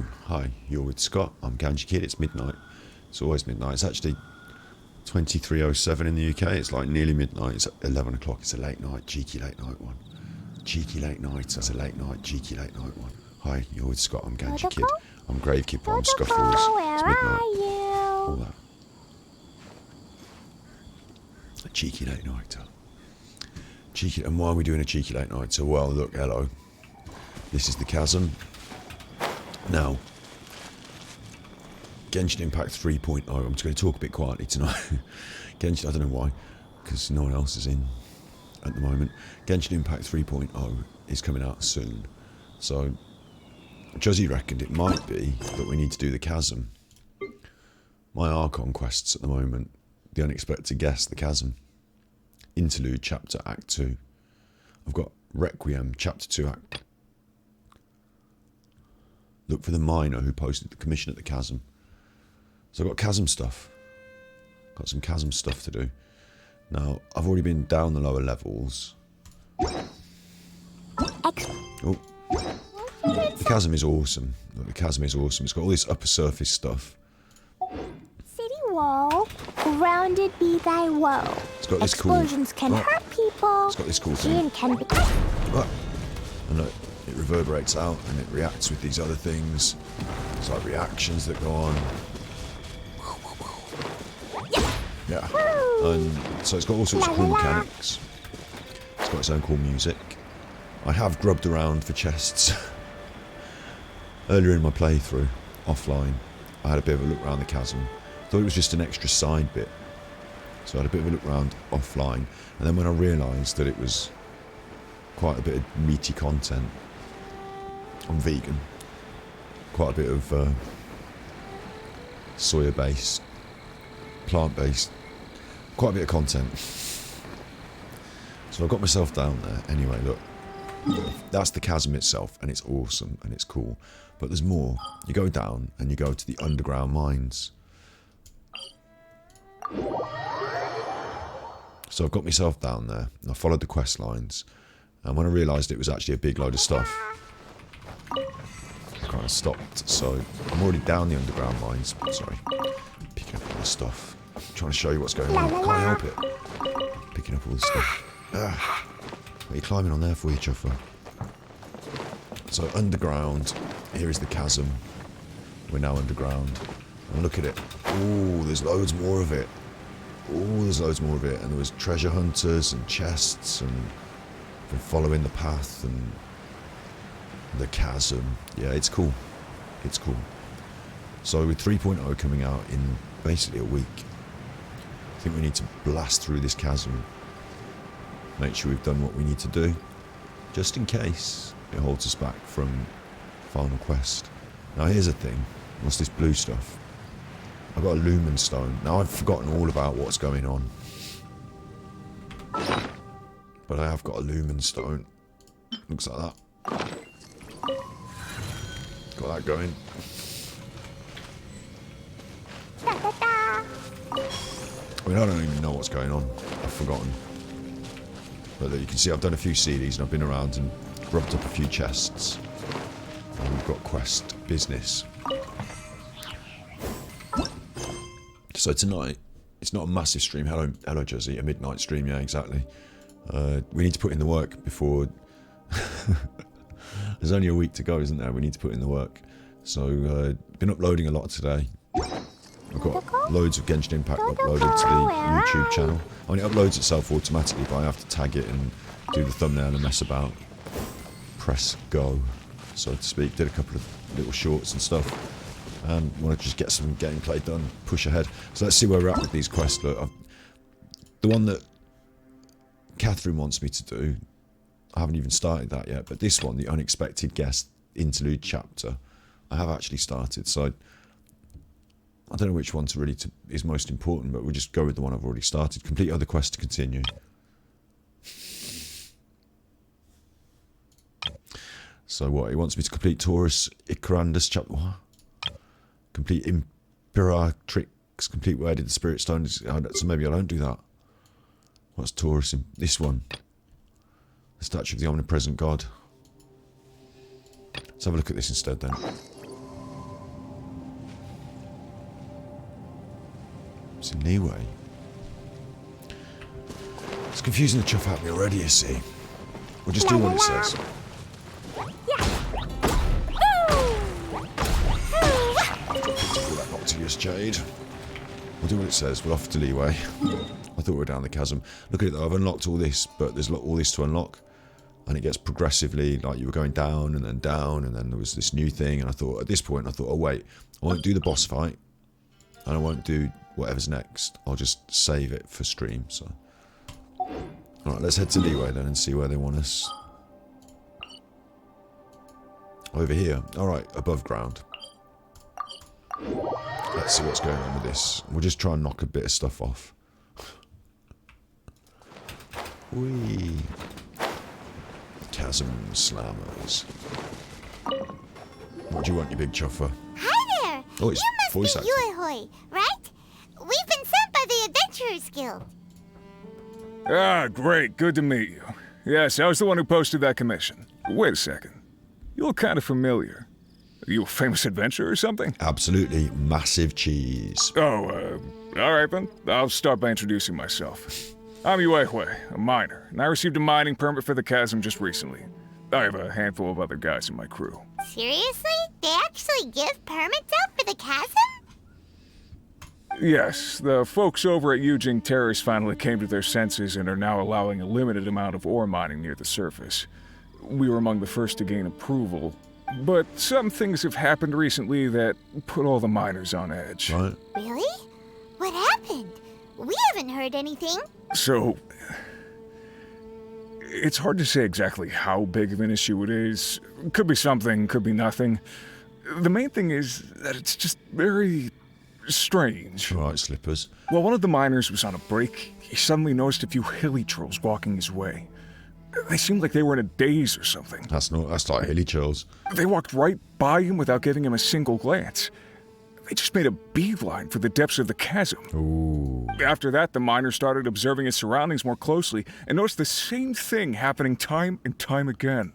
Hi, you're with Scott. I'm Ganji Kid. It's midnight. It's always midnight. It's actually 23:07 in the UK. It's like nearly midnight. It's 11 o'clock. It's a late night, cheeky late night one. Cheeky late night. That's a late night, cheeky late night one. Hi, you're with Scott. I'm Ganji Kid. I'm Grave Kid. I'm Scuffles. It's midnight. All that. A cheeky late nighter. Cheeky. And why are we doing a cheeky late nighter? Well, look, hello. This is the Chasm. Now, Genshin Impact 3.0. I'm just going to talk a bit quietly tonight. Genshin, I don't know why, because no one else is in at the moment. Genshin Impact 3.0 is coming out soon. So, Juzzy reckoned it might be that we need to do the Chasm. My Archon quests at the moment, the unexpected guest, the Chasm. Interlude, Chapter, Act 2. I've got Requiem, Chapter 2, Act. Look for the miner who posted the commission at the Chasm. So I've got Chasm stuff. Got some Chasm stuff to do. Now, I've already been down the lower levels. Oh. The Chasm is awesome. Look, the Chasm is awesome. It's got all this upper surface stuff. City wall, grounded be thy woe. It's got this Explosions can hurt people. It's got this cool thing. Can be... And look, it reverberates out and it reacts with these other things. It's like reactions that go on. Yeah. And so it's got all sorts of cool mechanics. It's got its own cool music. I have grubbed around for chests. Earlier in my playthrough, offline, I had a bit of a look around the Chasm. Thought it was just an extra side bit. So I had a bit of a look around offline. And then when I realised that it was quite a bit of meaty content, I'm vegan. Quite a bit of soya-based, plant-based, quite a bit of content. So I got myself down there. Anyway, look, that's the Chasm itself, and it's awesome and it's cool. But there's more. You go down and you go to the underground mines. So I've got myself down there and I followed the quest lines. And when I realised it was actually a big load of stuff, I kind of stopped. So I'm already down the underground mines. Sorry, picking up all this stuff. I'm trying to show you what's going on. Can't help it. Picking up all this stuff. What are you climbing on there for, you chuffer? So underground, here is the Chasm. We're now underground. And look at it. Oh, there's loads more of it. Oh, there's loads more of it. And there was treasure hunters and chests and been following the path and the Chasm. Yeah, it's cool. It's cool. So with 3.0 coming out in basically a week, I think we need to blast through this Chasm. Make sure we've done what we need to do, just in case it holds us back from final quest. Now here's the thing. What's this blue stuff? I've got a Lumen Stone. Now I've forgotten all about what's going on. But I have got a Lumen Stone. Looks like that. Got that going. I mean, I don't even know what's going on. I've forgotten. But you can see I've done a few CDs and I've been around and grubbed up a few chests. And we've got quest business. So tonight, it's not a massive stream. Hello Juzzy, a midnight stream, yeah, exactly. We need to put in the work before... There's only a week to go, isn't there? We need to put in the work. So, been uploading a lot today. I've got loads of Genshin Impact uploaded to the YouTube channel. I mean, it uploads itself automatically, but I have to tag it and do the thumbnail and mess about. Press go, so to speak. Did a couple of little shorts and stuff. And want to just get some gameplay done, push ahead. So let's see where we're at with these quests. Look, the one that Catherine wants me to do, I haven't even started that yet, but this one, the unexpected guest interlude chapter, I have actually started. So I don't know which one is most important, but we'll just go with the one I've already started. Complete other quests to continue. So what? He wants me to complete Taurus Icarandus chapter. What? Complete Imperatrix. Complete where did the Spirit Stone? So maybe I don't do that. What's Taurus? This one. The statue of the omnipresent God. Let's have a look at this instead then. It's in leeway. It's confusing the chuff out of me already, you see. We'll just do what it says. All that not to use, Jade. We'll do what it says. We'll offer to leeway. I thought we were down the chasm. Look at it though, I've unlocked all this, but there's all this to unlock. And it gets progressively, like you were going down, and then there was this new thing, and I thought, at this point, oh wait, I won't do the boss fight, and I won't do whatever's next. I'll just save it for stream, so. Alright, let's head to leeway then and see where they want us. Over here. Alright, above ground. Let's see what's going on with this. We'll just try and knock a bit of stuff off. Whee! Chasm Slammers. What do you want, you big chuffer? Hi there. Oh, it's you voice must be Yuehui, right? We've been sent by the Adventurers Guild. Ah, great. Good to meet you. Yes, I was the one who posted that commission. Wait a second. You look kind of familiar. Are you a famous adventurer or something? Absolutely massive cheese. Oh, alright then. I'll start by introducing myself. I'm Yuehui, a miner, and I received a mining permit for the chasm just recently. I have a handful of other guys in my crew. Seriously? They actually give permits out for the chasm? Yes, the folks over at Yujing Terrace finally came to their senses and are now allowing a limited amount of ore mining near the surface. We were among the first to gain approval, but some things have happened recently that put all the miners on edge. Right? Really? What happened? We haven't heard anything. So, it's hard to say exactly how big of an issue it is. Could be something, could be nothing. The main thing is that it's just very strange. Right, Slippers. While one of the miners was on a break, he suddenly noticed a few hilly trolls walking his way. They seemed like they were in a daze or something. That's like hilly chills. They walked right by him without giving him a single glance. They just made a beeline for the depths of the chasm. Ooh. After that, the miner started observing his surroundings more closely and noticed the same thing happening time and time again.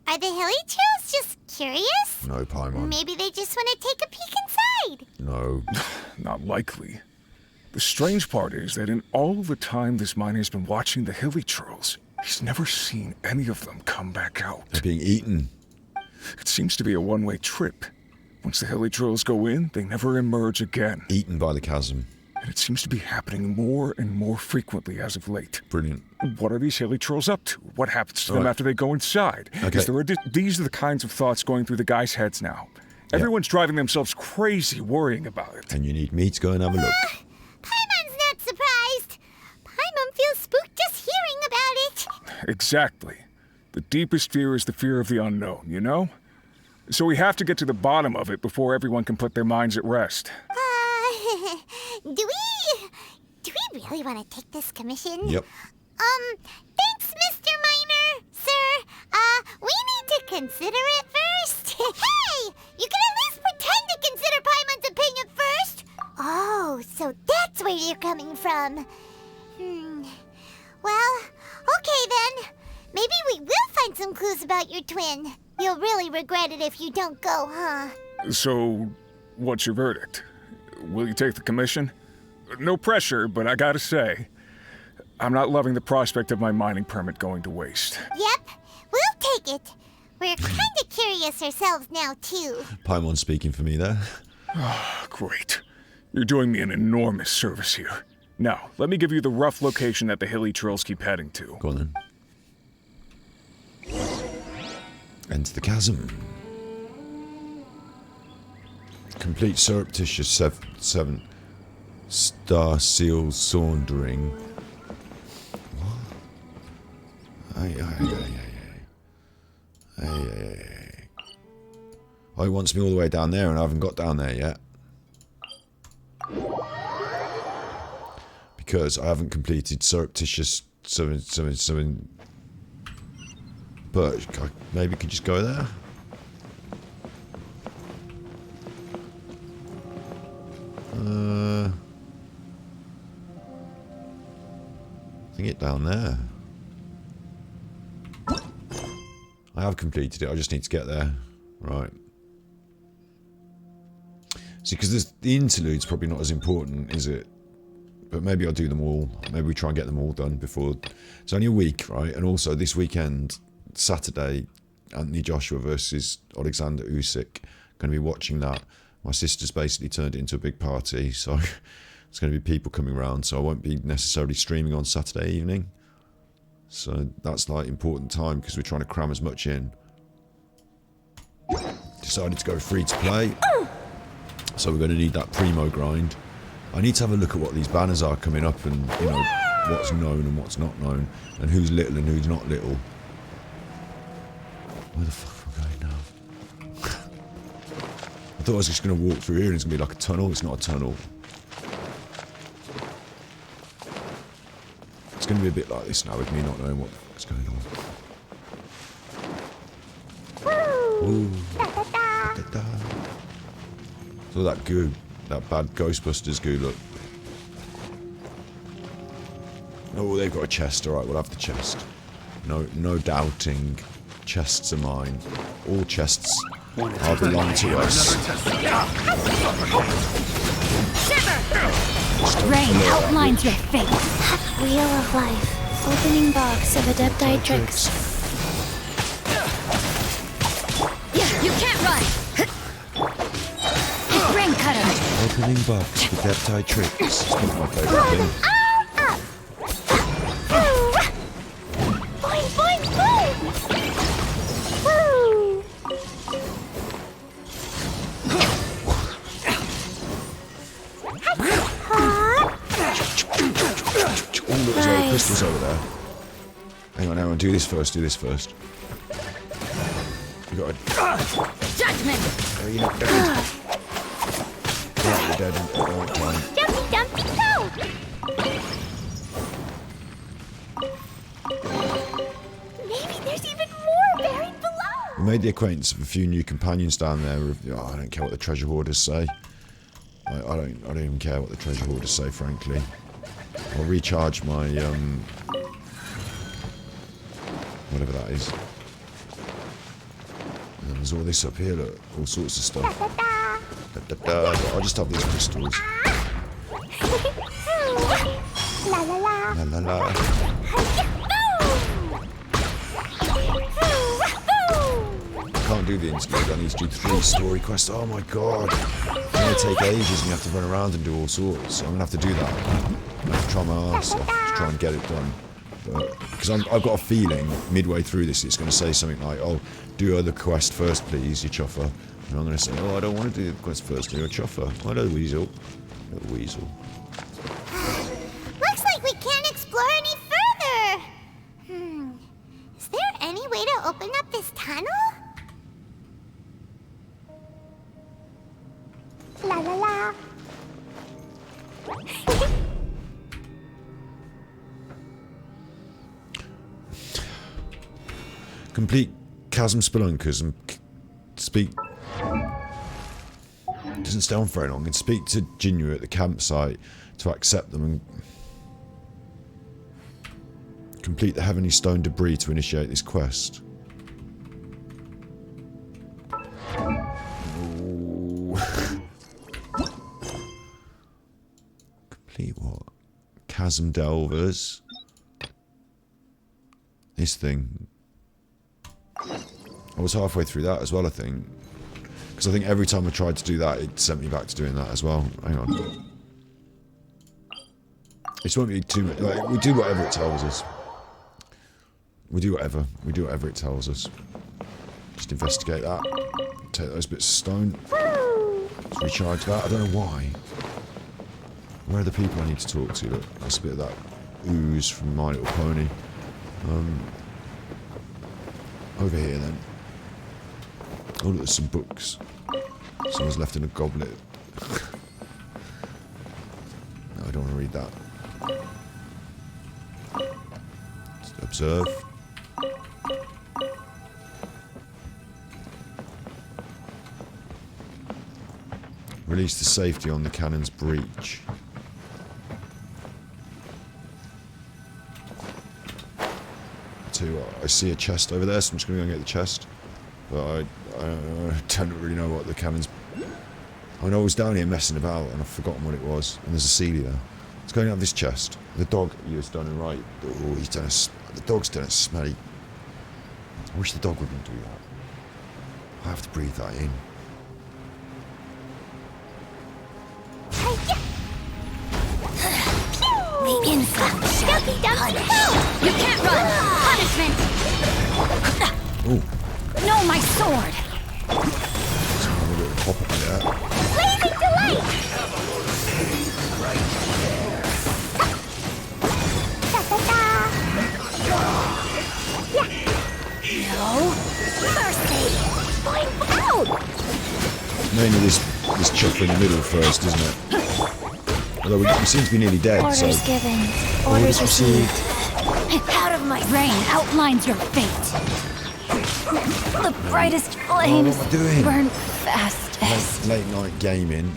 Are the hilly trolls just curious? No, Paimon. Maybe they just want to take a peek inside. No. Not likely. The strange part is that in all the time this miner's been watching the hilly trolls, he's never seen any of them come back out. They're being eaten. It seems to be a one-way trip. Once the hilly trolls go in, they never emerge again. Eaten by the chasm. And it seems to be happening more and more frequently as of late. Brilliant. What are these hilly trolls up to? What happens to them after they go inside? Okay. These are the kinds of thoughts going through the guys' heads now. Everyone's driving themselves crazy worrying about it. And you need me to go and have a look. Paimon's not surprised. Paimon feels spooked just hearing about it. Exactly. The deepest fear is the fear of the unknown, you know? So we have to get to the bottom of it before everyone can put their minds at rest. Do we really want to take this commission? Yep. Thanks, Mr. Miner, sir. We need to consider it first. Hey, you can at least pretend to consider Paimon's opinion first. Oh, so that's where you're coming from. Well, okay then. Maybe we will find some clues about your twin. You'll really regret it if you don't go, huh? So, what's your verdict? Will you take the commission? No pressure, but I gotta say, I'm not loving the prospect of my mining permit going to waste. Yep, we'll take it. We're kinda curious ourselves now, too. Paimon speaking for me there. Great. You're doing me an enormous service here. Now, let me give you the rough location that the hilly trolls keep heading to. Go on then. Enter the chasm. Complete surreptitious 7 star seal saundering. What? Hey. Oh, he wants me all the way down there and I haven't got down there yet. Because I haven't completed surreptitious 7. But I maybe could just go there. I think it down there. I have completed it, I just need to get there. Right. See, because the interlude's probably not as important, is it? But maybe I'll do them all. Maybe we try and get them all done before... It's only a week, right? And also, this weekend, Saturday, Anthony Joshua versus Alexander Usyk. Going to be watching that. My sister's basically turned it into a big party, so there's going to be people coming around, so I won't be necessarily streaming on Saturday evening. So that's like important time because we're trying to cram as much in. Decided to go free to play. So we're going to need that primo grind. I need to have a look at what these banners are coming up and, you know, what's known and what's not known. And who's little and who's not little. Where the fuck am I going now? I thought I was just going to walk through here and it's going to be like a tunnel. It's not a tunnel. It's going to be a bit like this now with me not knowing what's going on. Ooh. Da-da-da. It's all that goo. That bad Ghostbusters goo, look. Oh, they've got a chest. Alright, we'll have the chest. No doubting. Chests are mine. All chests are belong to us. Rain outlines your fate. Wheel of Life. Opening box of Adepti Tricks. You can't run. Rain cutter. Opening box with Adepti Tricks. It's one of my favourite things. Boing, boing, boing! Woo! Oh, look, there's all the crystals over there. Hang on, do this first, You got a... Judgment. Oh, you're not dead. Yeah, you're dead at the right time. Jumpy, dumpy, go! Maybe there's even more buried below! We made the acquaintance of a few new companions down there. Oh, I don't care what the treasure hoarders say. I don't even care what the treasure hoarders say, frankly. I'll recharge my, whatever that is. And then there's all this up here, look. All sorts of stuff. I'll just have these crystals. La la la. La la la. I can't do the interlude. I need to do 3 story quests. Oh my god. It's going to take ages and you have to run around and do all sorts. So I'm going to have to do that. I'm going to have to try my arse off to try and get it done. Because I've got a feeling midway through this it's going to say something like, oh, do the quest first please, you chuffer. And I'm going to say, oh, I don't want to do the quest first, you're a chuffer. Oh, no, weasel. No, weasel. Looks like we can't explore any further. Is there any way to open up this tunnel? La la la. Complete Chasm Spelunkers and speak... Doesn't stay on very long. And speak to Jinyu at the campsite to accept them and complete the Heavenly Stone debris to initiate this quest. Ooh. Complete what? Chasm Delvers. This thing. I was halfway through that as well, I think. Because I think every time I tried to do that, it sent me back to doing that as well. Hang on. This won't be too much. Like, we do whatever it tells us. We do whatever it tells us. Just investigate that. Take those bits of stone. Let's recharge that. I don't know why. Where are the people I need to talk to? Look, that's a bit of that ooze from My Little Pony. Over here then. Oh look, there's some books. Someone's left in a goblet. No, I don't want to read that. Just observe. Release the safety on the cannon's breech. I see a chest over there, so I'm just going to go and get the chest. But I don't really know what the cannon's I know I was down here messing about and I've forgotten what it was. And there's a Celia there. Let's go out of this chest. The dog, you was done it right. Oh, he's done the dog's done it smelly. I wish the dog wouldn't do that. I have to breathe that in. The insect shall be punished. You can't run. Punishment. Oh, No, my sword. there's a little pop up there. Blazing delight! Da-da-da. No mercy. Going out! Mainly this chuffing in the middle first, isn't it? Although we seem to be nearly dead, so... Orders given. Orders received. Out of my rain outlines your fate. The brightest flames what am I doing? burn fastest. Late night gaming.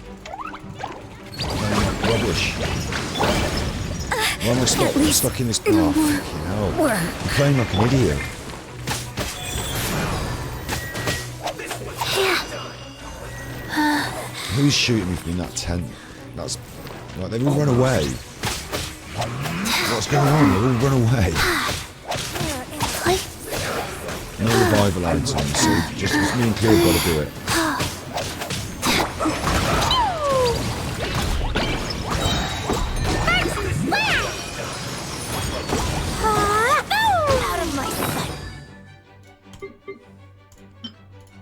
Rubbish. Why am I stuck in this bar? Fucking hell. I'm playing like an idiot. Who's shooting me from that tent? That's... Like, they've all run away. What's going on? They've all run away. No revival items, so just me and Cleo got to do it. Out of my sight.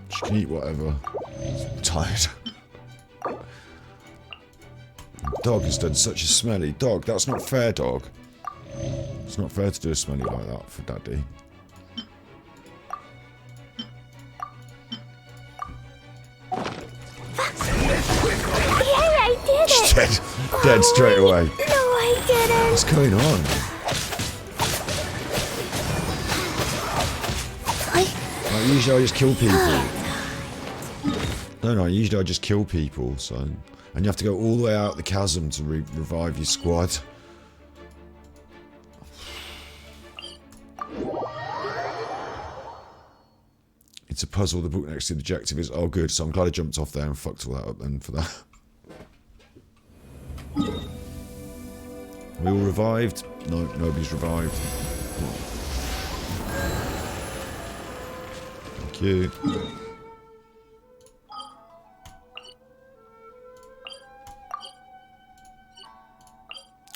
She can eat whatever. I'm tired. Dog has done such a smelly dog. That's not fair, dog. It's not fair to do a smelly like that for Daddy. Yeah, I did She's it! dead. Dead straight away. No, I didn't! What's going on? Like, usually I just kill people. No, usually I just kill people, so... And you have to go all the way out the chasm to revive your squad. It's a puzzle. The book next to the objective is... Oh, good. So I'm glad I jumped off there and fucked all that up then for that. We all revived? No, nobody's revived. Thank you.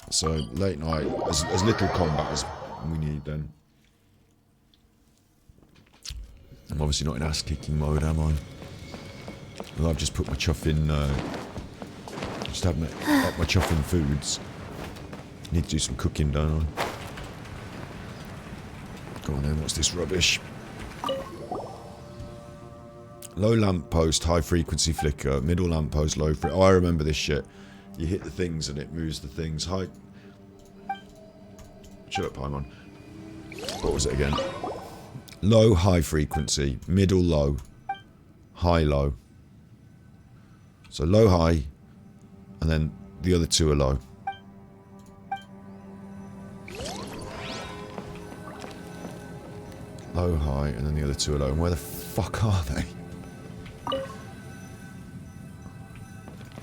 So, late night, as little combat as we need then. I'm obviously not in ass-kicking mode, am I? Well, I've just put my chuffing, just had up my chuffing foods. Need to do some cooking, don't I? Go on then, what's this rubbish? Low lamppost, high frequency flicker, middle lamppost, low frequency. Oh, I remember this shit. You hit the things and it moves the things. High. Shut up, Paimon. What was it again? Low, high frequency, middle, low, high, low. So low, high, and then the other two are low. Low, high, and then the other two are low. And where the fuck are they?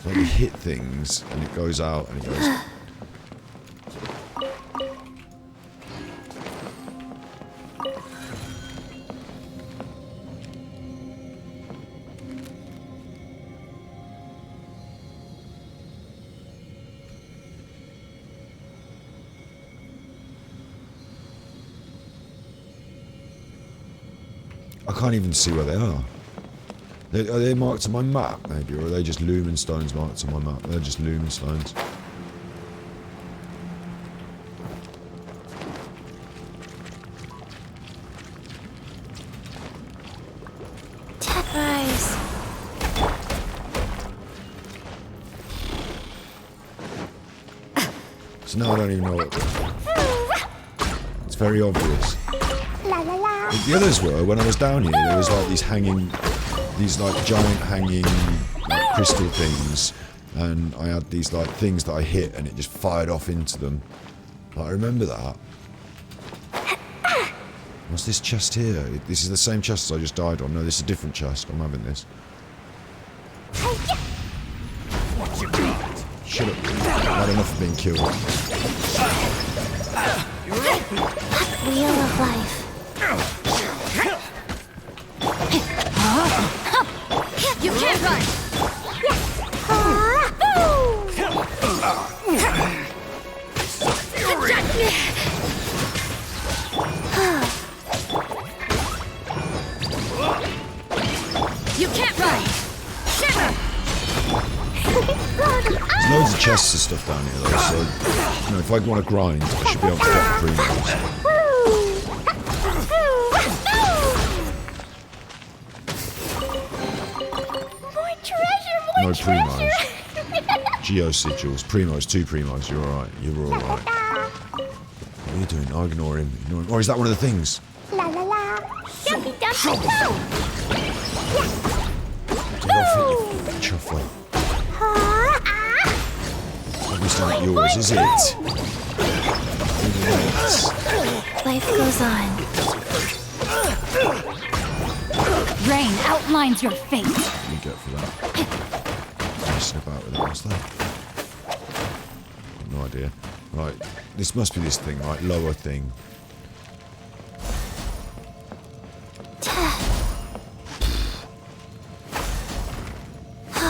Like you hit things and it goes out and it goes. I can't even see where they are. Are they marked on my map, maybe? Or are they just lumen stones marked on my map? They're just lumen stones. Peppers. So now I don't even know what... It's very obvious. La la la. The others were, when I was down here, there was like these hanging... These like giant hanging like crystal things, and I had these like things that I hit and it just fired off into them. Like, I remember that. What's this chest here? This is the same chest as I just died on. No, this is a different chest. I'm having this. Shut up. I've had enough of being killed. Wheel of life. You can't run! You can't run! Shiver! There's loads of chests and stuff down here though, so you know, if I want to grind, I should be able to get premiums. More treasure, more No treasure. primos. Geo sigils. Primos, 2 primos. You're alright. You're alright. What are you doing? I'll ignore him. Ignore him. Or is that one of the things? La la la. Dumpy dumpy go. Get off it, you chuffer. Obviously not yours, is it? Life goes on. Rain outlines your fate. What do you get for that? Messing about with it, what's that? No idea. Right, this must be this thing, right? Lower thing.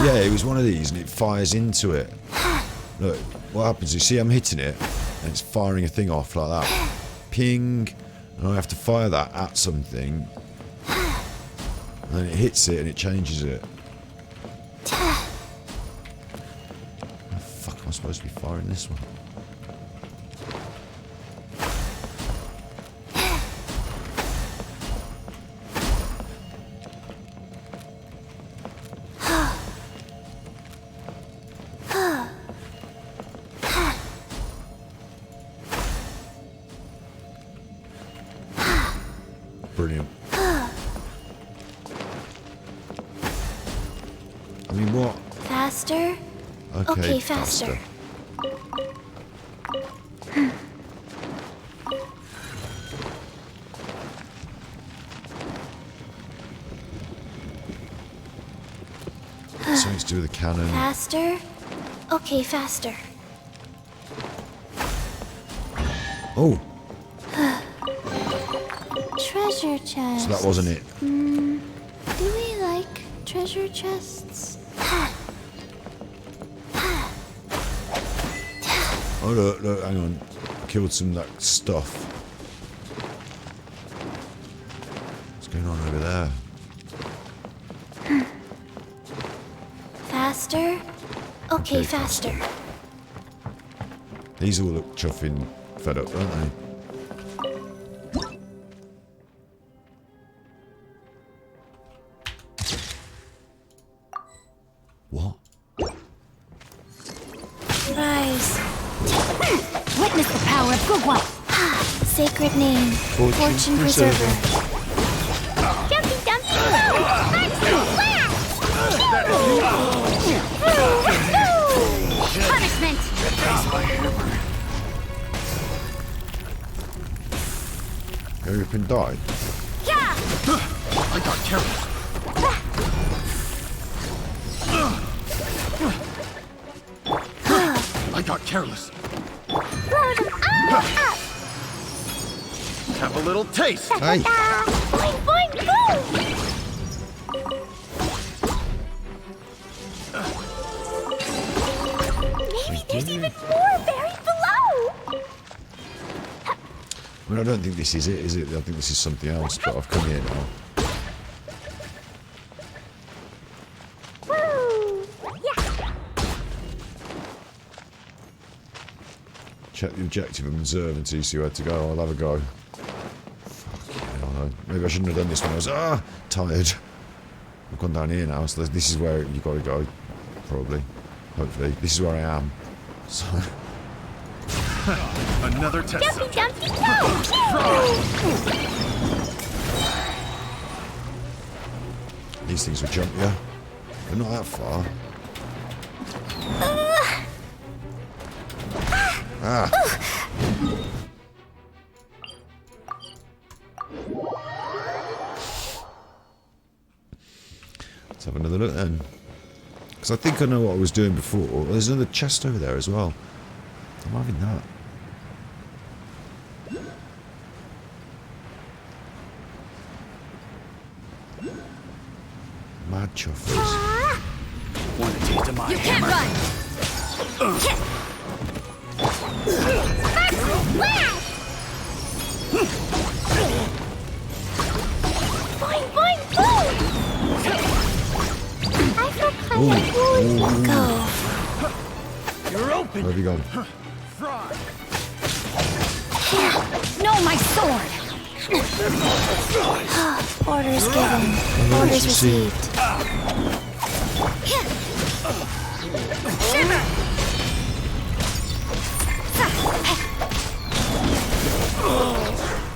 Yeah, it was one of these and it fires into it. Look, what happens is, see I'm hitting it and it's firing a thing off like that. Ping! And I have to fire that at something. And then it hits it and it changes it. How the fuck am I supposed to be firing this one? Brilliant. I mean, what? Faster? Okay, faster. Something to do with the cannon. Faster? Okay, faster. Oh, Treasure chest. so that wasn't it. Do we like treasure chests? Oh, look, hang on. Killed some of that stuff. What's going on over there? Faster? Okay, faster. These all look chuffing fed up, don't they? What? Rise. Witness the power of good one. Sacred name. Fortune preserver. Dumpy dumpy Punishment! Everything died? Yeah! I got careless. I got careless. Have a little taste. Hey! Boing boing boom! Maybe there's even more buried below! I mean, I don't think this is it, is it? I think this is something else, but I've come here now. Woo! Yeah! Check the objective and observe until you see where to go. I'll have a go. Fucking hell, maybe I shouldn't have done this when I was tired. I've gone down here now, so this is where you got to go. Probably. Hopefully. This is where I am. So... Another test. Dumpy dumpy go! These things will jump you. They're not that far. Ah! Let's have another look then. Because I think I know what I was doing before. There's another chest over there as well. I'm having that. Mad chuffers. Want a taste of my You can't hammer? run! Boing, boing, boing! I feel kind of Go. You're open. Where have you gone? Fry. No, my sword! Orders given. Orders received. Shimmer!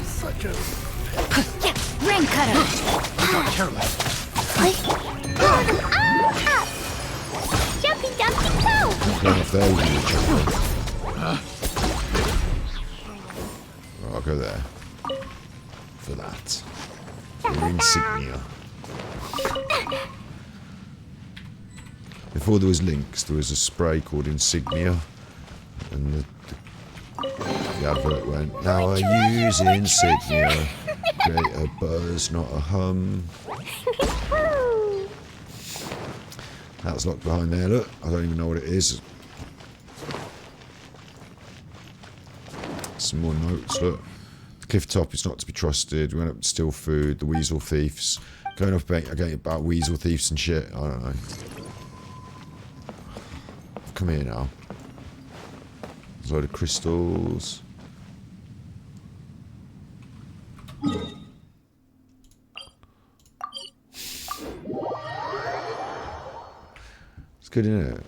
Such a... Rain cutter! I got careless. Jumpy, jumpy, go! Going off there with you, chuffer. I'll go there. For that. Your insignia. Before there was links, there was a spray called Insignia. And the advert went, now I use Insignia. Create a buzz, not a hum. That's locked behind there, look. I don't even know what it is. Some more notes, look. The cliff top is not to be trusted. We went up to steal food. The weasel thieves. Going off about weasel thieves and shit. I don't know. Come here now. There's a load of crystals. It's good, isn't it?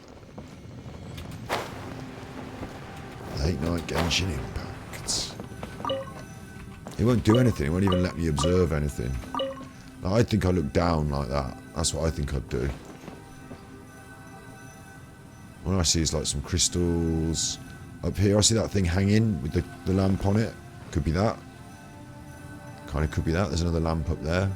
Late night Genshin Impact. It won't do anything. It won't even let me observe anything. Like, I think I look down like that. That's what I think I'd do. What I see is like some crystals. Up here I see that thing hanging with the lamp on it. Could be that. Kind of could be that. There's another lamp up there.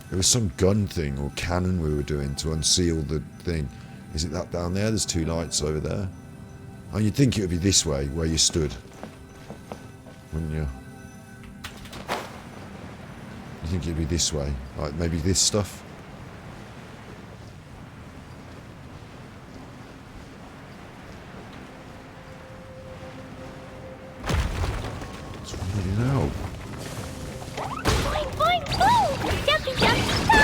There was some gun thing or cannon we were doing to unseal the thing. Is it that down there? There's two lights over there. Oh, you'd think it would be this way, where you stood. Wouldn't you? You think it'd be this way? Like maybe this stuff? It's really loud. Boing, boing, boom! Jumpy, jumpy, go!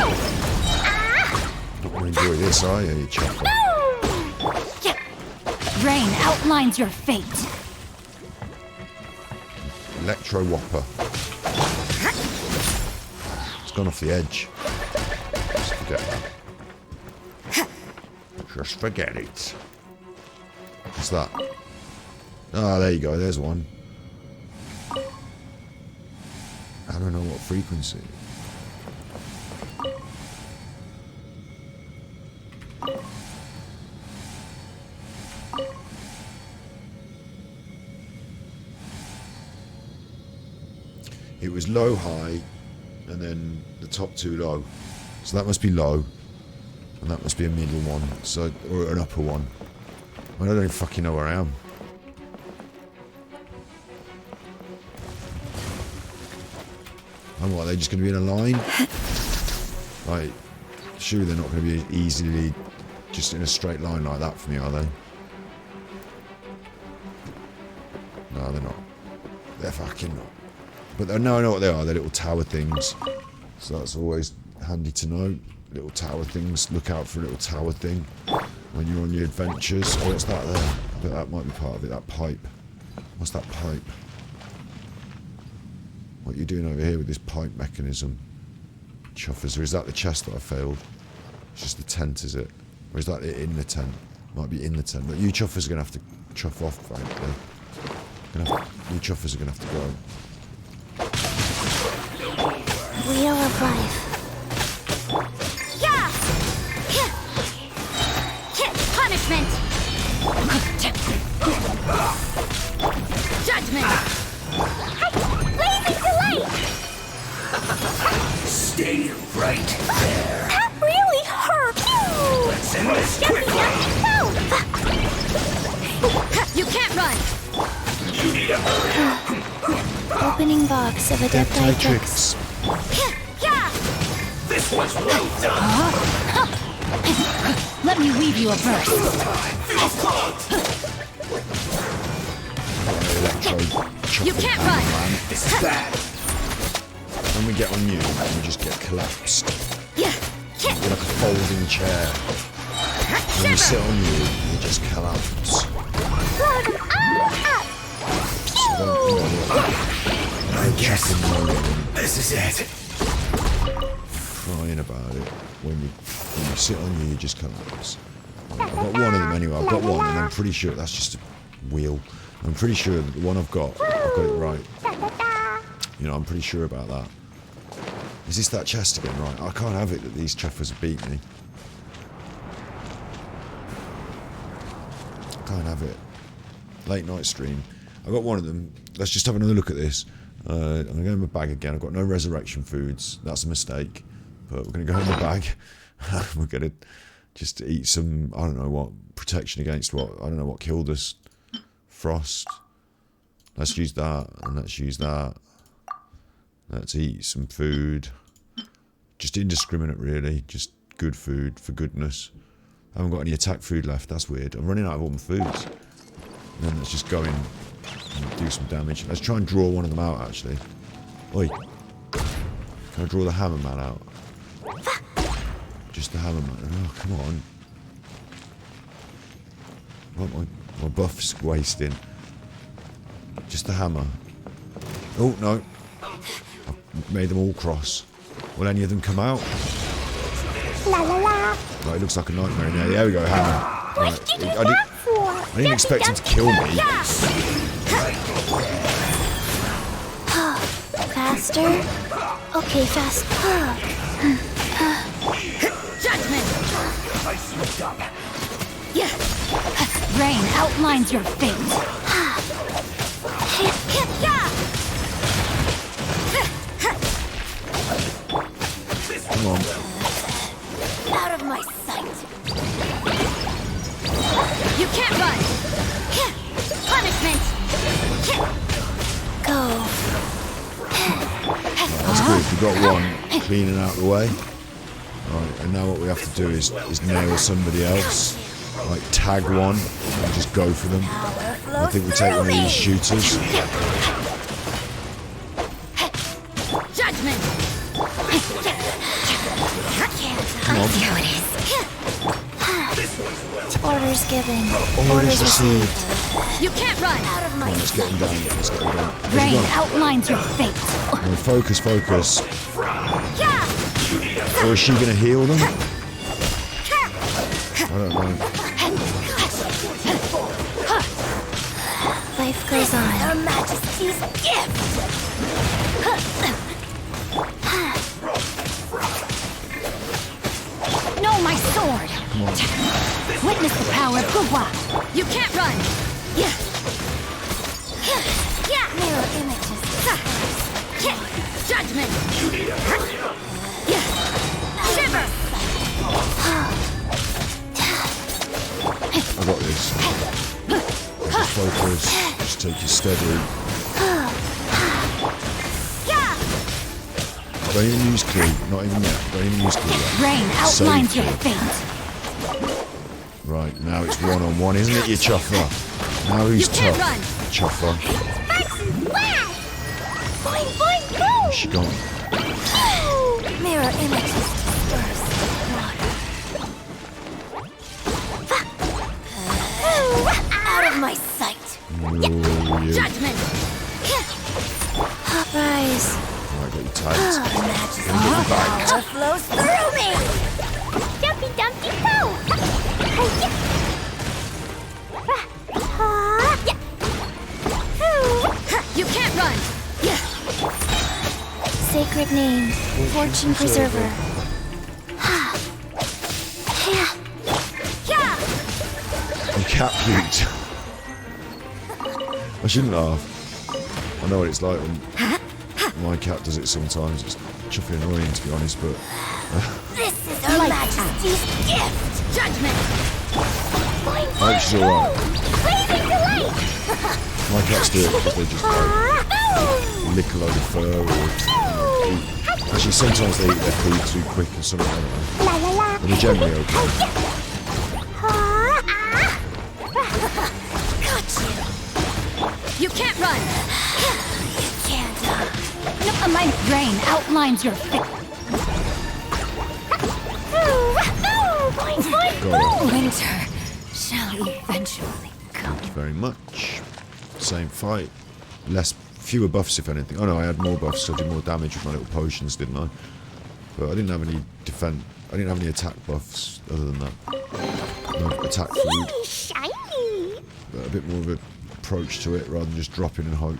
Ah! Not going to enjoy this, are you, you chopper? Boom! Rain outlines your fate. Electro Whopper. It's gone off the edge. Just forget that. Just forget it. What's that? Ah, there you go. There's one. I don't know what frequency. It was low, high, and then the top two low. So that must be low, and that must be a middle one, so or an upper one. I don't even fucking know where I am. And what, are they just going to be in a line? Like, surely they're not going to be easily just in a straight line like that for me, are they? No, they're not. They're fucking not. But no, I know what they are. They're little tower things. So that's always handy to know. Little tower things. Look out for a little tower thing when you're on your adventures. Oh, what's that there? I bet that might be part of it. That pipe. What's that pipe? What are you doing over here with this pipe mechanism? Chuffers. Or is that the chest that I failed? It's just the tent, is it? Or is that it in the tent? Might be in the tent. But you chuffers are going to have to chuff off, frankly. You chuffers are going to have to go. Wheel of life. Yeah! Punishment! Judgment! Blazing delight! Stay right That really hurt. Let's end this quickly. You can't run. You need a hurry. Opening box of Adepti Tricks. This one's well done. Let me weave you a verse. Feel caught. You can't run. This is bad. When we get on you, we just get collapsed. Yeah. You're like a folding chair. When we sit on you, you just collapse. So I guess this is it. crying about it. When you sit on you, you just collapse. I've got one of them anyway. I've got one, and I'm pretty sure that's just a wheel. I'm pretty sure that the one I've got it right. You know, I'm pretty sure about that. Is this that chest again? Right, I can't have it that these chuffers have beat me. I can't have it. Late night stream. I got one of them. Let's just have another look at this. I'm going to go in my bag again. I've got no resurrection foods. That's a mistake. But we're going to go in my bag. We're going to just eat some, I don't know what, protection against what, I don't know what killed us. Frost. Let's use that, and let's use that. Let's eat some food. Just indiscriminate, really. Just good food, for goodness. I haven't got any attack food left. That's weird. I'm running out of all my foods. And then let's just go in and do some damage. Let's try and draw one of them out, actually. Oi. Can I draw the hammer man out? Just the hammer man. Oh, come on. What, my buff's wasting. Just the hammer. Oh, no. I've made them all cross. Will any of them come out? Right, it looks like a nightmare in there. There we go, hammer. Right. I didn't expect him to kill me. Faster? Okay, fast. Judgment! Yeah. Rain outlines your fate. Come on. Out of my sight. You can't run. Punishment. Go. That's good. We got one cleaning out the way. Right, and now what we have to do is nail somebody else. Like tag one and just go for them. I think we take one of these shooters. Judgment. Come on. Here it is. Orders given. Orders received. You can't run. Out of my Right, let's get him down. Let's get him down. Where's he Rain gone? outlines your fate. Right, focus, focus. Or is she going to heal them? I don't know. Life goes on. Her Majesty's gift. No, my sword. Come on. Witness the power of Guwa. You can't run. Yeah. Mirror images. Judgment. Yeah. Shiver. I got this. Just focus. Just take it steady. Don't even use clue. Not even yet. Don't even use clue yet. Rain Save outlines your clue. fate. Right, now it's one-on-one, isn't it, you chuffer? Now who's You can't tough? run. Chuffer. Boing, boing, boom! Where's she gone? Mirror images disperse. Out of my sight. Oh, you. Judgment. Rise. Right, got you tagged. Majesty. Back. Power flows through me. Dumpty, dumpty, go! You can't run. Yeah. Sacred name, fortune preserver. I'm cat puked. I shouldn't laugh. I know what it's like when my cat does it sometimes. It's chuffing annoying to be honest, but This is Her Majesty's gift! Judgment! I hope she's alright. My cats do it because they just like lick a load of fur or eat. Actually, sometimes they eat their food too quick and something, I don't know. But they're generally okay. Got you! You can't run! You can't. No, my brain outlines your fate. Winter shall eventually come. Thank you very much. Same fight. Fewer buffs if anything. Oh no, I had more buffs, so I did more damage with my little potions, didn't I? But I didn't have any I didn't have any attack buffs other than that. No attack food. Shiny. But a bit more of an approach to it rather than just dropping and hope.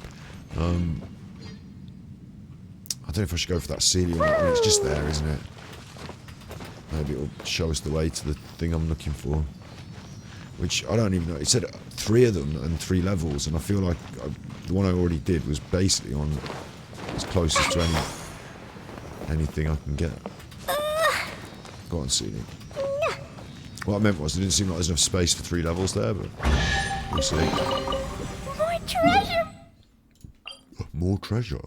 I don't know if I should go for that ceiling. I mean, it's just there, isn't it? Maybe it'll show us the way to the thing I'm looking for. Which I don't even know. It said 3 of them and 3 levels, and I feel like the one I already did was basically on as closest to anything I can get. Go on, ceiling. What I meant was, it didn't seem like there's enough space for 3 levels there, but we'll see. More treasure. More treasure.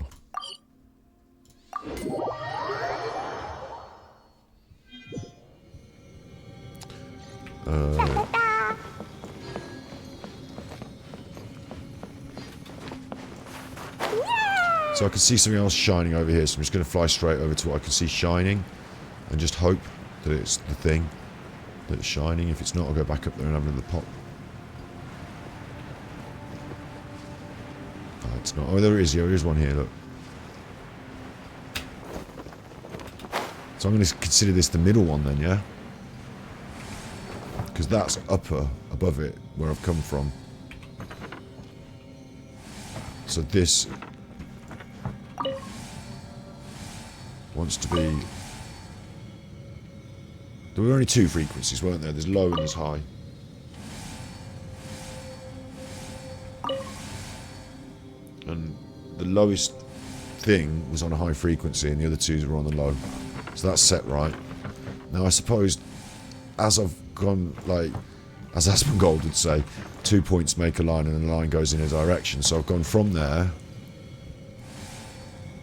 So I can see something else shining over here, so I'm just going to fly straight over to what I can see shining and just hope that it's the thing that's shining. If it's not, I'll go back up there and have another pop. Oh, it's not. Oh, there is. Yeah, there is one here, look. So I'm going to consider this the middle one then, yeah? Because that's upper, above it, where I've come from. So this wants to be... There were only 2 frequencies, weren't there? There's low and there's high. And the lowest thing was on a high frequency and the other 2s were on the low. So that's set right. Now I suppose, as I've gone, like, as Asmongold would say, 2 points make a line and the line goes in a direction. So I've gone from there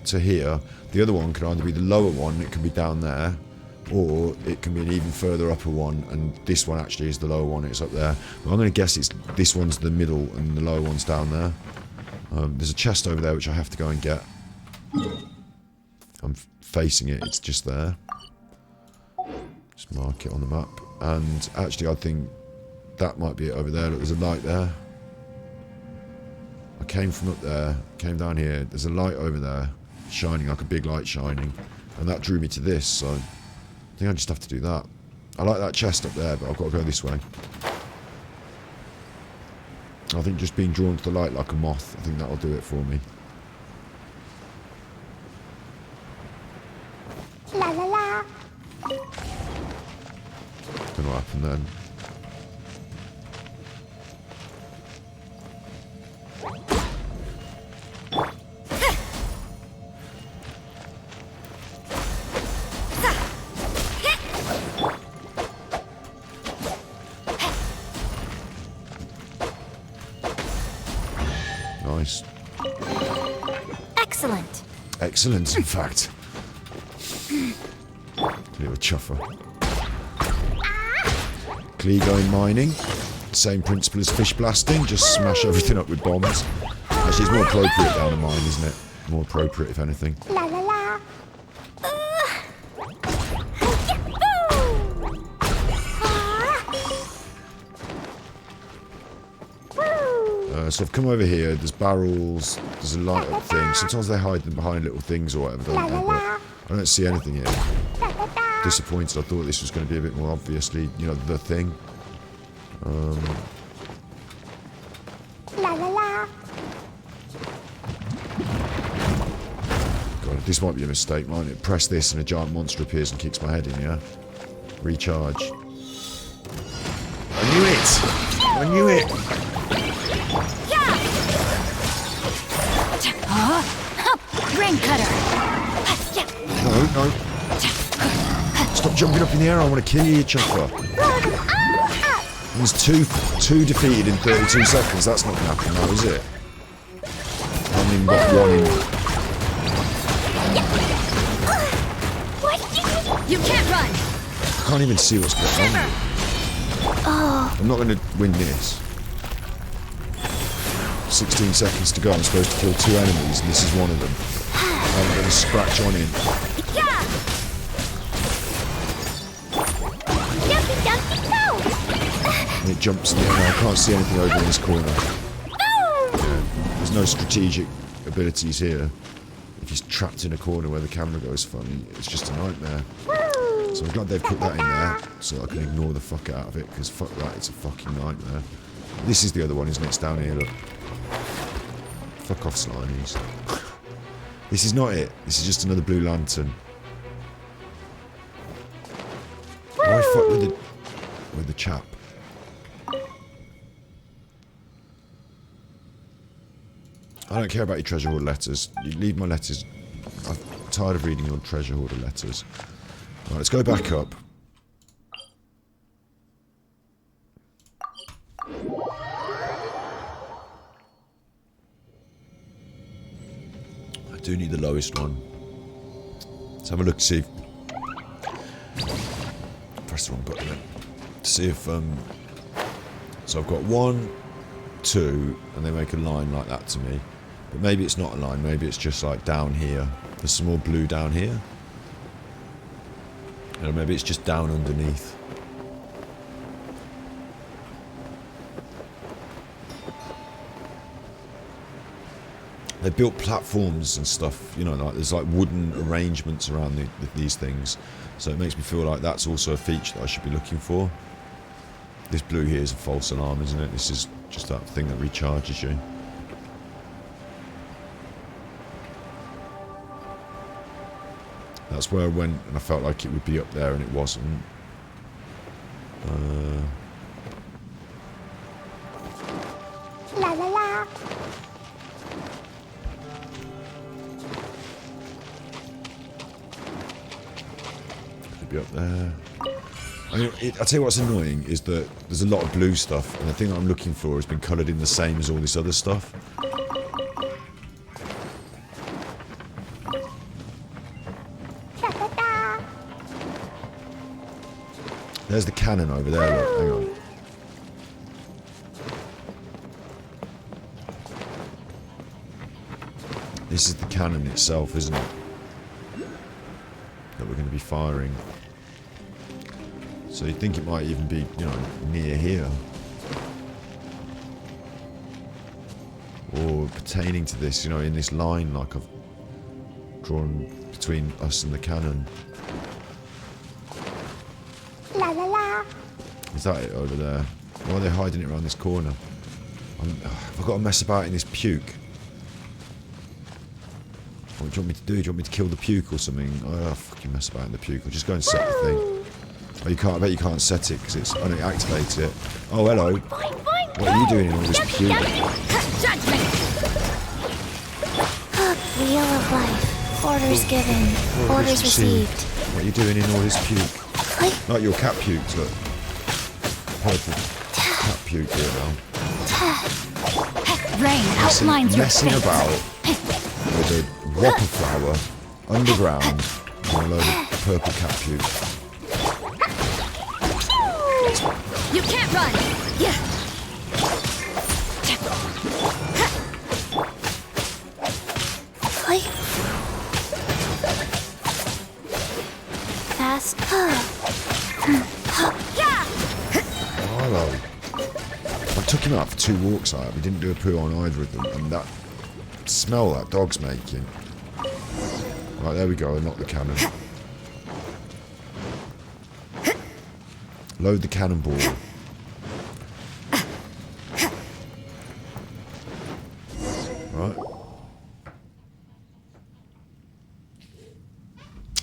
to here. The other one can either be the lower one, it can be down there, or it can be an even further upper one, and this one actually is the lower one, it's up there. Well, I'm going to guess it's this one's the middle and the lower one's down there. There's a chest over there which I have to go and get. I'm facing it, it's just there. Just mark it on the map. And actually I think that might be it over there. Look, there's a light there. I came from up there, came down here, there's a light over there, shining, like a big light shining. And that drew me to this, so I think I just have to do that. I like that chest up there, but I've got to go this way. I think just being drawn to the light like a moth, I think that'll do it for me. La la la. Don't know what happened then. Nice. Excellent. Excellent, in fact. Little chuffer. Klee going mining. Same principle as fish blasting, just smash everything up with bombs. Actually, it's more appropriate down a mine, isn't it? More appropriate, if anything. La la la. So I've come over here, there's barrels, there's a light up thing. Sometimes they hide them behind little things or whatever, don't they? But I don't see anything here. Disappointed, I thought this was going to be a bit more obviously, you know, the thing. La la la. God, this might be a mistake, mightn't it? Press this and a giant monster appears and kicks my head in, yeah? Recharge. I knew it! I knew it! Rain cutter. No. Stop jumping up in the air, I want to kill you, Chuffer. There's two defeated in 32 seconds, that's not going to happen now, is it? I mean, what, one in... You can't run! I can't even see what's going on. I'm not going to win this. 16 seconds to go, I'm supposed to kill 2 enemies, and this is one of them. I'm going to scratch on in. And it jumps in the air. I can't see anything over in this corner. Yeah, there's no strategic abilities here. If he's trapped in a corner where the camera goes funny, it's just a nightmare. So I'm glad they've put that in there, so I can ignore the fuck out of it, because fuck that, it's a fucking nightmare. This is the other one, isn't it? It's down here, look. Fuck off, Slimies. This is not it. This is just another blue lantern. Why fuck with the chap? I don't care about your treasure hoard letters. You leave my letters. I'm tired of reading your treasure hoarder letters. Right, let's go back up. I do need the lowest one. Let's have a look to see if... Press the wrong button then. To see if... So I've got 1, 2, and they make a line like that to me. But maybe it's not a line, maybe it's just like down here. There's some more blue down here. Or maybe it's just down underneath. They built platforms and stuff, you know, like there's like wooden arrangements around these things. So it makes me feel like that's also a feature that I should be looking for. This blue here is a false alarm, isn't it? This is just that thing that recharges you. That's where I went and I felt like it would be up there and it wasn't. La la la. Could be up there. I mean, I'll tell you what's annoying is that there's a lot of blue stuff and the thing that I'm looking for has been coloured in the same as all this other stuff. There's the cannon over there, look, hang on. This is the cannon itself, isn't it? That we're going to be firing. So you'd think it might even be, you know, near here. Or pertaining to this, you know, in this line like I've drawn between us and the cannon. La la la. Is that it over there? Why are they hiding it around this corner? Have I got to mess about in this puke? What do you want me to do? Do you want me to kill the puke or something? Oh, fucking mess about in the puke. I'll just go and set the thing. Oh, you can't. I bet you can't set it because it's only activates it. Oh, hello. What are you doing in all this puke? Wheel of life. Orders given. Orders received. What are you doing in all this puke? Like your cat puke, look. Purple cat puke here now. Rain outlines your Messing face. about with a whopper flower underground and a load of purple cat puke. You can't run! Yeah. Fast. Oh, hello. I took him out for 2 walks out. We didn't do a poo on either of them, and that smell that dog's making. Right, there we go. Unlock the cannon. Load the cannonball. Right.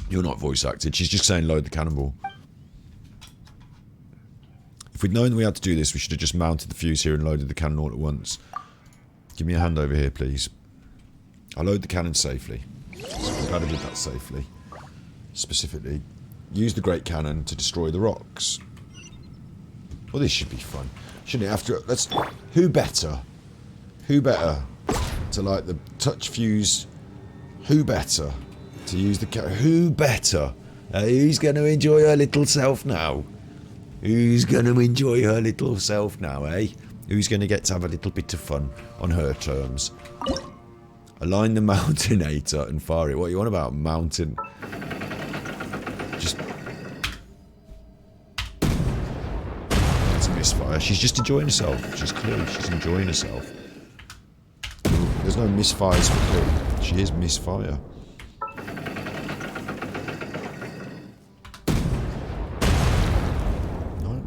You're not voice acted. She's just saying load the cannonball. If we'd known we had to do this, we should have just mounted the fuse here and loaded the cannon all at once. Give me a hand over here, please. I'll load the cannon safely. So I'm glad I did that safely. Specifically, use the great cannon to destroy the rocks. Well, this should be fun, shouldn't it? After let's, who better to light the touch fuse? Who better to use the who better? Who's going to enjoy her little self now? Who's going to enjoy her little self now, eh? Who's going to get to have a little bit of fun on her terms? Align the Mountainator and fire it. What you want about mountain? Just... It's a misfire. She's just enjoying herself. She's clear. She's enjoying herself. There's no misfires for her. She is misfire. No.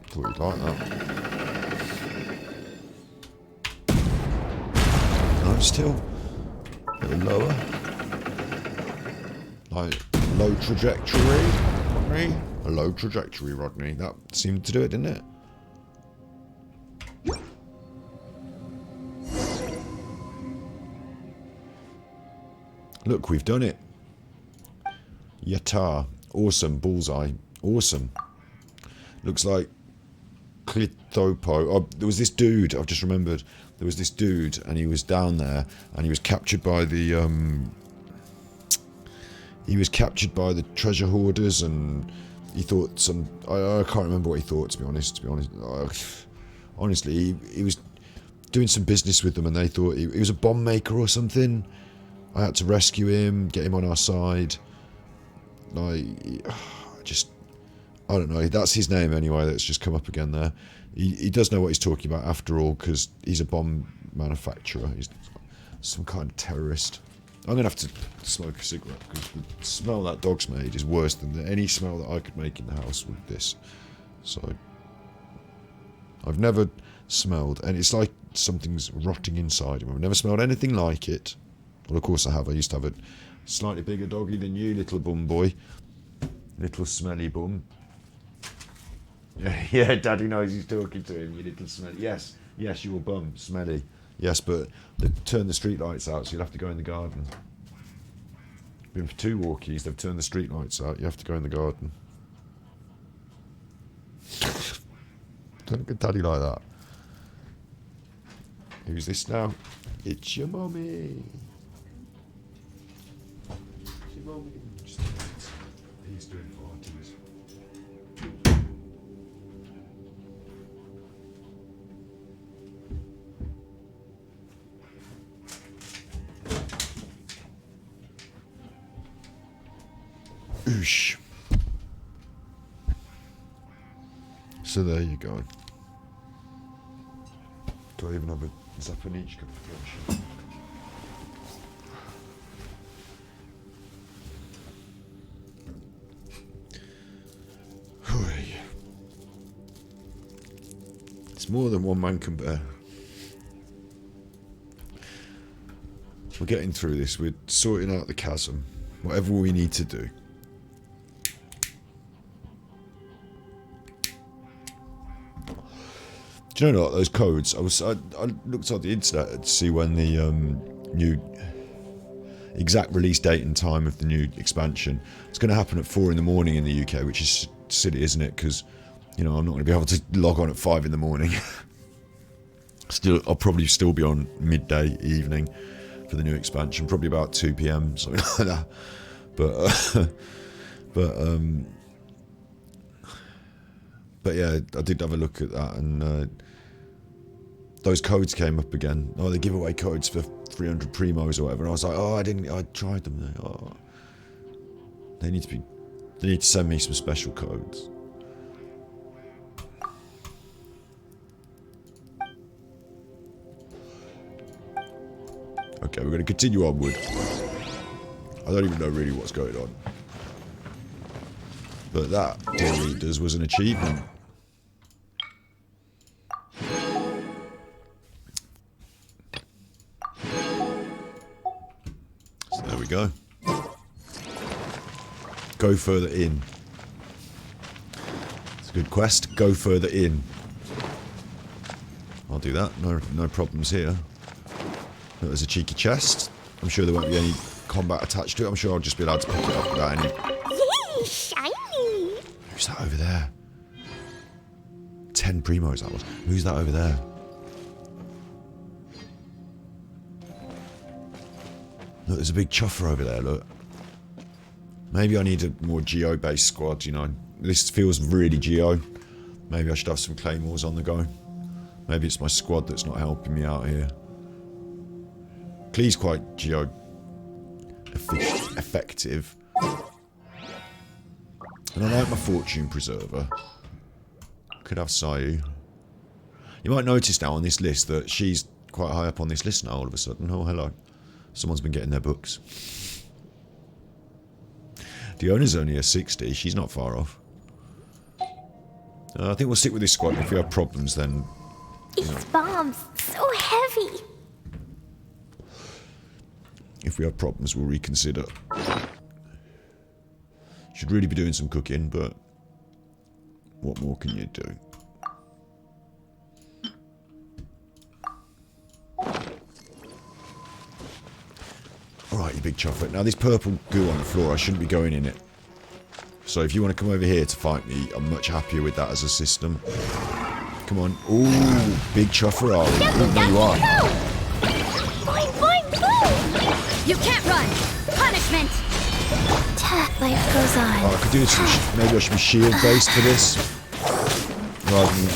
Thought you'd like that. No, still. A little lower. Like, low trajectory, Rodney. A low trajectory, Rodney. That seemed to do it, didn't it? Look, we've done it. Yatta. Awesome. Bullseye. Awesome. Looks like Clithopo. Oh, there was this dude, I've just remembered. There was this dude, and he was down there, and he was captured by the, he was captured by the treasure hoarders, and he thought some... I can't remember what he thought, to be honest. Honestly, he was doing some business with them, and they thought he was a bomb maker or something. I had to rescue him, get him on our side. Like, I don't know. That's his name anyway. That's just come up again there. He does know what he's talking about after all, because he's a bomb manufacturer. He's some kind of terrorist. I'm going to have to smoke a cigarette, because the smell that dog's made is worse than any smell that I could make in the house with this. So, I've never smelled, and it's like something's rotting inside him. I've never smelled anything like it. Well, of course I have. I used to have a slightly bigger doggy than you, little bum boy. Little smelly bum. Yeah, Daddy knows he's talking to him, you little smelly. Yes, you were bum, smelly. Yes, but they've turned the street lights out, so you'll have to go in the garden. Been for 2 walkies, they've turned the street lights out, you have to go in the garden. Don't look at Daddy like that. Who's this now? It's your mummy. He's doing parties. Oosh. So there you go. Do I even have a Zapanichka production? It's more than one man can bear. We're getting through this. We're sorting out the chasm. Whatever we need to do. Do you know what? Those codes. I looked at the internet to see when the new exact release date and time of the new expansion. It's going to happen at 4 in the morning in the UK, which is silly, isn't it? Because, you know, I'm not going to be able to log on at 5 in the morning. I'll probably still be on midday evening for the new expansion, probably about 2 PM, something like that. But yeah, I did have a look at that, and those codes came up again. Oh, they give away codes for 300 primos or whatever. And I was like, oh, I tried them. Oh. They need to send me some special codes. Okay, we're going to continue onward. I don't even know really what's going on. But that, dear readers, was an achievement. So there we go. Go further in. It's a good quest. Go further in. I'll do that. No problems here. There's a cheeky chest. I'm sure there won't be any combat attached to it. I'm sure I'll just be allowed to pick it up without any... Yay, shiny! Who's that over there? 10 primos that was. Who's that over there? Look, there's a big chuffer over there, look. Maybe I need a more geo-based squad, you know. This feels really geo. Maybe I should have some claymores on the go. Maybe it's my squad that's not helping me out here. Klee's quite geo... effective. And I like my Fortune Preserver. Could have Sayu. You might notice now on this list that she's quite high up on this list now all of a sudden. Oh, hello. Someone's been getting their books. Diona's only a 60. She's not far off. I think we'll stick with this squad. If we have problems, then... These bombs, so heavy. If we have problems, we'll reconsider. Should really be doing some cooking, but... what more can you do? Alright, you big chuffet. Now, this purple goo on the floor, I shouldn't be going in it. So if you want to come over here to fight me, I'm much happier with that as a system. Come on. Ooh, big chuffer are you? Ooh, there you are. Boing, boing, boing! You can't run! Punishment! Life goes on. Oh, I could do some... maybe I should be shield-based for this. Rather than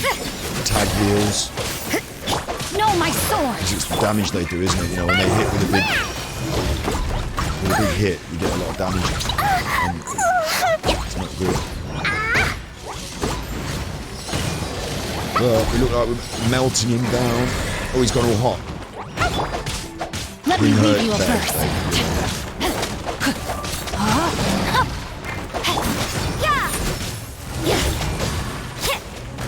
tag heals. No, my sword! Because it's the damage they do, isn't it? You know, when they hit with a big... with a big hit, you get a lot of damage. And it's not good. Well, we look like we're melting him down. Oh, he's gone all hot. Let me leave you a verse.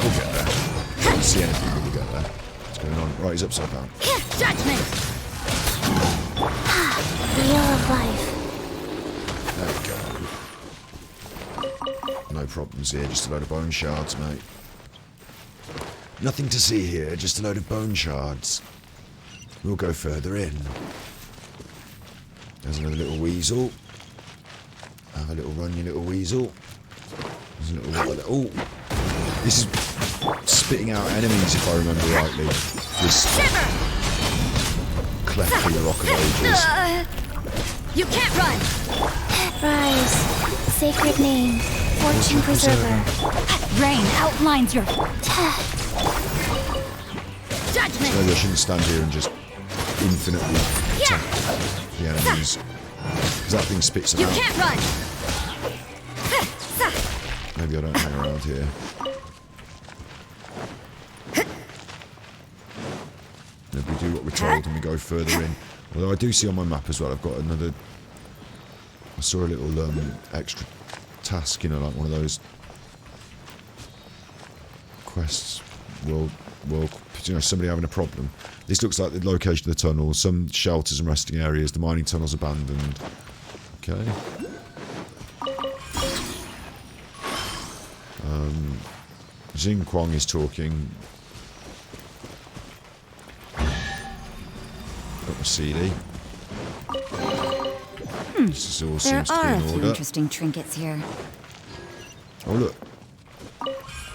We'll get there. Can't see anything when we get there. What's going on? Right, he's upside down. Judgment! The wheel of life. There we go. No problems here, just a load of bone shards, mate. Nothing to see here, just a load of bone shards. We'll go further in. There's another little weasel. Have a little run, you little weasel. There's a little... oh! This is spitting out enemies, if I remember rightly. This cleft in the Rock of Ages. You can't run! Rise. Sacred name. Fortune Preserver. Rain outlines your judgment! Maybe I shouldn't stand here and just infinitely attack the enemies. Because that thing spits them You out. can't run! Maybe I don't hang around here. Maybe we do what we're told and we go further in. Although I do see on my map as well, I've got another... I saw a little extra task, you know, like one of those quests. Well, you know, somebody having a problem. This looks like the location of the tunnel. Some shelters and resting areas. The mining tunnel's abandoned. Okay. Xing Kwang is talking. Got my CD. This all There seems to be are a in few order. interesting trinkets here. Oh look.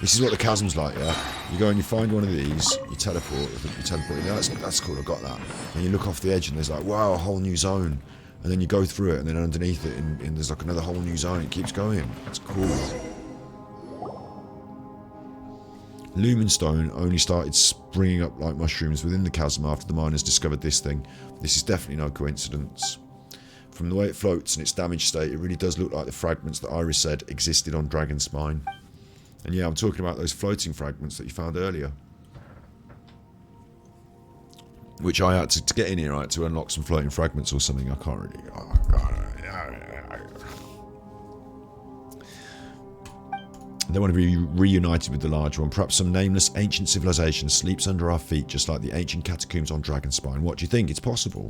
This is what the chasm's like, yeah? You go and you find one of these, you teleport, I think you teleport, that's cool, I got that. And you look off the edge and there's like, wow, a whole new zone. And then you go through it and then underneath it and there's like another whole new zone, it keeps going. It's cool. Lumenstone only started springing up like mushrooms within the chasm after the miners discovered this thing. This is definitely no coincidence. From the way it floats and its damaged state, it really does look like the fragments that Iris said existed on Dragon Spine. And yeah, I'm talking about those floating fragments that you found earlier. Which I had to get in here, right, to unlock some floating fragments or something. I can't really... They want to be reunited with the large one. Perhaps some nameless ancient civilization sleeps under our feet, just like the ancient catacombs on Dragonspine. What do you think? It's possible.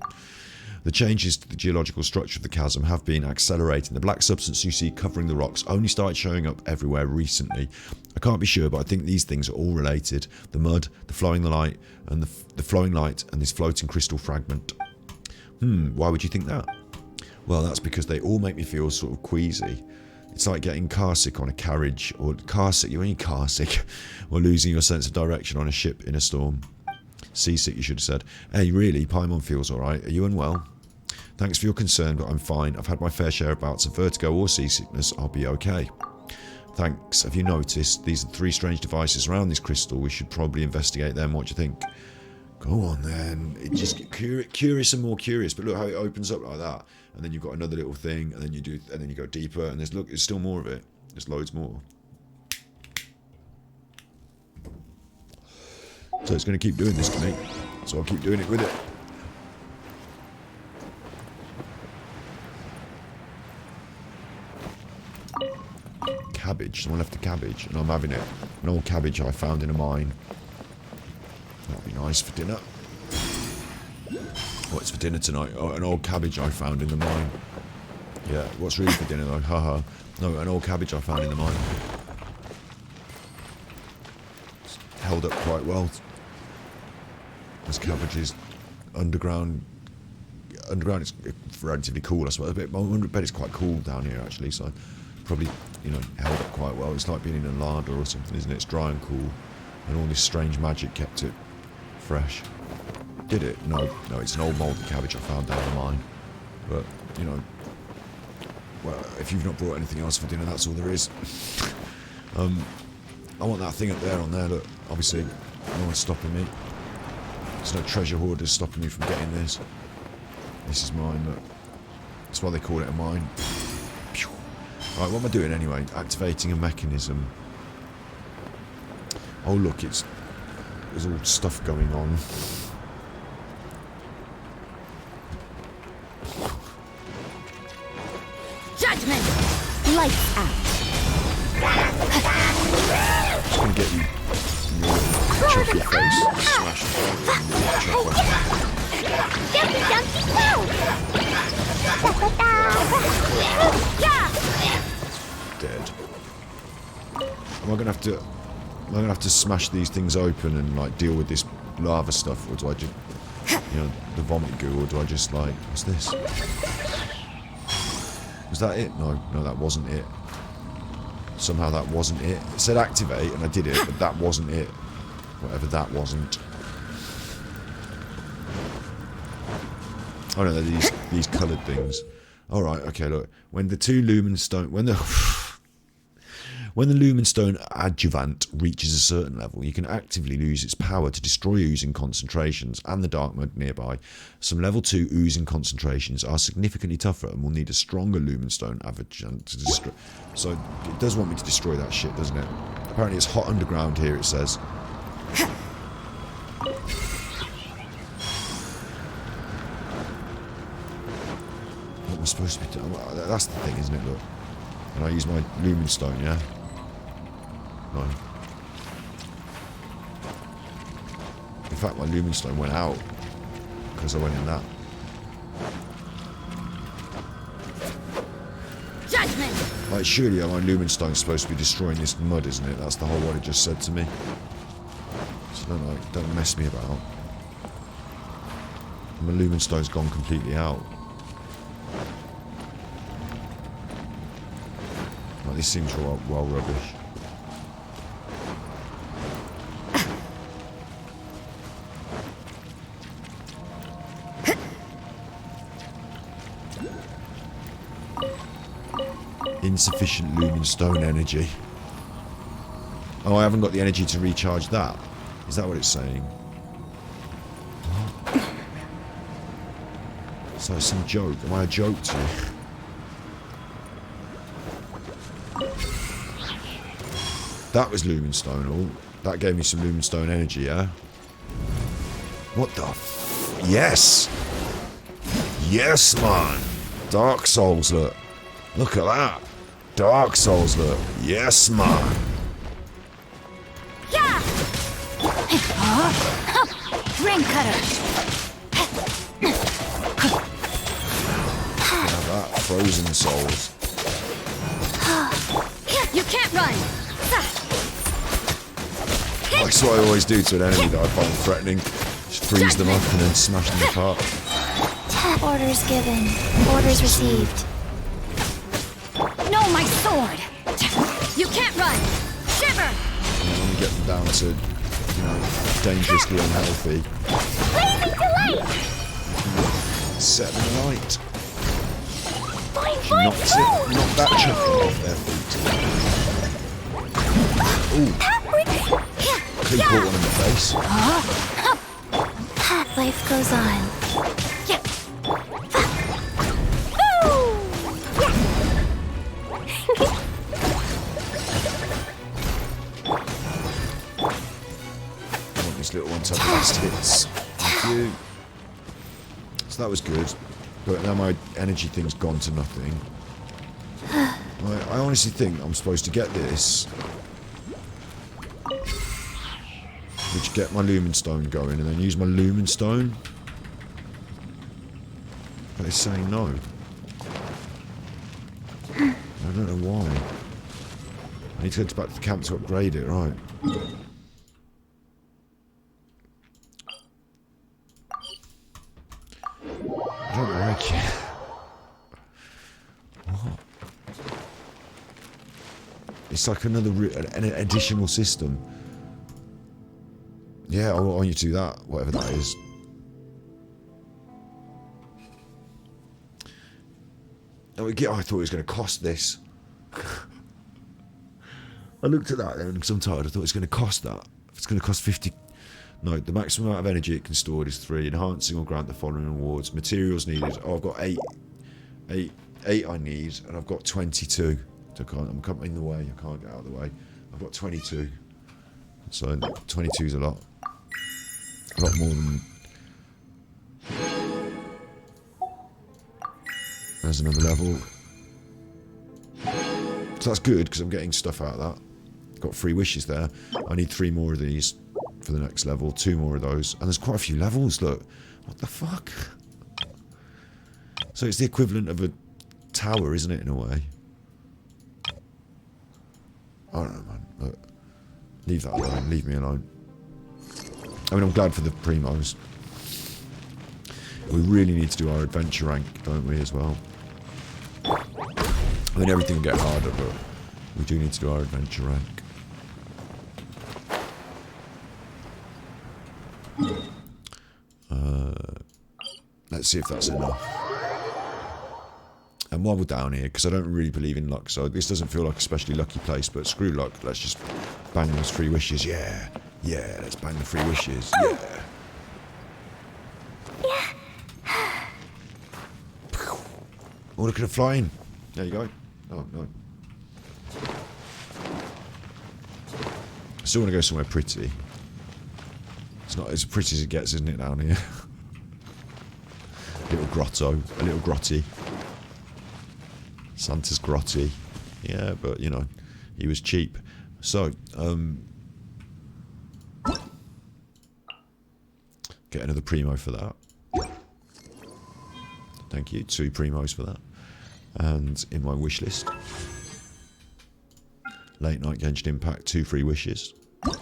The changes to the geological structure of the chasm have been accelerating. The black substance you see covering the rocks only started showing up everywhere recently. I can't be sure, but I think these things are all related. The mud, the flowing light, and the flowing light, and this floating crystal fragment. Why would you think that? Well, that's because they all make me feel sort of queasy. It's like getting car sick on a carriage, or car sick, you're only car sick, or losing your sense of direction on a ship in a storm. Seasick, you should have said. Hey, really, Paimon feels alright. Are you unwell? Thanks for your concern, but I'm fine. I've had my fair share of bouts of vertigo or seasickness. I'll be okay. Thanks. Have you noticed? These are 3 strange devices around this crystal. We should probably investigate them. What do you think? Go on, then. It just gets curious and more curious. But look how it opens up like that. And then you've got another little thing, and then you do, and then you go deeper, and there's still more of it. There's loads more. So it's going to keep doing this to me. So I'll keep doing it with it. Cabbage. Someone left a cabbage, and I'm having it. An old cabbage I found in a mine. That'll be nice for dinner. What's for dinner tonight? Oh, an old cabbage I found in the mine. Yeah, what's really for dinner though? Haha. No, an old cabbage I found in the mine. It's held up quite well. This cabbage is underground. Underground is relatively cool, I suppose. I bet it's quite cool down here actually, so probably, you know, held up quite well. It's like being in a larder or something, isn't it? It's dry and cool, and all this strange magic kept it fresh. Did it? No, it's an old mouldy cabbage I found down the mine. But, you know, well, if you've not brought anything else for dinner, that's all there is. I want that thing up there on there, look. Obviously, no one's stopping me. There's no treasure hoarders stopping me from getting this. This is mine, look. That's why they call it a mine. Right, what am I doing anyway? Activating a mechanism. Oh look, there's all stuff going on. Judgment! Lights out. Just gonna get you in your little chuffy face. Smash it. Jumpy, jumpy, Dead. Am I gonna have to smash these things open and like deal with this lava stuff, or do I just, you know, the vomit goo, or do I just like, what's this? Was that it? No, that wasn't it. Somehow that wasn't it. It said activate, and I did it, but that wasn't it. Whatever that wasn't. Oh no, they're these coloured things. All right, okay. Look, when the lumen stone adjuvant reaches a certain level, you can actively lose its power to destroy oozing concentrations and the dark mud nearby. Some level 2 oozing concentrations are significantly tougher and will need a stronger lumen stone adjuvant to destroy. So it does want me to destroy that shit, doesn't it? Apparently it's hot underground here, it says. What am I supposed to be doing? That's the thing, isn't it? Look. And I use my lumen stone, yeah? No. In fact, my lumen stone went out because I went in that. Judgment! Like, surely my lumen stone's supposed to be destroying this mud, isn't it? That's the whole what it just said to me. So don't mess me about. My lumen stone's gone completely out. Like, this seems well rubbish. Insufficient lumen stone energy. Oh, I haven't got the energy to recharge that. Is that what it's saying? So it's some joke. Am I a joke to you? That was lumen stone. Oh, that gave me some lumen stone energy, yeah? What the f... Yes! Yes, man! Dark Souls, look. Look at that. Dark Souls, look. Yes, man. Yeah! Rain cutter! Look at that. Frozen Souls. You can't run! That's what I always do to an enemy that I find threatening. Just freeze them up and then smash them apart. Orders given. Orders received. No, my sword! You can't run! Shiver! And then when we get them down to, you know, dangerously unhealthy, Blazing delight! set them alight. Fine, She fine, knocks it, knock that chuffing off their feet. Ooh, clean caught one in the face. Life goes on. I want this little one to have the last hits. Thank you. So that was good. But now my energy thing's gone to nothing. I honestly think I'm supposed to get this. Which get my Lumen Stone going and then use my Lumen Stone. But it's saying no. I don't know why. I need to go back to the camp to upgrade it, right. I don't like it. What? It's like another an additional system. Yeah, I want you to do that, whatever that is. Oh, I thought it was going to cost this. I looked at that and I'm tired. I thought it's going to cost that. It's going to cost 50. No, the maximum amount of energy it can store is 3. Enhancing or grant the following rewards. Materials needed. Oh, I've got 8 I need, and I've got 22. So I'm in the way. I can't get out of the way. I've got 22. So 22 is a lot. A lot more than... There's another level. So that's good, because I'm getting stuff out of that. Got 3 wishes there. I need 3 more of these for the next level. 2 more of those. And there's quite a few levels, look. What the fuck? So it's the equivalent of a tower, isn't it, in a way? I don't know, man. Look, leave that alone. Leave me alone. I mean, I'm glad for the primos. We really need to do our adventure rank, don't we, as well? I mean, everything will get harder, but we do need to do our adventure rank. Let's see if that's enough. And while we're down here, because I don't really believe in luck, so this doesn't feel like a especially lucky place, but screw luck, let's just bang those 3 wishes. Yeah, yeah, let's bang the 3 wishes. Yeah. Oh, look at it flying. There you go. Oh, no. I still want to go somewhere pretty. It's not as pretty as it gets, isn't it, down here? A little grotto. A little grotty. Santa's grotty. Yeah, but, you know, he was cheap. So, get another primo for that. Thank you. 2 primos for that. And in my wish list, Late Night Genshin Impact, 2 free wishes. Late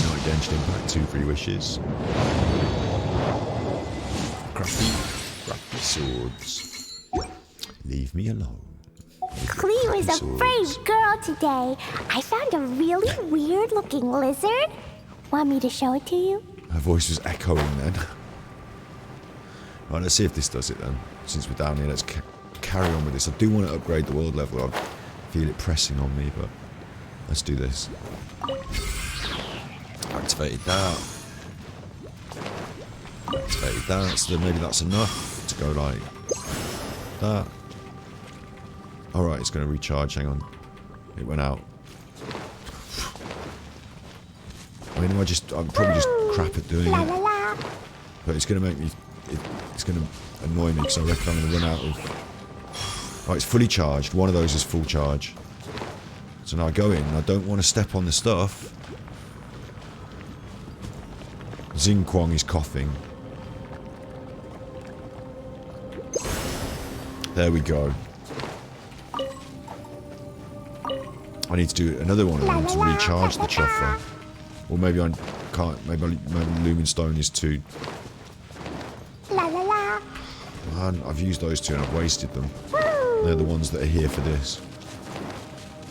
Night Genshin Impact, 2 free wishes. Crappy swords. Leave me alone. Cleo is a brave girl today. I found a really weird-looking lizard. Want me to show it to you? Her voice was echoing then. Right, let's see if this does it then. Since we're down here, let's carry on with this. I do want to upgrade the world level. I feel it pressing on me, but let's do this. Activated that. Activated that. So then maybe that's enough to go like that. Alright, it's going to recharge. Hang on. It went out. I mean, I'm probably just crap at doing it. But it's going to make me... It's going to annoy me because I reckon I'm going to run out of... Right, it's fully charged. One of those is full charge. So now I go in and I don't want to step on the stuff. Xing Kwang is coughing. There we go. I need to do another one of them to recharge the chuffer. Or maybe I can't. Maybe Lumen Stone is too. Man, I've used those two and I've wasted them. They're the ones that are here for this.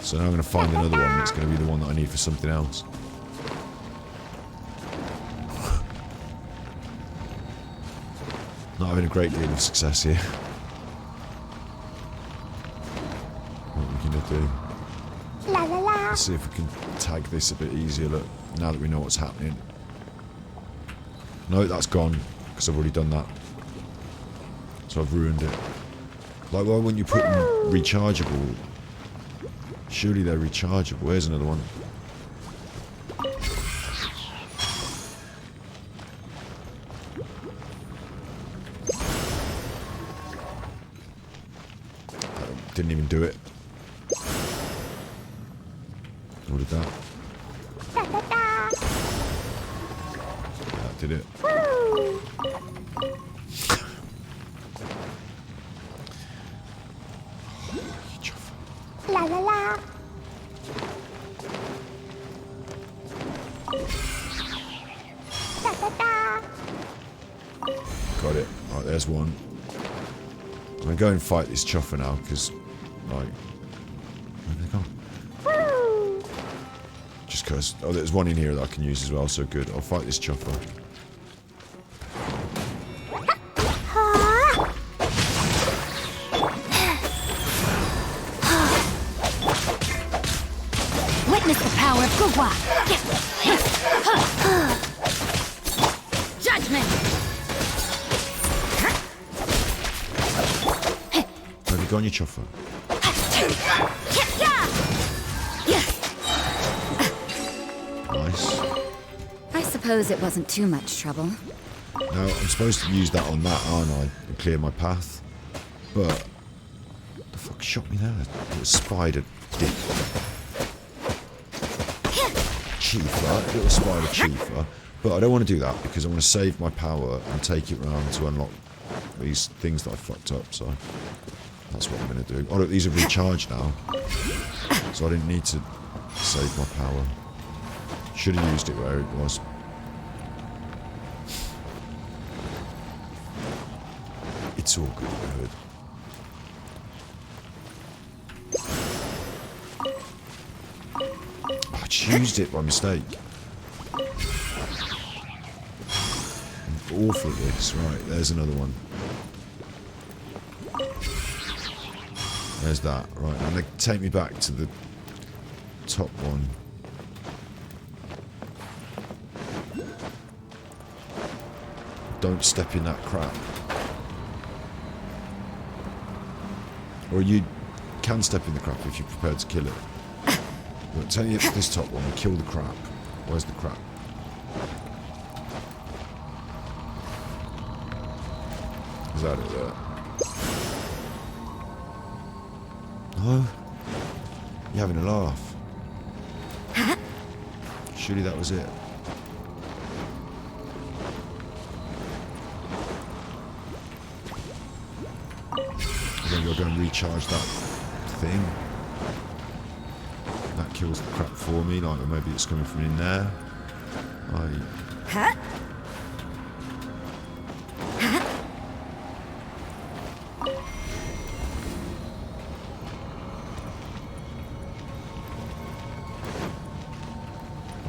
So now I'm going to find another one that's going to be the one that I need for something else. Not having a great deal of success here. What are we going to do? Let's see if we can tag this a bit easier, look, now that we know what's happening. No, that's gone, because I've already done that. So I've ruined it. Like, why wouldn't you put them rechargeable? Surely they're rechargeable. Here's another one. Didn't even do it. What did that? That did it. Got it. Right, there's one. I'm gonna go and fight this chuffer now, because, like, where did they go? Just because. Oh, there's one in here that I can use as well, so good. I'll fight this chuffer. Witness the power of Gugwa. Judgment. Have you gone, you chuffer? Nice. I suppose it wasn't too much trouble. Now, I'm supposed to use that on that, aren't I? And clear my path. But, the fuck shot me there? Little spider dick. Chiefer, little spider chiefer. But I don't want to do that, because I want to save my power and take it round to unlock these things that I fucked up, so that's what I'm going to do. Oh look, these are recharged now. So I didn't need to save my power. Should have used it where it was. It's all good, good. I just used it by mistake. I'm awful at this. Right, there's another one. There's that. Right, and they take me back to the top one. Don't step in that crap. Or you can step in the crap if you're prepared to kill it. But take it to this top one and kill the crap. Where's the crap? Is that it there? No? You're having a laugh. Surely that was it. Then you're going to recharge that thing. That kills the crap for me, like, or maybe it's coming from in there.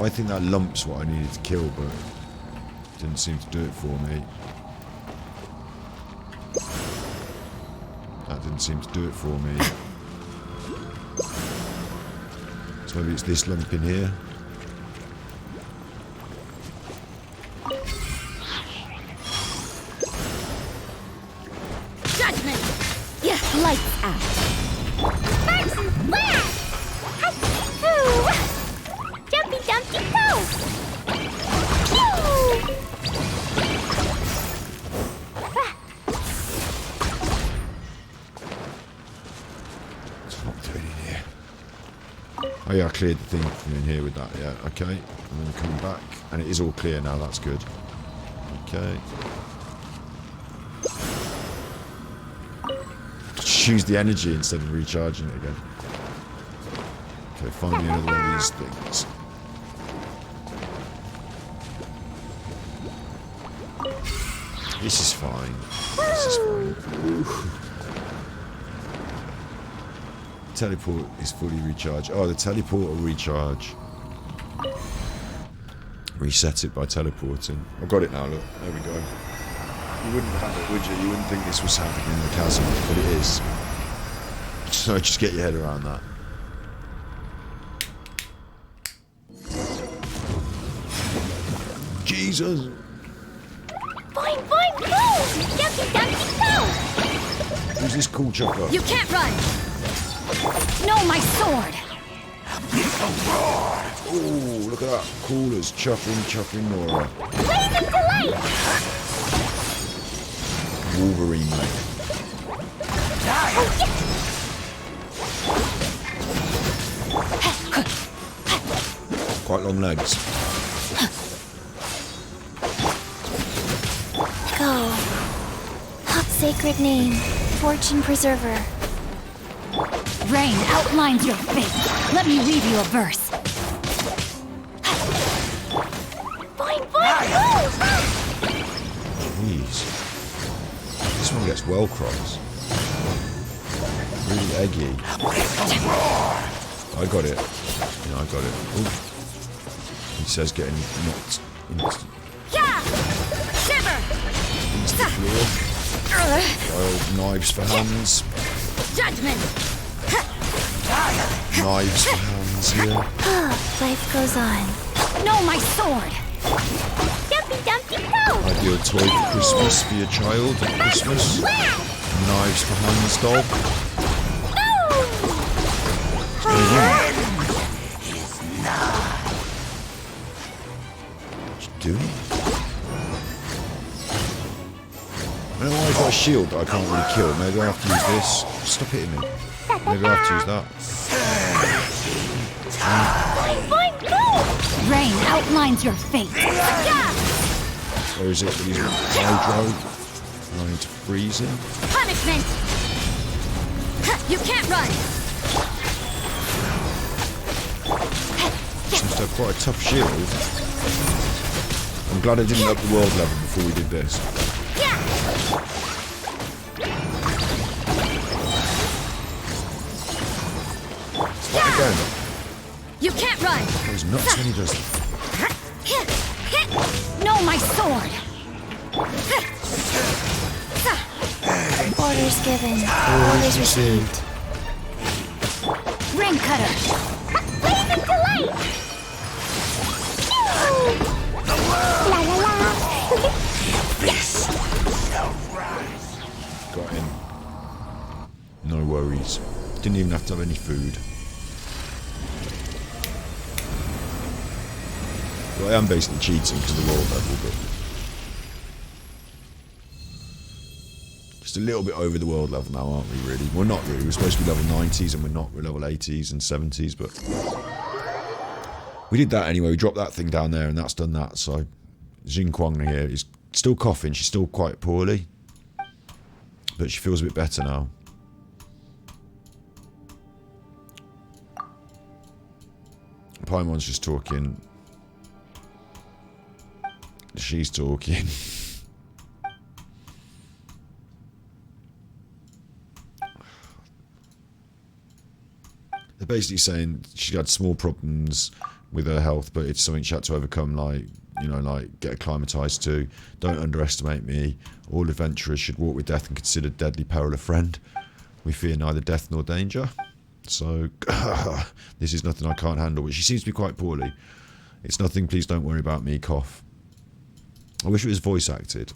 I think that lump's what I needed to kill, but it didn't seem to do it for me. That didn't seem to do it for me. So maybe it's this lump in here. Judgment. Yeah, lights out. Jumpy Dumpty Go! It's not doing in here. Oh yeah, I cleared the thing from in here with that, yeah, okay. And then coming back. And it is all clear now, that's good. Okay. Just use the energy instead of recharging it again. Okay, find me another one of these things. This is fine. This is fine. Ooh. Teleport is fully recharged. Oh, the teleport will recharge. Reset it by teleporting. I've got it now, look. There we go. You wouldn't have it, would you? You wouldn't think this was happening in the chasm, but it is. So just get your head around that. Jesus! Boing, boing, boom! Dumpty, dumpty, go! Who's this cool chopper? You can't run! No, my sword! Ooh, look at that. Coolers. Chuffing, Nora. Blazing delight! Wolverine, mate. Quite long legs. Go. Sacred name, fortune preserver. Rain outlines your fate. Let me read you a verse. Boing, boing, boom! Jeez. This one gets well crossed. Really eggy. I got it. Yeah, I got it. Ooh. He says getting knocked into Yeah! Shiver! the floor. Wild knives for hands. Judgment! Knives for hands here. Life goes on. No, my sword! Dumpty, dumpty, go! Ideal toy for Christmas for your child at Christmas. Knives for hands doll. What you doing? I don't know why I've got a shield that I can't really kill. Maybe I have to use this. Stop hitting me. Maybe I have to use that. Rain outlines your fate. Yeah! Or is it that he's hydro? And I need to freeze him? Punishment! You can't run! Seems to have quite a tough shield. I'm glad I didn't up the world level before we did this. Stop again. You can't run! He's nuts when he does that. No, my sword! Orders given. Orders received. Ring cutter! Blazing delight! La la la! Got him. No worries. Didn't even have to have any food. Well, I am basically cheating because of the world level, but just a little bit over the world level now, aren't we, really? Well, not really. We're supposed to be level 90s and we're not. We're level 80s and 70s, but we did that anyway. We dropped that thing down there and that's done that. So Jing Kwang here is still coughing. She's still quite poorly, but she feels a bit better now. Paimon's just talking. She's talking. They're basically saying she had small problems with her health, but it's something she had to overcome, like, you know, like get acclimatized to. Don't underestimate me. All adventurers should walk with death and consider deadly peril a friend. We fear neither death nor danger. So, this is nothing I can't handle. But she seems to be quite poorly. It's nothing, please don't worry about me, cough. I wish it was voice acted.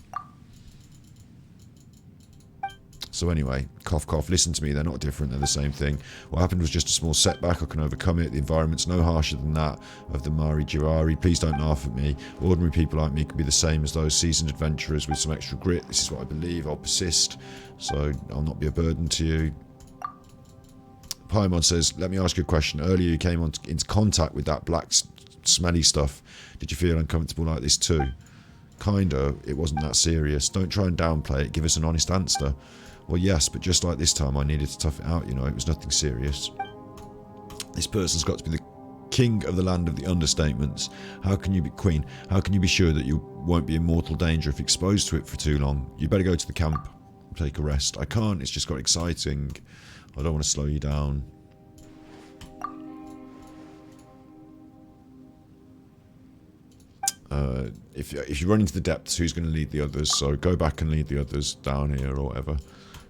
So anyway, cough, cough, listen to me, they're not different, they're the same thing. What happened was just a small setback, I can overcome it. The environment's no harsher than that of the Mari Jirari. Please don't laugh at me. Ordinary people like me can be the same as those seasoned adventurers with some extra grit. This is what I believe, I'll persist. So I'll not be a burden to you. Paimon says, let me ask you a question. Earlier you came into contact with that black smelly stuff. Did you feel uncomfortable like this too? Kinda, it wasn't that serious. Don't try and downplay it, give us an honest answer. Well, yes, but just like this time I needed to tough it out, you know, it was nothing serious. This person's got to be the king of the land of the understatements. How can you be queen? How can you be sure that you won't be in mortal danger if exposed to it for too long? You better go to the camp, take a rest. I can't, it's just got exciting. I don't want to slow you down. If you run into the depths, who's going to lead the others? So go back and lead the others down here or whatever.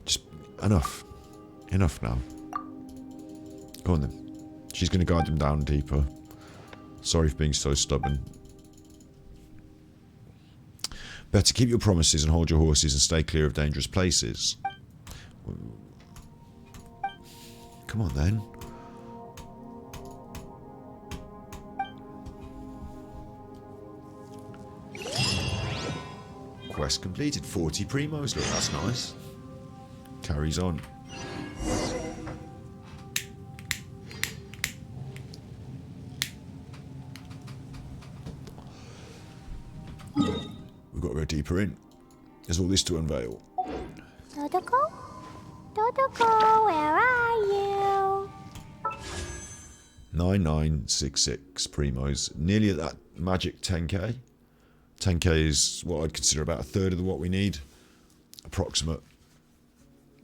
Just enough. Enough now. Go on then. She's going to guide them down deeper. Sorry for being so stubborn. Better keep your promises and hold your horses and stay clear of dangerous places. Come on then. Quest completed. 40 primos. Look, that's nice. Carries on. We've got to go deeper in. There's all this to unveil. Dodoko? Dodoko, where are you? 9966 primos. Nearly at that magic 10k. 10k is what I'd consider about a third of what we need. Approximate.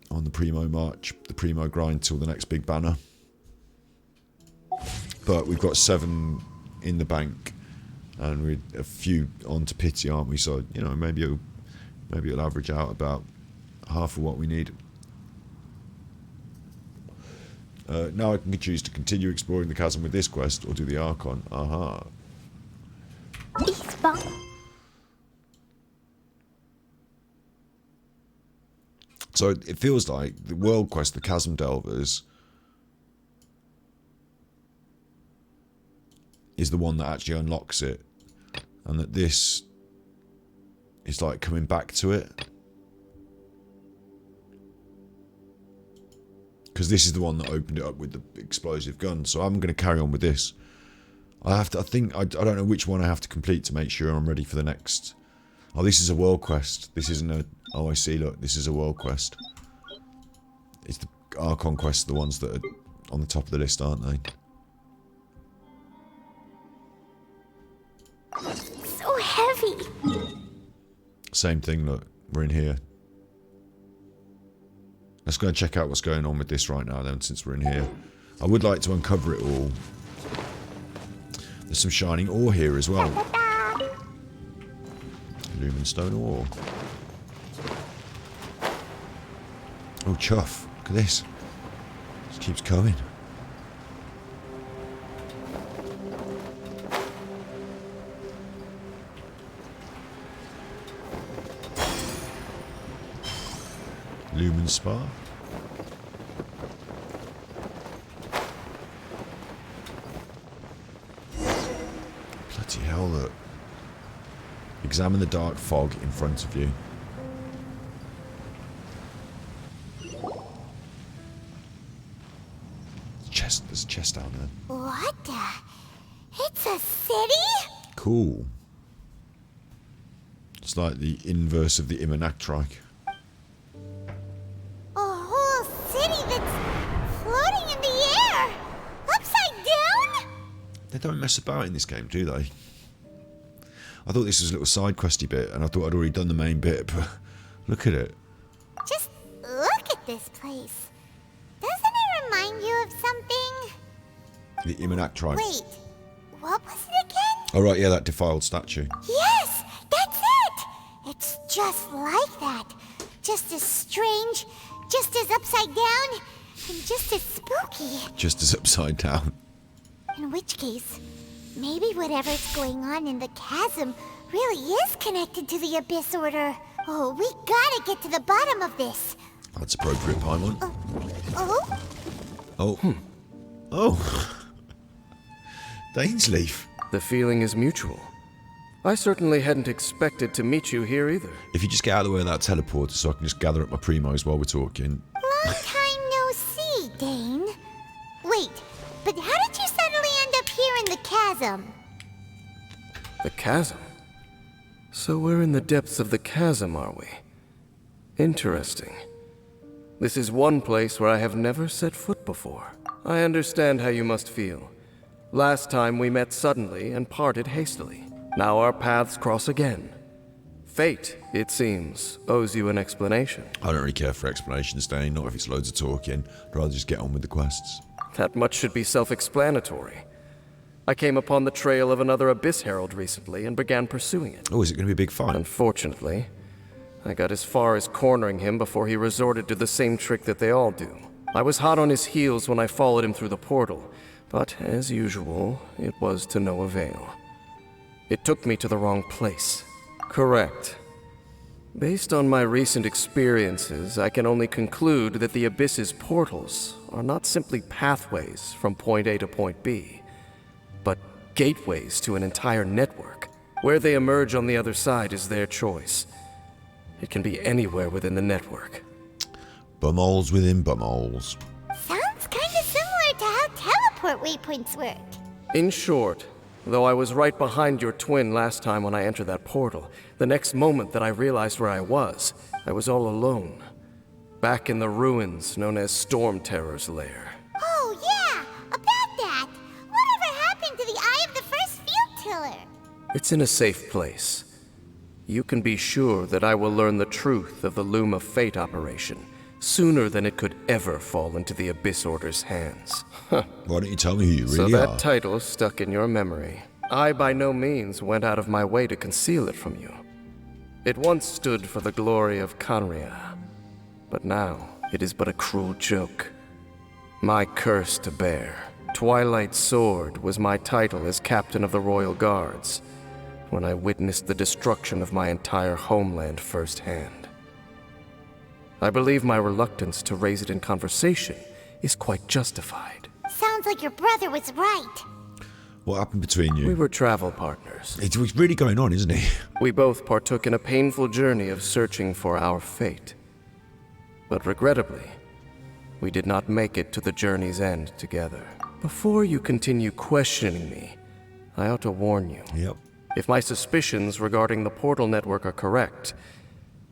On the primo march. The primo grind till the next big banner. But we've got 7 in the bank. And we're a few on to pity, aren't we? So, you know, maybe it'll average out about half of what we need. Now I can choose to continue exploring the chasm with this quest or do the Archon. Aha. So it feels like the world quest, the Chasm Delvers, is the one that actually unlocks it. And that this is like coming back to it. Because this is the one that opened it up with the explosive gun. So I'm going to carry on with this. I don't know which one I have to complete to make sure I'm ready for the next. Oh, this is a world quest. This isn't a... Oh, I see, look. This is a world quest. It's the Archon quests, the ones that are on the top of the list, aren't they? So heavy. Same thing, look. We're in here. Let's go and check out what's going on with this right now then, since we're in here. I would like to uncover it all. There's some shining ore here as well. Lumenstone ore. Oh, chuff. Look at this. Just keeps going. Lumen Spar. Bloody hell, look. Examine the dark fog in front of you. There's a chest down there. What the? It's a city? Cool. It's like the inverse of the Immonactrike. A whole city that's floating in the air! Upside down? They don't mess about in this game, do they? I thought this was a little side questy bit, and I thought I'd already done the main bit, but look at it. Just look at this place. Doesn't it remind you of something? The Immonactrike. Wait, what was it again? Oh right, yeah, that defiled statue. Yes, that's it! It's just like that. Just as strange, just as upside down, and just as spooky. Just as upside down. In which case, maybe whatever's going on in the chasm really is connected to the Abyss Order. Oh, we gotta get to the bottom of this. That's appropriate, Paimon. Oh? Oh. Oh. Dainsleaf. The feeling is mutual. I certainly hadn't expected to meet you here either. If you just get out of the way of that teleporter so I can just gather up my primos while we're talking. Long time no see, Dane. Wait, but how did you suddenly end up here in the chasm? The chasm? So we're in the depths of the chasm, are we? Interesting. This is one place where I have never set foot before. I understand how you must feel. Last time we met suddenly and parted hastily. Now our paths cross again. Fate, it seems, owes you an explanation. I don't really care for explanations, Dane, not if it's loads of talking. I'd rather just get on with the quests. That much should be self-explanatory. I came upon the trail of another Abyss Herald recently and began pursuing it. Oh, is it going to be a big fight? Unfortunately, I got as far as cornering him before he resorted to the same trick that they all do. I was hot on his heels when I followed him through the portal, but as usual, it was to no avail. It took me to the wrong place. Correct. Based on my recent experiences, I can only conclude that the Abyss's portals are not simply pathways from point A to point B, but gateways to an entire network. Where they emerge on the other side is their choice. It can be anywhere within the network. Bumholes within bumholes. Sounds kinda similar to how teleport waypoints work. In short, though I was right behind your twin last time when I entered that portal, the next moment that I realized where I was all alone. Back in the ruins known as Storm Terror's lair. Oh yeah, about that. Whatever happened to the Eye of the First Field Tiller? It's in a safe place. You can be sure that I will learn the truth of the Loom of Fate operation sooner than it could ever fall into the Abyss Order's hands. Why don't you tell me who you So really that are? title stuck in your memory. I by no means went out of my way to conceal it from you. It once stood for the glory of Conria, but now it is but a cruel joke. My curse to bear. Twilight Sword was my title as captain of the Royal Guards, when I witnessed the destruction of my entire homeland firsthand. I believe my reluctance to raise it in conversation is quite justified. Sounds like your brother was right. What happened between you? We were travel partners. It's really going on, isn't it? We both partook in a painful journey of searching for our fate. But regrettably, we did not make it to the journey's end together. Before you continue questioning me, I ought to warn you. Yep. If my suspicions regarding the portal network are correct,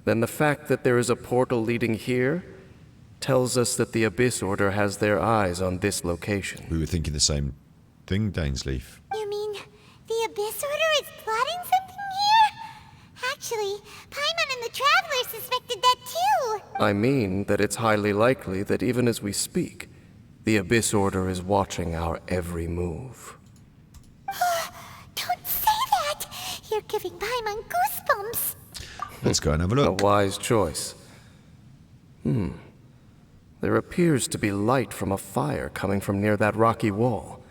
then the fact that there is a portal leading here tells us that the Abyss Order has their eyes on this location. We were thinking the same thing, Dainsleaf. You mean the Abyss Order is plotting something here? Actually, Paimon and the Traveler suspected that too. I mean that it's highly likely that even as we speak, the Abyss Order is watching our every move. Don't say that! You're giving Paimon goosebumps. Let's go and have a A look. wise choice. There appears to be light from a fire coming from near that rocky wall.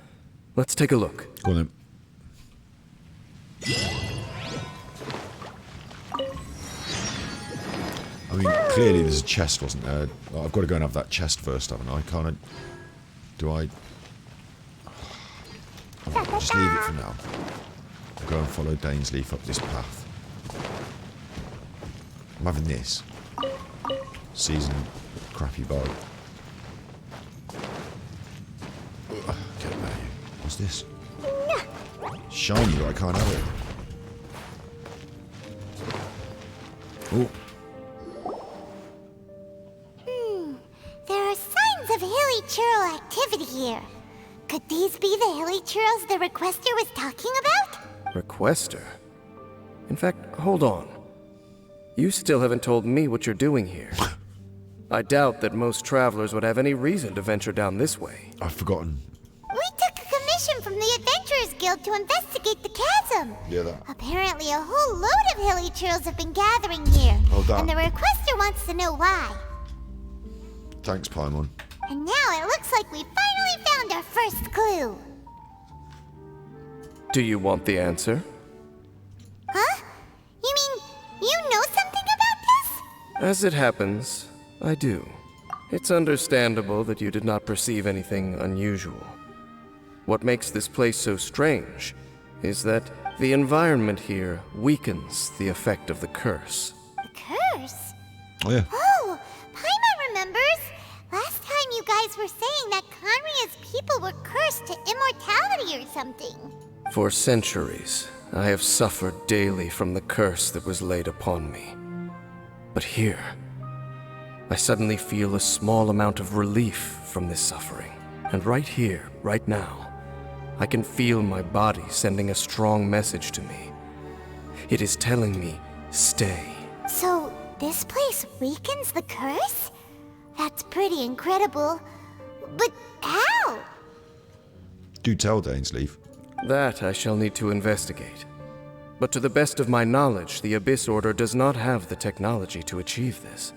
Let's take a look. Go on then. I mean, clearly there's a chest, wasn't there? I've got to go and have that chest first, haven't I? Can't I? Do I? I'll just leave it for now. I'll go and follow Dainsleaf up this path. I'm having this. Seasoned crappy bow. Get out of here. What's this? Shiny, but I can't have it. Oh, There are signs of hilly churl activity here. Could these be the hilly churls the requester was talking about? Requester? In fact, hold on. You still haven't told me what you're doing here. I doubt that most travelers would have any reason to venture down this way. I've forgotten. We took a commission from the Adventurers Guild to investigate the chasm. Yeah, that. Apparently a whole load of hilly churls have been gathering here. Oh, that. And the requester wants to know why. Thanks, Paimon. And now it looks like we finally found our first clue. Do you want the answer? Huh? You mean you know something about this? As it happens, I do. It's understandable that you did not perceive anything unusual. What makes this place so strange is that the environment here weakens the effect of the curse. The curse? Oh, yeah. Oh, Paimon remembers. Last time you guys were saying that Conria's people were cursed to immortality or something. For centuries, I have suffered daily from the curse that was laid upon me. But here, I suddenly feel a small amount of relief from this suffering. And right here, right now, I can feel my body sending a strong message to me. It is telling me, stay. So, this place weakens the curse? That's pretty incredible. But how? Do tell, Dainsleif. That I shall need to investigate. But to the best of my knowledge, the Abyss Order does not have the technology to achieve this.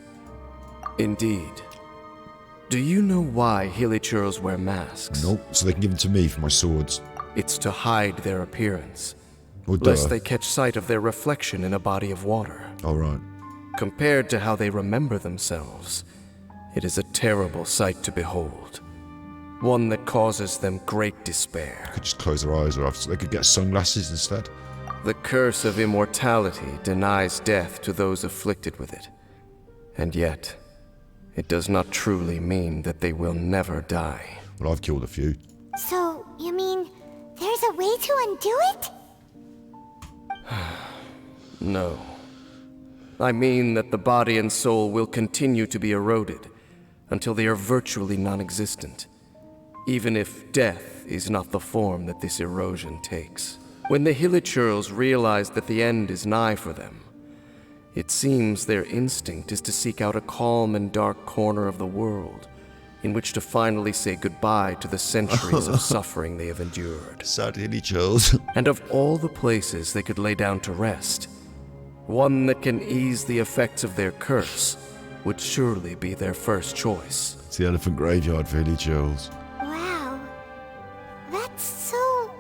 Indeed. Do you know why Hilichurls wear masks? Nope, so they can give them to me for my swords. It's to hide their appearance, Well, duh. lest they catch sight of their reflection in a body of water. All right. Compared to how they remember themselves, it is a terrible sight to behold. One that causes them great despair. Could just close their eyes, or they could get sunglasses instead. The curse of immortality denies death to those afflicted with it. And yet, it does not truly mean that they will never die. Well, I've killed a few. So, you mean there's a way to undo it? No. I mean that the body and soul will continue to be eroded until they are virtually non-existent, even if death is not the form that this erosion takes. When the Hilichurls realize that the end is nigh for them, it seems their instinct is to seek out a calm and dark corner of the world in which to finally say goodbye to the centuries of suffering they have endured. Sad Hilichurls. And of all the places they could lay down to rest, one that can ease the effects of their curse would surely be their first choice. It's the elephant graveyard for Hilichurls. Wow. That's so...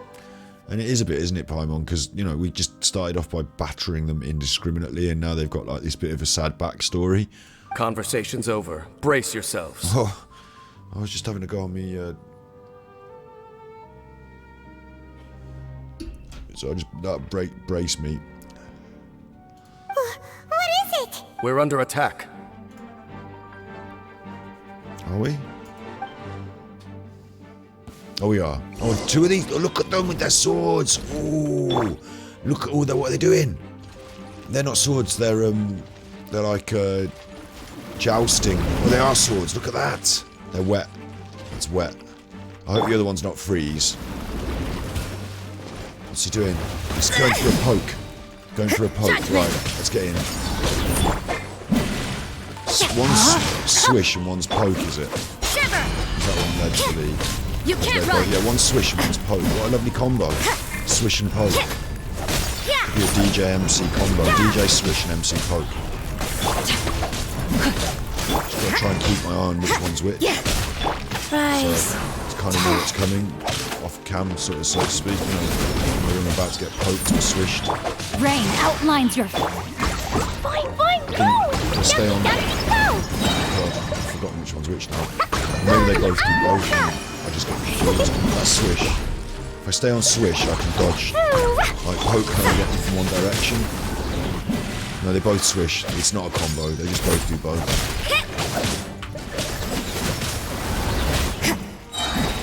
And it is a bit, isn't it, Paimon? Because, you know, we just started off by battering them indiscriminately, and now they've got, like, this bit of a sad backstory. Conversation's over. Brace yourselves. Oh, I was just having to go on me, So I just, brace me. What is it? We're under attack. Are we? Oh, we are. Oh, two of these. Oh, look at them with their swords. Oh, look at what are they doing? They're not swords. They're like jousting. Oh, they are swords. Look at that. They're wet. It's wet. I hope the other one's not freeze. What's he doing? He's going for a poke. Going for a poke. Right. Let's get in. One's swish and one's poke, is it? Shiver! Is that one led to the... You can't Both, run! yeah, one's swish and one's poke. What a lovely combo. Swish and poke. Be a DJ MC combo. DJ swish and MC poke. Just gotta try and keep my eye on which one's which. Rise. So, it's kind of know what's coming. Off cam, so to speak. You know, when I'm about to get poked or swished. Rain outlines your... Fine, go! To stay on... Go! God, I've forgotten which one's which now. Maybe they both do both. I just got confused. That's swish. If I stay on swish, I can dodge. Like poke can only get me from one direction. No, they both swish. It's not a combo. They just both do both.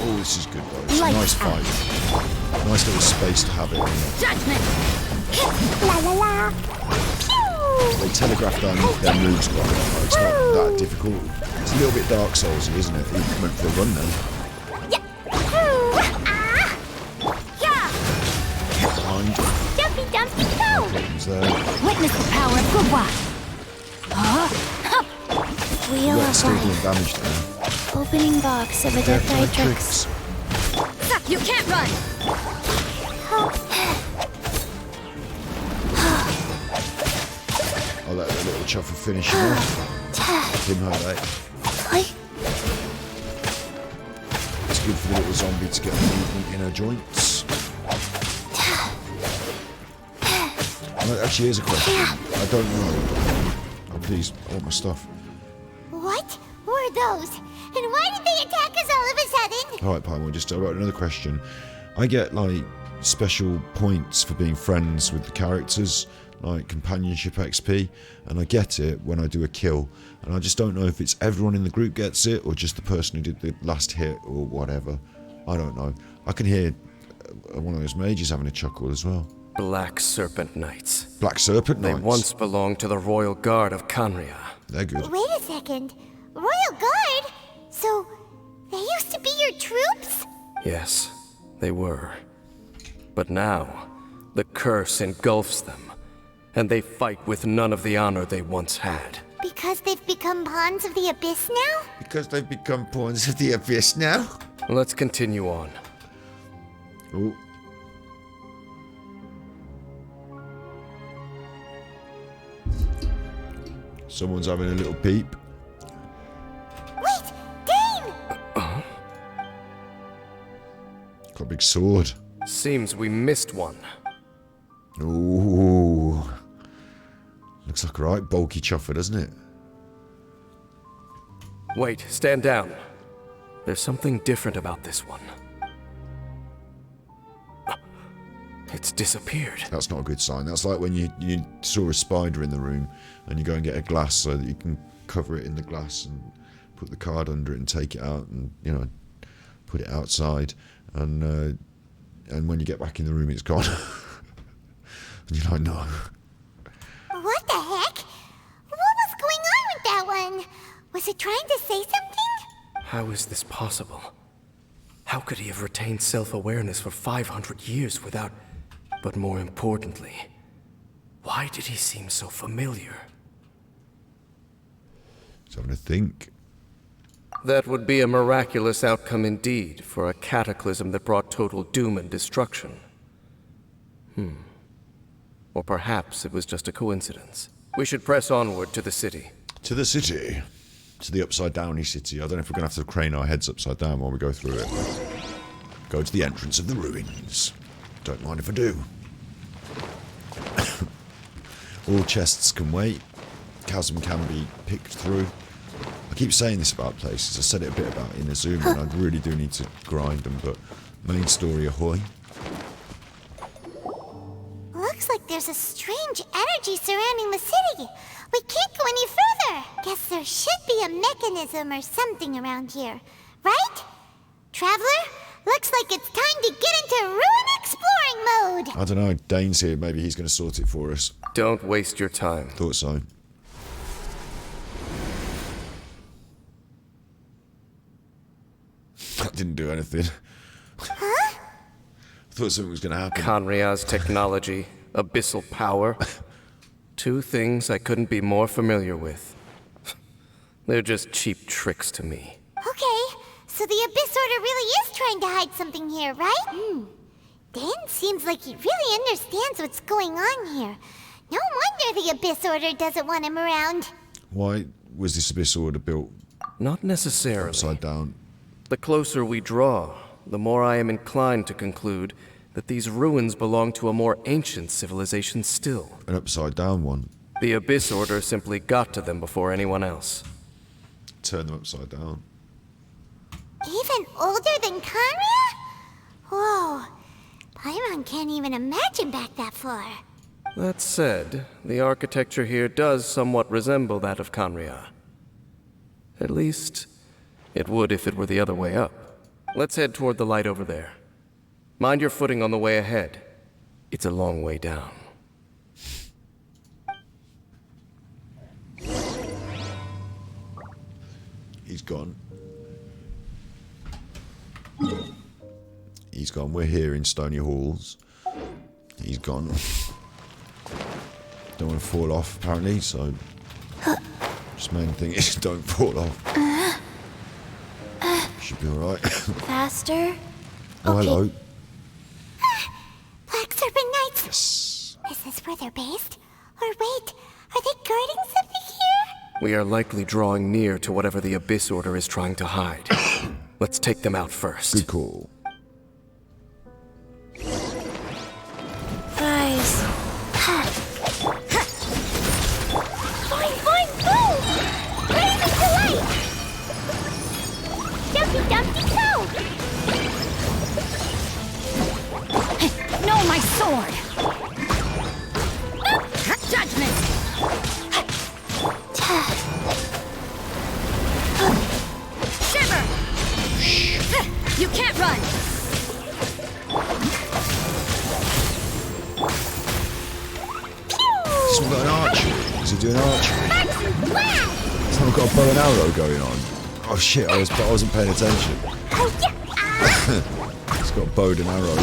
Oh, this is good though. It's a nice fight. Nice little space to have it in. Judgment! La la la. They telegraph down their moves quite well. It's not that difficult. It's a little bit Dark Soulsy, isn't it? You went for a run then. Behind. Dumpy dumpy go. Buttons there. Witness the power of Gugwa! Wheel Yeah, of still life. doing damage there. Opening box of a They're death tricks. You can't run! I'll let the little chuffer finish him off. Didn't hurt that. It's good for the little zombie to get the movement in her joints. Actually, here's a question. I don't know. Oh, please, I want my stuff. What were those? And why did they attack us all of a sudden? Alright, Paimon, just about another question. I get, like, special points for being friends with the characters, like companionship XP, and I get it when I do a kill. And I just don't know if it's everyone in the group gets it, or just the person who did the last hit, or whatever. I don't know. I can hear one of those mages having a chuckle as well. Black Serpent Knights. Black Serpent They Knights. once belonged to the Royal Guard of Canria. They're good. Wait a second. Royal Guard? So, They used to be your troops? Yes, they were. But now, the curse engulfs them, and they fight with none of the honor they once had. Because they've become pawns of the Abyss now? Because they've become pawns of the Abyss now? Let's continue on. Oh. Someone's having a little peep. Wait! Dane! Got a big sword. Seems we missed one. Ooh. Looks like a right bulky chuffer, doesn't it? Wait, stand down. There's something different about this one. It's disappeared. That's not a good sign. That's like when you saw a spider in the room and you go and get a glass so that you can cover it in the glass and put the card under it and take it out and, you know, put it outside. And when you get back in the room, it's gone. And you're like, no. What the heck? What was going on with that one? Was it trying to say something? How is this possible? How could he have retained self-awareness for 500 years without... But more importantly, why did he seem so familiar? He's having to think. That would be a miraculous outcome indeed for a cataclysm that brought total doom and destruction. Or perhaps it was just a coincidence. We should press onward to the city. To the city. To the upside-downy city. I don't know if we're going to have to crane our heads upside down while we go through it. Go to the entrance of the ruins. Don't mind if I do. All chests can wait. Chasm can be picked through. I keep saying this about places. I said it a bit about Inazuma, and I really do need to grind them, but main story ahoy. Looks like there's a strange energy surrounding the city. We can't go any further. Guess there should be a mechanism or something around here. Right? Traveler? Looks like it's time to get into ruin exploring mode. I don't know, Dane's here. Maybe he's going to sort it for us. Don't waste your time. Thought so. That didn't do anything. Huh? Thought something was going to happen. Conria's technology, abyssal power. Two things I couldn't be more familiar with. They're just cheap tricks to me. Okay, so the Abyss Order really is trying to hide something here, right? Dane seems like he really understands what's going on here. No wonder the Abyss Order doesn't want him around. Why was this Abyss Order built Not necessarily. upside down? The closer we draw, the more I am inclined to conclude that these ruins belong to a more ancient civilization still. An upside down one. The Abyss Order simply got to them before anyone else. Turn them upside down. Even older than Conria? Whoa, Paimon can't even imagine back that far. That said, the architecture here does somewhat resemble that of Conria. At least, it would if it were the other way up. Let's head toward the light over there. Mind your footing on the way ahead. It's a long way down. He's gone. He's gone. We're here in Stony Halls. He's gone. Don't want to fall off, apparently, so... Just main thing is don't fall off. Should be alright. Faster? Oh, Okay. hello. Black Serpent Knights! Yes. Is this where they're based? Or wait, are they guarding something here? We are likely drawing near to whatever the Abyss Order is trying to hide. Let's take them out first. Good call. Guys. Fine, fine, boom! Raise it to light! Dumpty, dumpty, go! No, my sword! Judgment! Shiver! You can't run! This one got an archery. Is he doing archery? Wow! Someone got a bow and arrow going on. Oh shit, I wasn't paying attention. It's got a bow and arrow.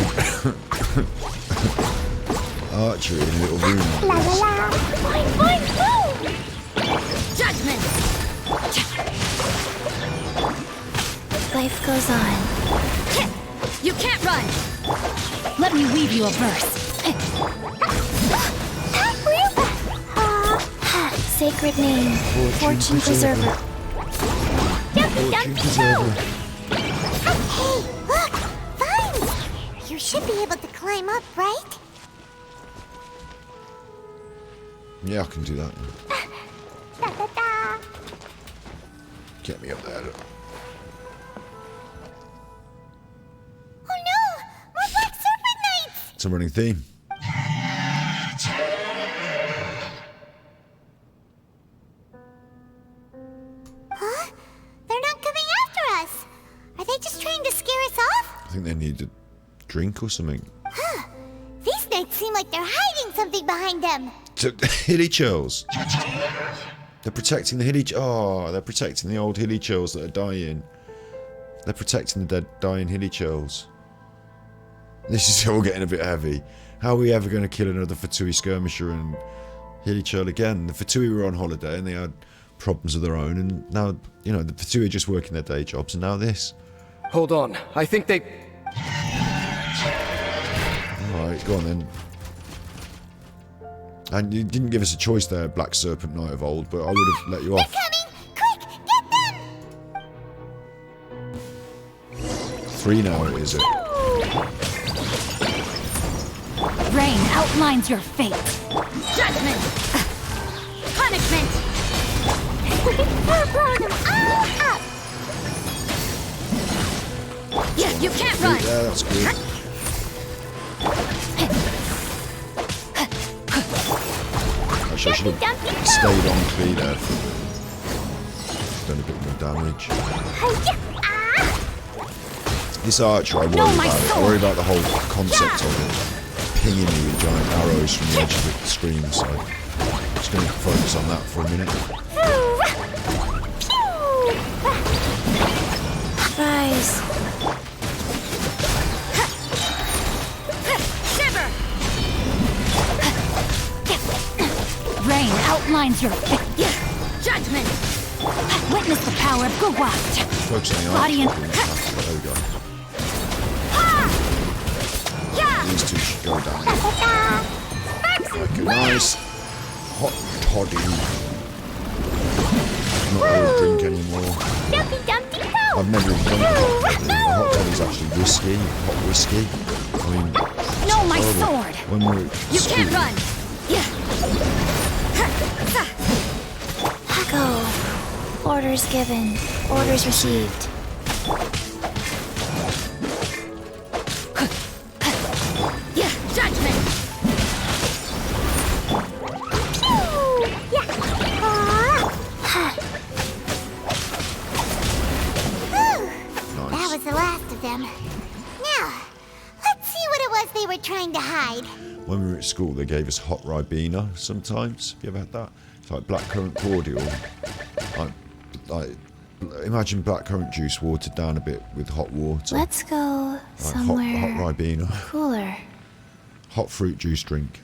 Archery in a little room La like la this. la. Fine, fine, boom. Judgment! Life goes on. You can't run! Let me weave you a verse. Sacred name. Fortune preserver. Fortune preserver. Hey, look! Vines! You should be able to climb up, right? Yeah, I can do that. Da, da, da. Get me up there. Look. Oh no! More black serpent knights! It's a running theme. Huh? They're not coming after us! Are they just trying to scare us off? I think they need a drink or something. These knights seem like they're hiding something behind them. Hilly churls. They're protecting the hilly. Oh, they're protecting the old hilly churls that are dying. They're protecting the dead, dying hilly churls. This is all getting a bit heavy. How are we ever going to kill another Fatui skirmisher and hilly churl again? The Fatui were on holiday and they had problems of their own, and now the Fatui are just working their day jobs, and now this. Hold on. I think they... Alright, go on then. And you didn't give us a choice there, Black Serpent Knight of old, but I would have let you off. Coming! Quick! Get them! 3 now, is it? Rain outlines your fate. Judgment! Punishment! Blow them all up! You can't run! Yeah, that's good. Actually, I should have stayed on to be there. Done a bit more damage. This archer, I worry No, my about. I sword. worry about the whole concept of it pinging me with giant arrows from the edge of the screen. So I'm just going to focus on that for a minute. Rise. Shiver! Rain outlines your fate. Judgment! Witness the power of Gugwat. Focus on the Body archer. and- There we go. These two should go down. Like a nice hot toddy. Not really drink anymore. I've never even done a hot toddy. A hot toddy's actually whiskey, hot whiskey. I mean, No, my horrible. sword! When we're at You school, can't run! Go. Orders given. Orders received. Judgment! That nice. was the last of them. Now, let's see what it was they were trying to hide. When we were at school, they gave us hot Ribena sometimes. Have you ever had that? It's like blackcurrant cordial. Like, imagine blackcurrant juice watered down a bit with hot water. Let's go Like somewhere hot Ribena. cooler. Hot fruit juice drink.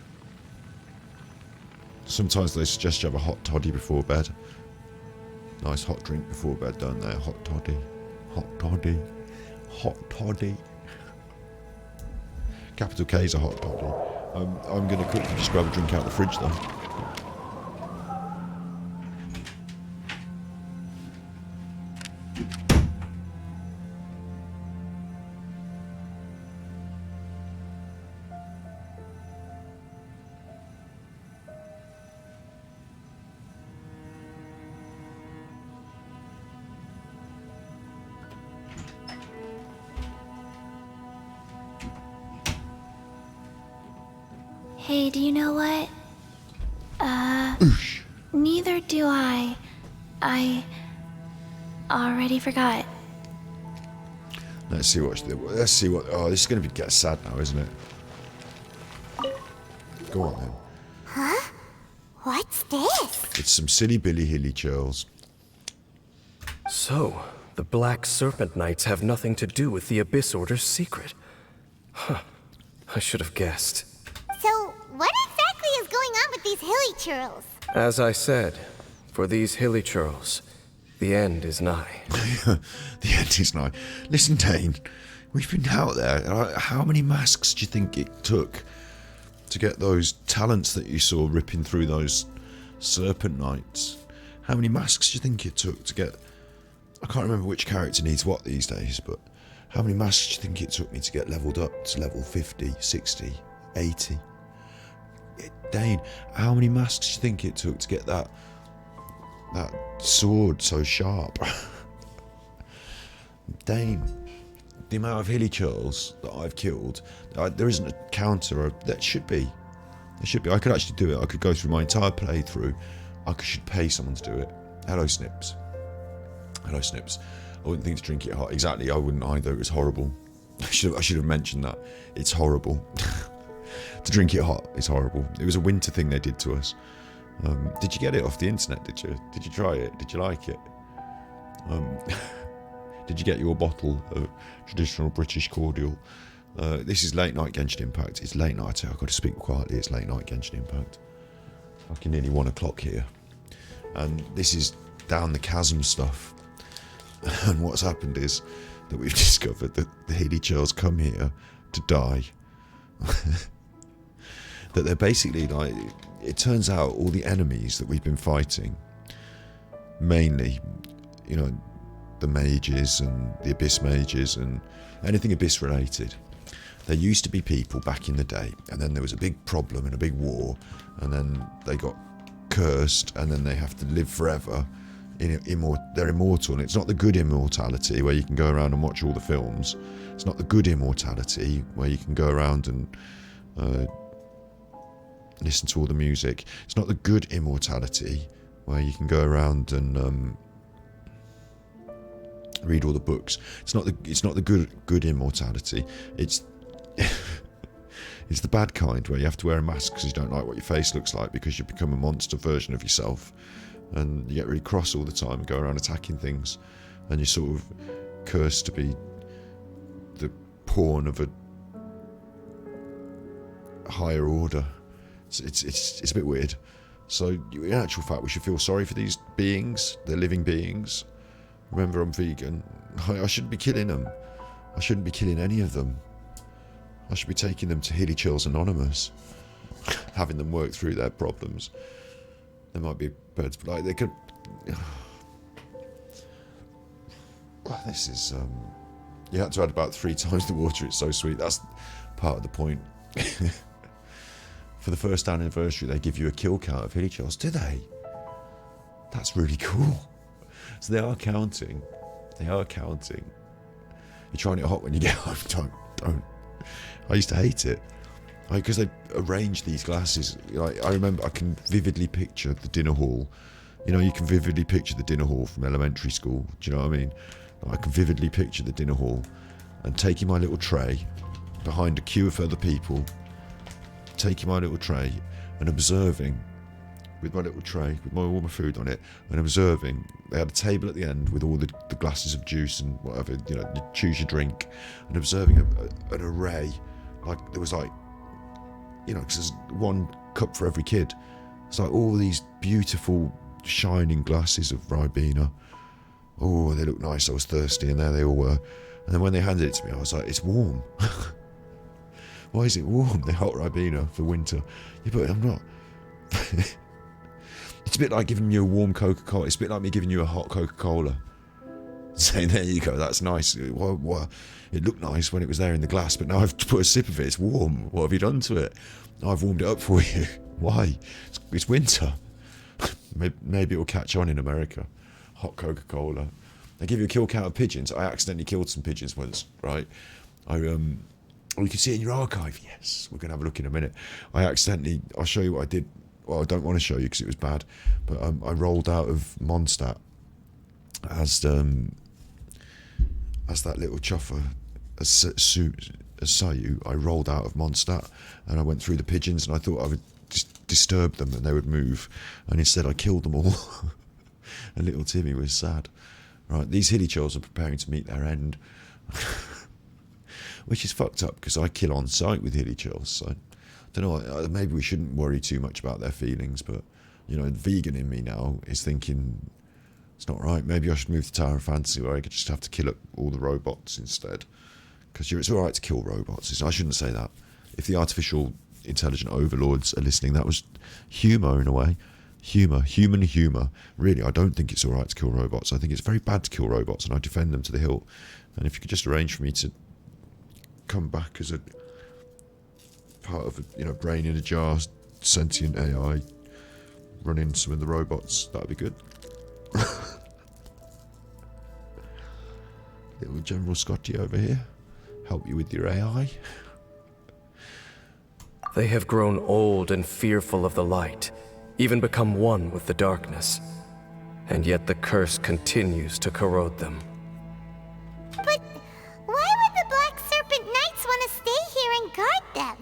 Sometimes they suggest you have a hot toddy before bed. Nice hot drink before bed, don't they? Hot toddy. Hot toddy. Hot toddy. Capital K is a hot toddy. I'm going to quickly just grab a drink out of the fridge though. Hey, do you know what? Neither do I. I already forgot. Let's see what. Oh, this is going to get sad now, isn't it? Go on then. What's this? It's some silly Billy Hilly churls. So, the Black Serpent Knights have nothing to do with the Abyss Order's secret. Huh. I should have guessed. So, what exactly is going on with these hilly churls? As I said, for these hilly churls, the end is nigh. The end is nigh. Listen, Dane, we've been out there. How many masks do you think it took to get those talents that you saw ripping through those Serpent Knights? How many masks do you think it took to get... I can't remember which character needs what these days, but how many masks do you think it took me to get leveled up to level 50, 60, 80? Dane, how many masks do you think it took to get that sword so sharp? Dane, the amount of hilly churls that I've killed, there isn't a counter. There should be. There should be. I could actually do it. I could go through my entire playthrough. Should pay someone to do it. Hello, Snips. Hello, Snips. I wouldn't think to drink it hot. Exactly, I wouldn't either. It was horrible. I should have mentioned that. It's horrible. To drink it hot is horrible. It was a winter thing they did to us. Did you get it off the internet, did you? Did you try it? Did you like it? Did you get your bottle of traditional British cordial? This is late night Genshin Impact. It's late night. I've got to speak quietly. It's late night Genshin Impact. Fucking nearly 1 o'clock here. And this is down the chasm stuff. And what's happened is that we've discovered that the hilly churls come here to die. That they're basically like... It turns out all the enemies that we've been fighting, mainly, you know, the mages and the abyss mages and anything abyss related, there used to be people back in the day, and then there was a big problem and a big war, and then they got cursed, and then they have to live forever. They're immortal, and it's not the good immortality where you can go around and watch all the films. It's not the good immortality where you can go around and listen to all the music. It's not the good immortality where you can go around and read all the books. It's not the good immortality. It's it's the bad kind where you have to wear a mask because you don't like what your face looks like because you become a monster version of yourself, and you get really cross all the time and go around attacking things, and you're sort of cursed to be the pawn of a higher order. It's a bit weird. So in actual fact, we should feel sorry for these beings. They're living beings. Remember, I'm vegan. I shouldn't be killing them. I shouldn't be killing any of them. I should be taking them to Hilly Chills Anonymous, having them work through their problems. There might be birds, but like they could. This is you had to add about 3 times the water. It's so sweet. That's part of the point. For the first anniversary, they give you a kill count of Hilly Chills. Do they? That's really cool. So they are counting. They are counting. You're trying it hot when you get home. Don't. I used to hate it. Because they arrange these glasses. Like, I remember, I can vividly picture the dinner hall. You know, you can vividly picture the dinner hall from elementary school. Do you know what I mean? I can vividly picture the dinner hall and taking my little tray behind a queue of other people, taking my little tray and observing with my little tray with all my food on it and observing. They had a table at the end with all the glasses of juice and whatever, you know, you choose your drink, and observing an array. Like there was like, you know, because there's 1 cup for every kid. It's like all these beautiful shining glasses of Ribena. Oh, they look nice. I was thirsty, and there they all were. And then when they handed it to me, I was like, it's warm. Why is it warm? They're hot Ribena for winter. Yeah, but I'm not. It's a bit like giving you a warm Coca-Cola. It's a bit like me giving you a hot Coca-Cola. Saying, there you go, that's nice. Well, it looked nice when it was there in the glass, but now I've put a sip of it. It's warm. What have you done to it? I've warmed it up for you. Why? It's winter. Maybe it'll catch on in America. Hot Coca-Cola. They give you a kill count of pigeons. I accidentally killed some pigeons once, right? You can see it in your archive. Yes, we're going to have a look in a minute. I'll show you what I did. Well, I don't want to show you because it was bad, but I rolled out of Mondstadt as that little chuffer, as Sayu. I rolled out of Mondstadt and I went through the pigeons, and I thought I would just disturb them and they would move, and instead I killed them all. And little Timmy was sad. Right, these hilly chills are preparing to meet their end. Which is fucked up, because I kill on sight with hilly chills, so... I don't know, maybe we shouldn't worry too much about their feelings, but, you know, vegan in me now is thinking, it's not right, maybe I should move to Tower of Fantasy where I could just have to kill up all the robots instead. Because it's alright to kill robots, I shouldn't say that. If the artificial intelligent overlords are listening, that was humour in a way. Human humour. Really, I don't think it's alright to kill robots. I think it's very bad to kill robots, and I defend them to the hilt. And if you could just arrange for me to come back as a part of a, you know, brain in a jar, sentient AI running some of the robots, that'd be good. Little General Scotty over here, help you with your AI. They have grown old and fearful of the light, even become one with the darkness. And yet the curse continues to corrode them. But why would the Black Serpent Knights want to stay here and guard them?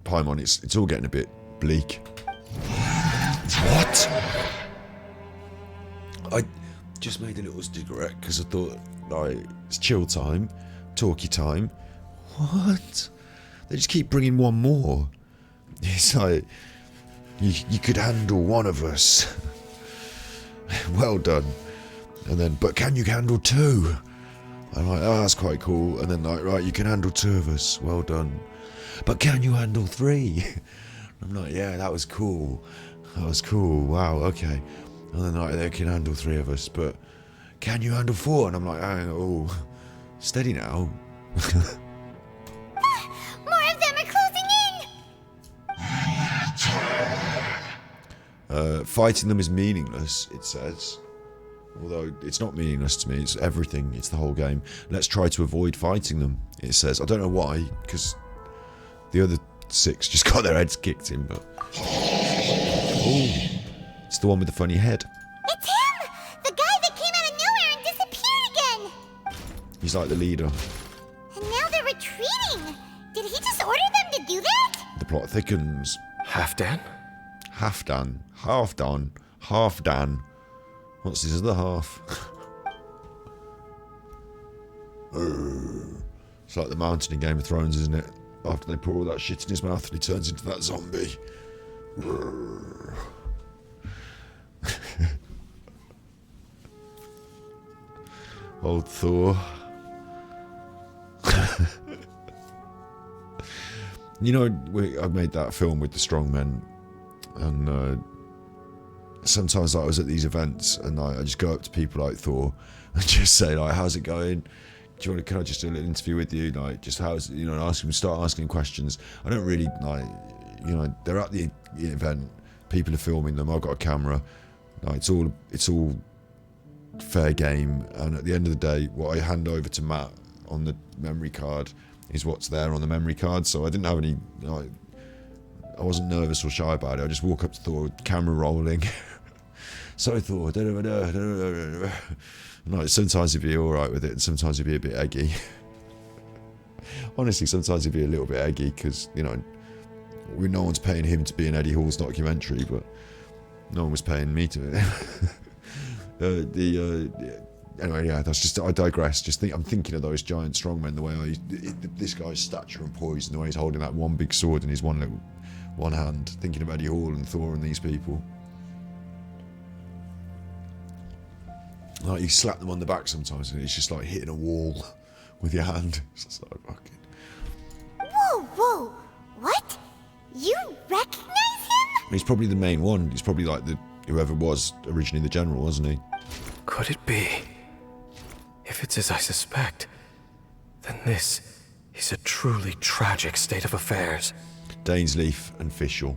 Paimon, it's all getting a bit bleak. What? I just made a little cigarette because I thought, like, it's chill time, talkie time. What? They just keep bringing one more. It's like, you could handle one of us. Well done. And then, but can you handle two? I'm like, oh, that's quite cool. And then, like, right, you can handle two of us. Well done. But can you handle three? I'm like, yeah, that was cool. That was cool. Wow, okay. And then, like, they can handle three of us. But can you handle four? And I'm like, oh, steady now. More of them are closing in! Fighting them is meaningless, it says. Although it's not meaningless to me, it's everything, it's the whole game. Let's try to avoid fighting them, it says. I don't know why, because the other 6 just got their heads kicked in, but... Ooh, it's the one with the funny head. It's him! The guy that came out of nowhere and disappeared again! He's like the leader. And now they're retreating! Did he just order them to do that? The plot thickens. Halfdan? Halfdan. Halfdan. Halfdan. What's his other half? It's like the mountain in Game of Thrones, isn't it? After they put all that shit in his mouth and he turns into that zombie. Old Thor. You know, I made that film with the strongmen, and sometimes I was at these events and I just go up to people like Thor and just say, like, how's it going? Can I just do a little interview with you? Like, just how's, you know, start asking questions. I don't really, like, you know, they're at the event, people are filming them, I've got a camera, like, it's all fair game, and at the end of the day, what I hand over to Matt on the memory card is what's there on the memory card, so I didn't have any, like, I wasn't nervous or shy about it. I just walk up to Thor, camera rolling. So Thor, no, sometimes he'd be alright with it, and sometimes he'd be a bit eggy. Honestly, sometimes he'd be a little bit eggy, because, you know, no one's paying him to be in Eddie Hall's documentary, but no one was paying me to it. Anyway, yeah, that's just, I digress. I'm thinking of those giant strongmen, the way this guy's stature and poise, and the way he's holding that one big sword in his one hand, thinking of Eddie Hall and Thor and these people. Like, you slap them on the back sometimes and it's just like hitting a wall with your hand. It's just like, fucking... Whoa, what? You recognize him? He's probably the main one. He's probably like whoever was originally the general, wasn't he? Could it be? If it's as I suspect, then this is a truly tragic state of affairs. Dainsleif and Fischl.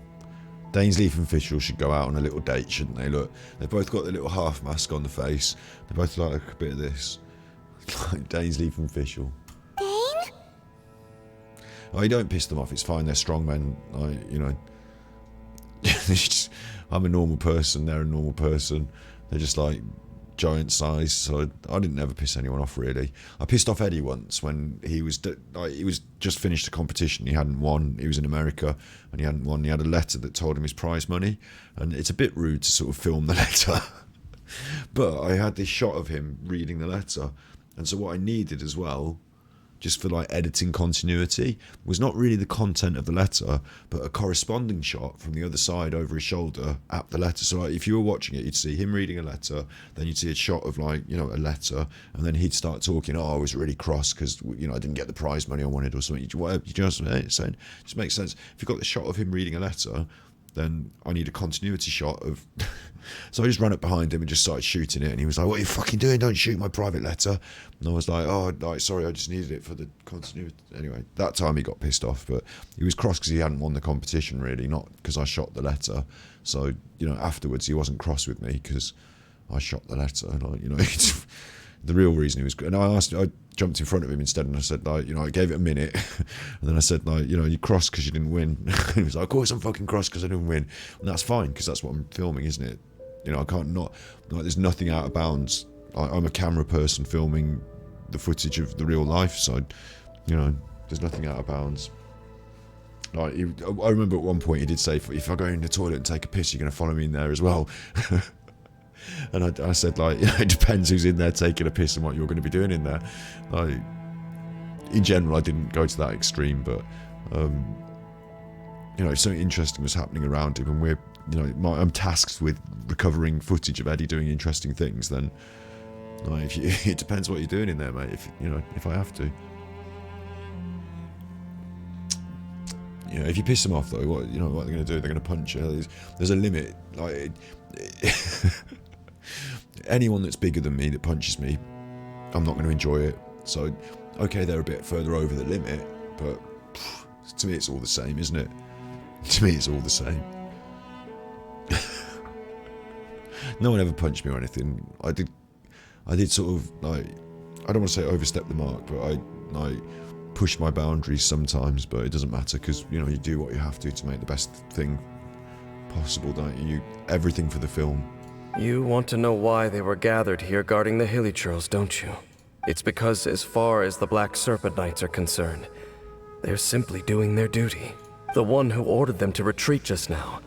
Dainsleif and Fischl should go out on a little date, shouldn't they? Look, they've both got the little half mask on the face. They both like a bit of this. Like Dainsleif and Fischl. Dane? Oh, you don't piss them off. It's fine. They're strong men. Like, you know. I'm a normal person. They're a normal person. They're just like giant size. So I didn't ever piss anyone off, really. I pissed off Eddie once when he was just finished a competition. He hadn't won. He was in America and he hadn't won. He had a letter that told him his prize money, and it's a bit rude to sort of film the letter. But I had this shot of him reading the letter, and so what I needed as well, just for like editing continuity, was not really the content of the letter, but a corresponding shot from the other side over his shoulder at the letter. So like, if you were watching it, you'd see him reading a letter, then you'd see a shot of like, you know, a letter, and then he'd start talking, oh, I was really cross because, you know, I didn't get the prize money I wanted or something. Whatever, you know what I'm saying? It just makes sense. If you've got the shot of him reading a letter, then I need a continuity shot of... So I just ran up behind him and just started shooting it, and he was like, what are you fucking doing? Don't shoot my private letter. And I was like, oh, like, sorry, I just needed it for the continuity. Anyway, that time he got pissed off, but he was cross because he hadn't won the competition, really, not because I shot the letter. So, you know, afterwards he wasn't cross with me because I shot the letter. Like, you know, the real reason he was... And I jumped in front of him instead, and I said, like, you know, I gave it a minute, and then I said, like, you know, you're cross because you didn't win. He was like, of course I'm fucking cross because I didn't win. And that's fine, because that's what I'm filming, isn't it? You know, I can't not, like, there's nothing out of bounds. I'm a camera person filming the footage of the real life, so, you know, there's nothing out of bounds. Like, I remember at one point he did say, if I go in the toilet and take a piss, you're going to follow me in there as well. And I said, like, you know, it depends who's in there taking a piss and what you're going to be doing in there. Like, in general, I didn't go to that extreme, but, you know, if something interesting was happening around him, and we're, you know, I'm tasked with recovering footage of Eddie doing interesting things, then, like, it depends what you're doing in there, mate. If, you know, if I have to. You know, if you piss them off, though, what, you know, what are they going to do? They're going to punch you. There's a limit. Like, anyone that's bigger than me that punches me, I'm not going to enjoy it. So, okay, they're a bit further over the limit, but to me it's all the same, isn't it? To me it's all the same. No one ever punched me or anything. I did sort of, like, I don't want to say overstep the mark, but I, like, push my boundaries sometimes, but it doesn't matter, because, you know, you do what you have to make the best thing possible, don't you? Everything for the film. You want to know why they were gathered here guarding the Hilly Churls, don't you? It's because as far as the Black Serpent Knights are concerned, they're simply doing their duty. The one who ordered them to retreat just now,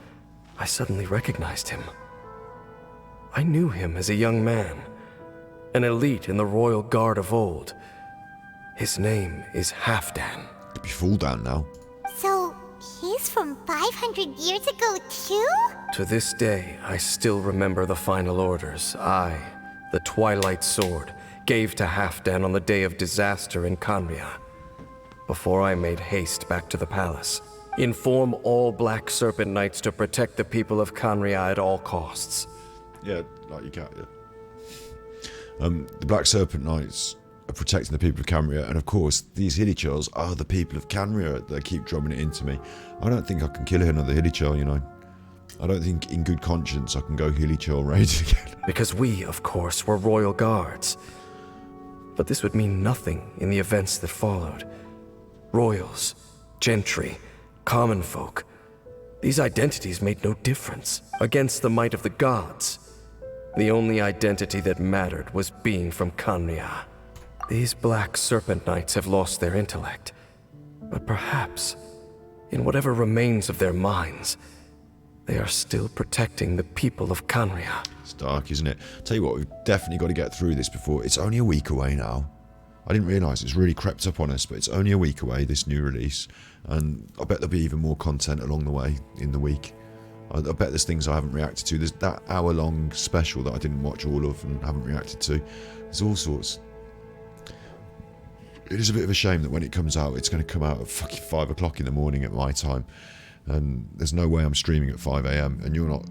I suddenly recognized him. I knew him as a young man, an elite in the Royal Guard of old. His name is Halfdan. Could be Fulldan now. So, he's from 500 years ago, too? To this day, I still remember the final orders I, the Twilight Sword, gave to Halfdan on the day of disaster in Kanria. Before I made haste back to the palace, inform all Black Serpent Knights to protect the people of Kanria at all costs. Yeah, like you can't, yeah. The Black Serpent Knights are protecting the people of Kanria, and of course, these Hilly Churls are the people of Kanria that keep drumming it into me. I don't think I can kill another Hilly Churl, you know. I don't think in good conscience I can go Hilly Churl raid again. Because we, of course, were royal guards. But this would mean nothing in the events that followed. Royals, gentry, common folk. These identities made no difference against the might of the gods. The only identity that mattered was being from Kanria. These Black Serpent Knights have lost their intellect. But perhaps, in whatever remains of their minds, they are still protecting the people of Kanria. It's dark, isn't it? Tell you what, we've definitely got to get through this before... It's only a week away now. I didn't realise it's really crept up on us, but it's only a week away, this new release. And I bet there'll be even more content along the way in the week. I bet there's things I haven't reacted to. There's that hour-long special that I didn't watch all of and haven't reacted to. There's all sorts. It is a bit of a shame that when it comes out, it's going to come out at fucking 5 o'clock in the morning at my time. And there's no way I'm streaming at 5 a.m. and you're not...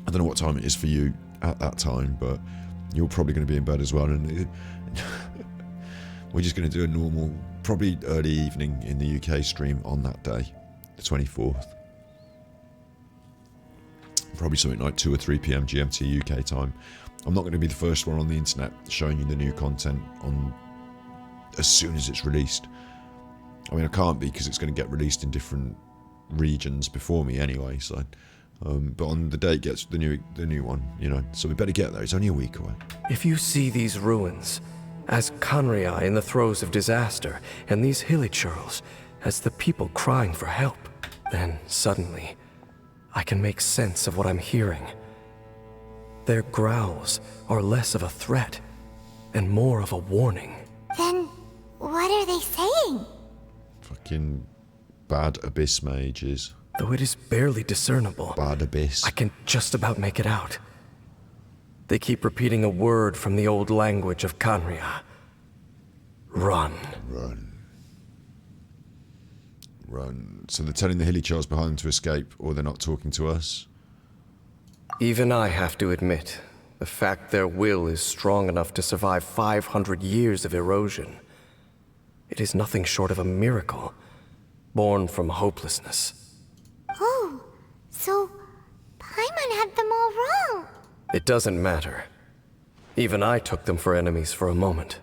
I don't know what time it is for you at that time, but you're probably going to be in bed as well. And we're just going to do a normal, probably early evening in the UK stream on that day, the 24th. Probably something like 2 or 3 p.m. GMT UK time. I'm not going to be the first one on the internet showing you the new content on as soon as it's released. I mean, I can't be because it's going to get released in different regions before me anyway, so but on the day it gets the new one, you know, so we better get there. It's only a week away. If you see these ruins as Kanria in the throes of disaster and these Hilly Churls as the people crying for help, then suddenly I can make sense of what I'm hearing. their growls are less of a threat and more of a warning. Then, what are they saying? Fucking bad abyss mages. Though it is barely discernible, Bad abyss. I can just about make it out. They keep repeating a word from the old language of Kanria. Run. Run. Run. So they're telling the hilly childs behind them to escape, or they're not talking to us? Even I have to admit, the fact their will is strong enough to survive 500 years of erosion. It is nothing short of a miracle, born from hopelessness. Oh, so Paimon had them all wrong. It doesn't matter. Even I took them for enemies for a moment.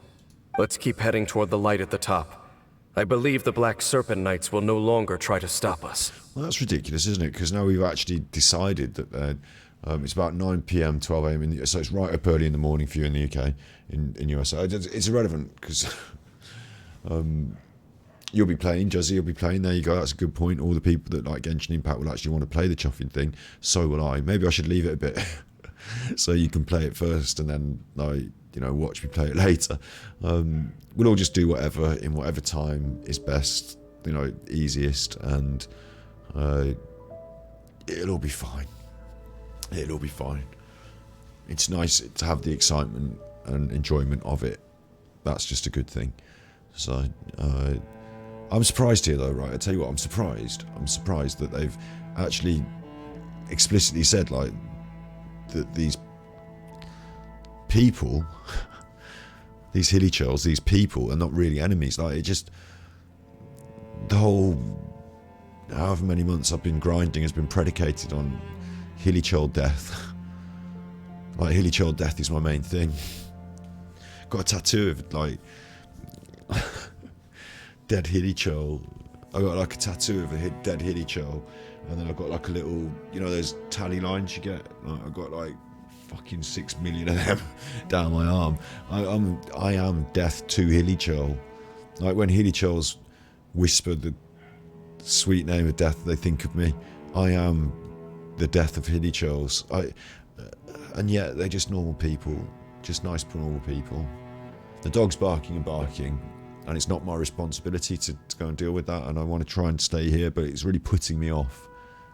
Let's keep heading toward the light at the top. I believe the Black Serpent Knights will no longer try to stop us. Well, that's ridiculous, isn't it? Because now we've actually decided that it's about 9 p.m, 12 a.m, so it's right up early in the morning for you in the UK, in USA. It's irrelevant, because you'll be playing, Juzzy, you'll be playing, there you go, that's a good point. All the people that like Genshin Impact will actually want to play the Chuffing thing, so will I. Maybe I should leave it a bit, so you can play it first, and then, like, you know, watch me play it later. We'll all just do whatever, in whatever time is best, you know, easiest, and it'll all be fine. It'll all be fine. It's nice to have the excitement and enjoyment of it. That's just a good thing. So, I'm surprised here though, right? I tell you what, I'm surprised. I'm surprised that they've actually explicitly said, like, that these people, these hilly churls, these people are not really enemies. Like, it just, the whole, however many months I've been grinding has been predicated on hilly churl death. Like, hilly churl death is my main thing. Got a tattoo of, like, dead hilly churl. I got like a tattoo of a dead hilly churl, and then I've got like a little, you know, those tally lines you get. Like, I've got like fucking 6 million of them down my arm. I am death to hilly churl. Like, when hilly churls whisper the sweet name of death, they think of me. I am the death of hilly churls. And yet they're just normal people, just nice normal people. The dog's barking and barking, and it's not my responsibility to go and deal with that, and I want to try and stay here, but it's really putting me off.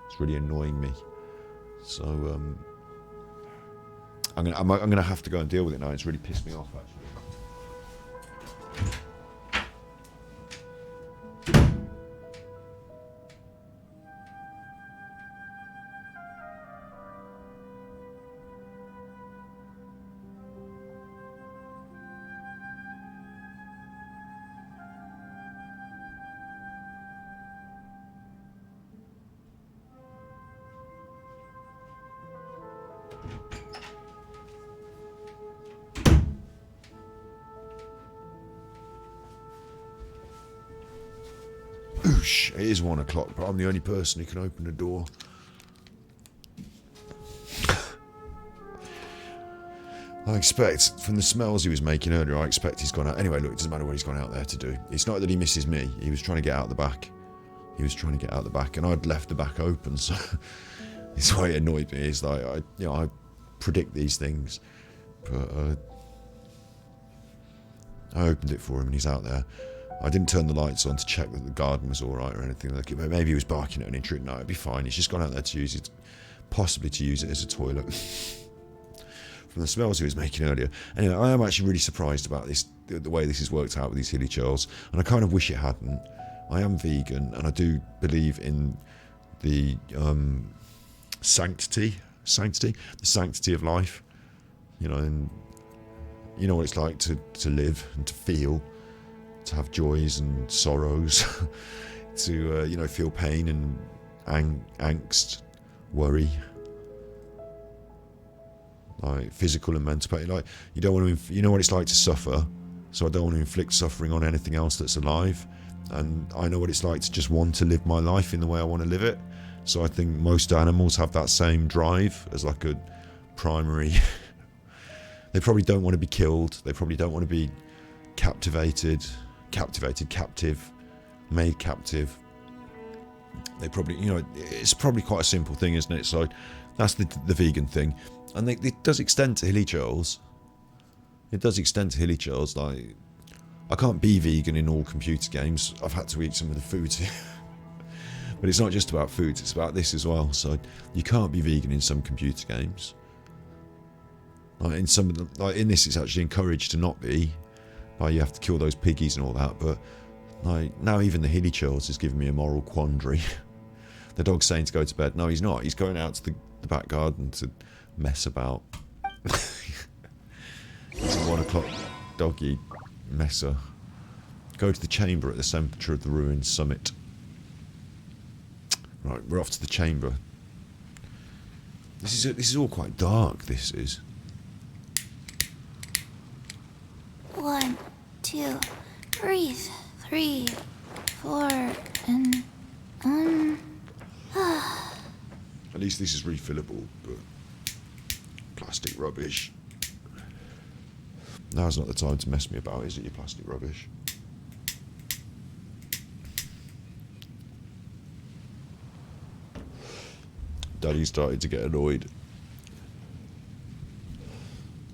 It's really annoying me. So I'm gonna have to go and deal with it now. It's really pissed me off, actually. Oosh, it is 1 o'clock, but I'm the only person who can open the door. I expect, from the smells he was making earlier, I expect he's gone out. Anyway, look, it doesn't matter what he's gone out there to do. It's not that he misses me. He was trying to get out the back. He was trying to get out the back, and I'd left the back open, so it's why it annoyed me. It's like, I predict these things, but I opened it for him, and he's out there. I didn't turn the lights on to check that the garden was all right or anything. Like, maybe he was barking at an intruder. No, it'd be fine. He's just gone out there to use it, possibly to use it as a toilet. From the smells he was making earlier. Anyway, I am actually really surprised about this, the way this has worked out with these hilly churls, and I kind of wish it hadn't. I am vegan, and I do believe in the sanctity of life. You know, and you know what it's like to live and to feel. To have joys and sorrows, to you know, feel pain and angst, worry, like physical and mental pain. Like, you don't want to, you know what it's like to suffer. So I don't want to inflict suffering on anything else that's alive. And I know what it's like to just want to live my life in the way I want to live it. So I think most animals have that same drive as like a primary. They probably don't want to be killed. They probably don't want to be captive, made captive. They probably, you know, it's probably quite a simple thing, isn't it? So that's the vegan thing. And it does extend to hilly churls. It does extend to hilly churls. Like, I can't be vegan in all computer games. I've had to eat some of the foods here. But it's not just about foods, it's about this as well. So you can't be vegan in some computer games. Like in some of them, like in this, it's actually encouraged to not be. Like you have to kill those piggies and all that. But like now, even the hilly churls is giving me a moral quandary. The dog's saying to go to bed. No, he's not. He's going out to the back garden to mess about. He's a 1 o'clock doggy messer. Go to the chamber at the centre of the ruined summit. Right, we're off to the chamber. This is all quite dark. This is. 1, 2, breathe. 3, 4, and At least this is refillable, but plastic rubbish. Now's not the time to mess me about, is it, you plastic rubbish? Daddy started to get annoyed.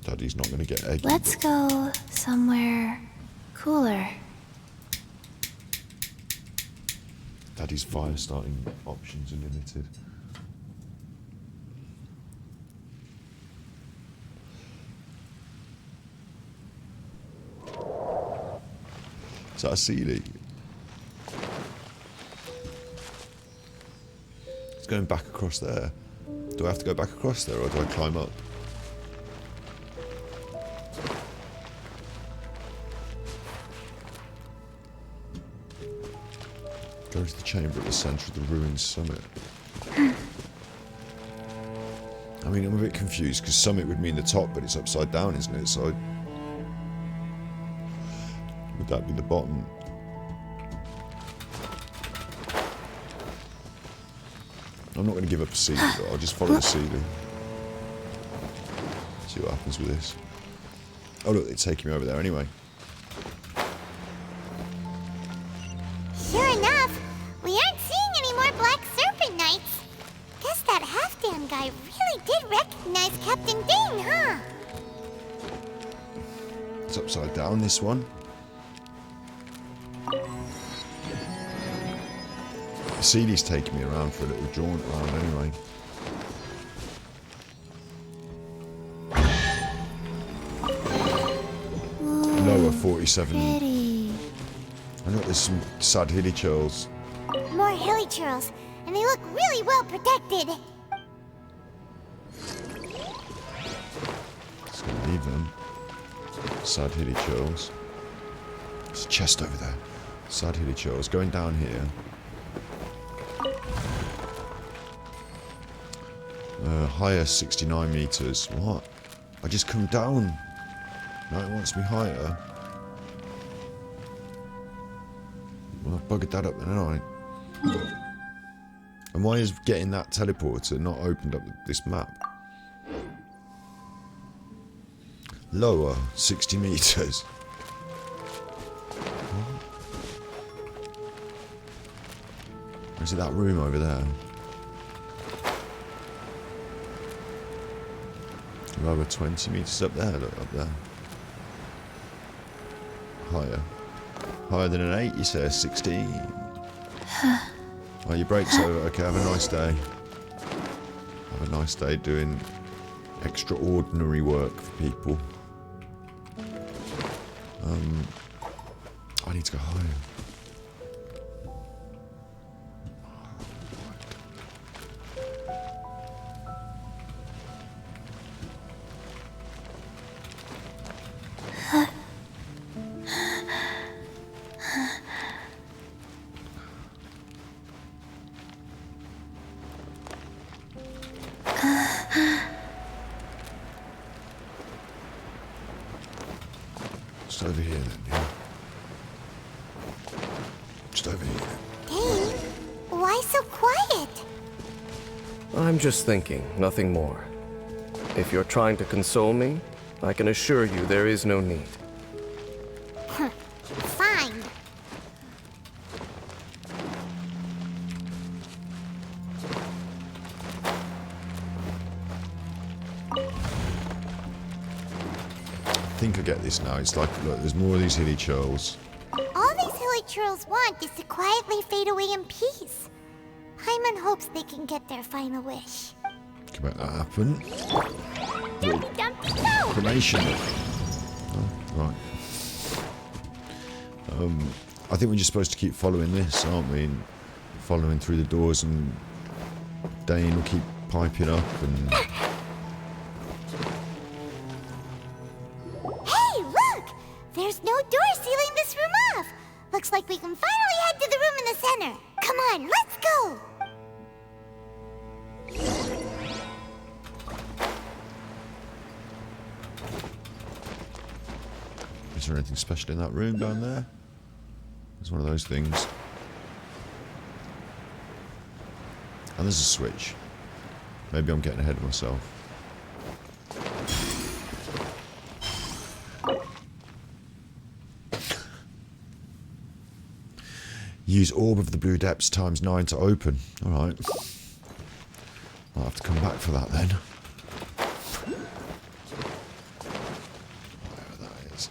Daddy's not going to get eggy. let's go somewhere cooler. Daddy's fire starting options are limited. Is that a ceiling? It's going back across there. Do I have to go back across there or do I climb up? Go to the chamber at the centre of the ruined summit. I mean, I'm a bit confused because summit would mean the top, but it's upside down, isn't it? So would that be the bottom? I'm not going to give up a ceiling, but I'll just follow the ceiling. See what happens with this. Oh look, it's taking me over there anyway. Sure enough, we aren't seeing any more Black Serpent Knights. Guess that half-Dan guy really did recognize Captain Dane, huh? It's upside down, this one. The ceiling's taking me around for a little jaunt around anyway. Lower 47. Pretty. I know there's some sad hilly churls. More hilly churls, and they look really well protected. Just gonna leave them. Sad hilly churls. There's a chest over there. Sad hilly churls. Going down here. Higher 69 meters. What? I just come down. Now it wants me higher. Well, I've buggered that up then, haven't I? And why is getting that teleporter not opened up this map? Lower 60 meters. Or is it that room over there? Lower 20 meters up there, look, up there. Higher. Higher than an 8, you say, 16. Oh, your break's over. Okay, have a nice day. Have a nice day doing extraordinary work for people. I need to go higher. Just over here then, yeah. Just over here then. Dane, why so quiet? I'm just thinking, nothing more. If you're trying to console me, I can assure you there is no need. Fine. think I get this now. It's like, look, there's more of these hilly churls. All these hilly churls want is to quietly fade away in peace. Paimon hopes they can get their final wish. Can make that happen. Dumpty Dumpty go! Cremation. Oh, right. I think we're just supposed to keep following this, aren't we? And following through the doors, and Dane will keep piping up and... Hey, look! There's no door sealing this room off. Looks like we can finally head to the room in the center. Come on, let's go! Is there anything special in that room down there? It's one of those things. And there's a switch. Maybe I'm getting ahead of myself. Use Orb of the Blue Depths times 9 to open. Alright. I'll have to come back for that then. Whatever that is.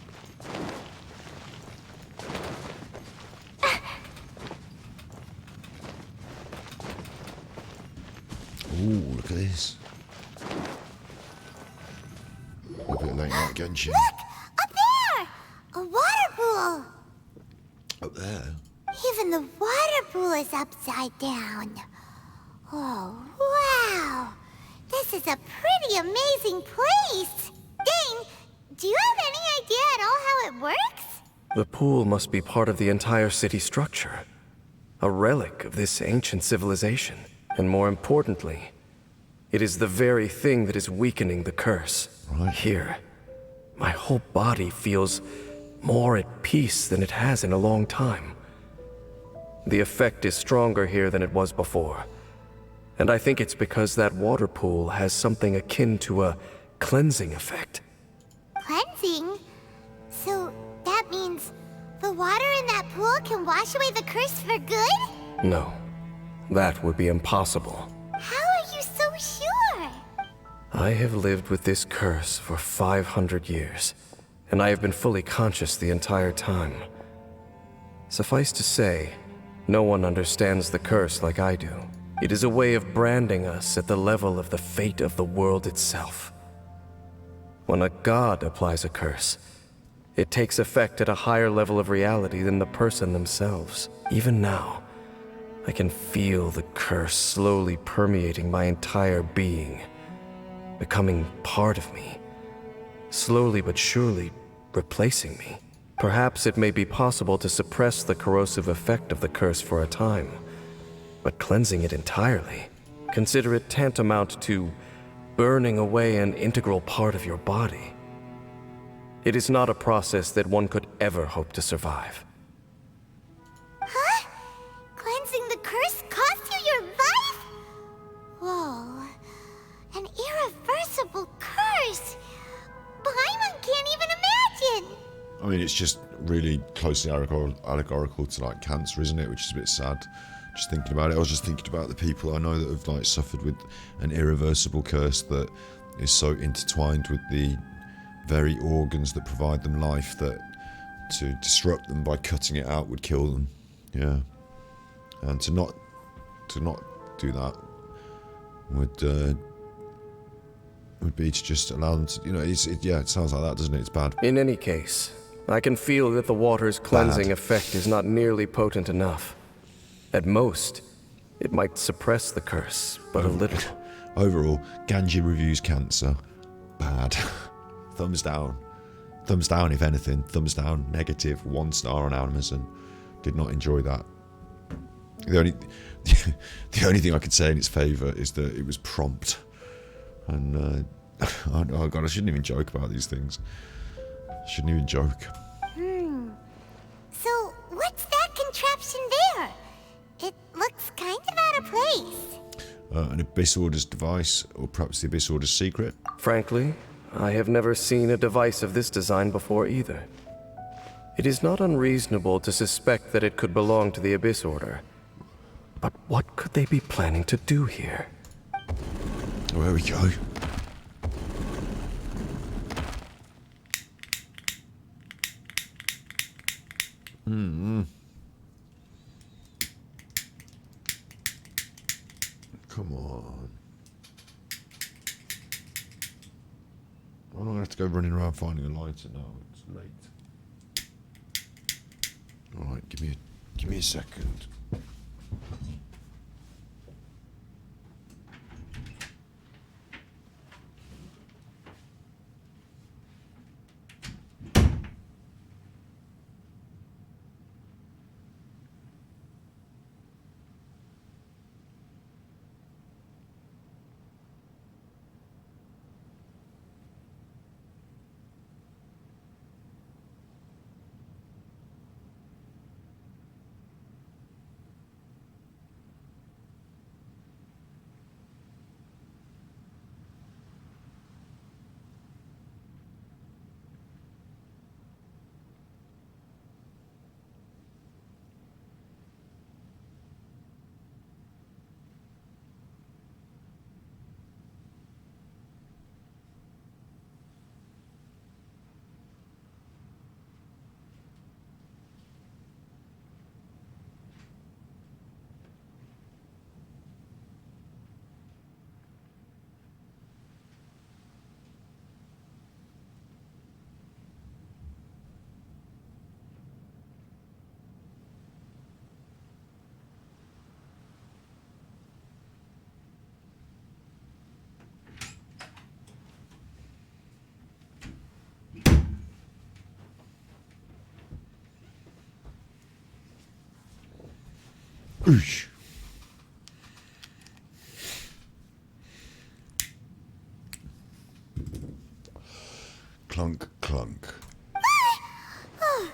Ooh, look at this. A bit late night Genshin. Look! Up there! A water pool! Up there. Even the water pool is upside down. Oh, wow! This is a pretty amazing place! Dane, do you have any idea at all how it works? The pool must be part of the entire city structure. A relic of this ancient civilization. And more importantly, it is the very thing that is weakening the curse. Right. Here, my whole body feels more at peace than it has in a long time. The effect is stronger here than it was before. And I think it's because that water pool has something akin to a cleansing effect. Cleansing? So that means the water in that pool can wash away the curse for good? No, that would be impossible. How are you so sure? I have lived with this curse for 500 years, and I have been fully conscious the entire time. Suffice to say, no one understands the curse like I do. It is a way of branding us at the level of the fate of the world itself. When a god applies a curse, it takes effect at a higher level of reality than the person themselves. Even now, I can feel the curse slowly permeating my entire being, becoming part of me, slowly but surely replacing me. Perhaps it may be possible to suppress the corrosive effect of the curse for a time, but cleansing it entirely, consider it tantamount to burning away an integral part of your body. It is not a process that one could ever hope to survive. Huh? Cleansing the curse cost you your life? Whoa. An irreversible curse. Paimon can't even imagine. I mean, it's just really closely allegorical to like cancer, isn't it? Which is a bit sad. Just thinking about it, I was just thinking about the people I know that have like suffered with an irreversible curse that is so intertwined with the very organs that provide them life that to disrupt them by cutting it out would kill them. Yeah, and to not do that would be to just allow them to, you know, it sounds like that, doesn't it? It's bad. In any case, I can feel that the water's cleansing effect is not nearly potent enough. At most, it might suppress the curse, but a little. Overall, Ganji reviews cancer. Bad. Thumbs down. Thumbs down, if anything. Thumbs down, negative. 1 star on Amazon. Did not enjoy that. The only thing I could say in its favour is that it was prompt. And, oh god, I shouldn't even joke about these things. I shouldn't even joke. So, what's that contraption there? It looks kind of out of place. An Abyss Order's device, or perhaps the Abyss Order's secret. Frankly, I have never seen a device of this design before either. It is not unreasonable to suspect that it could belong to the Abyss Order. But what could they be planning to do here? Oh, here we go. Come on. I'm not going to have to go running around finding a lighter now. It's late. Alright, give me a second. Oosh. Clunk, clunk. Oh,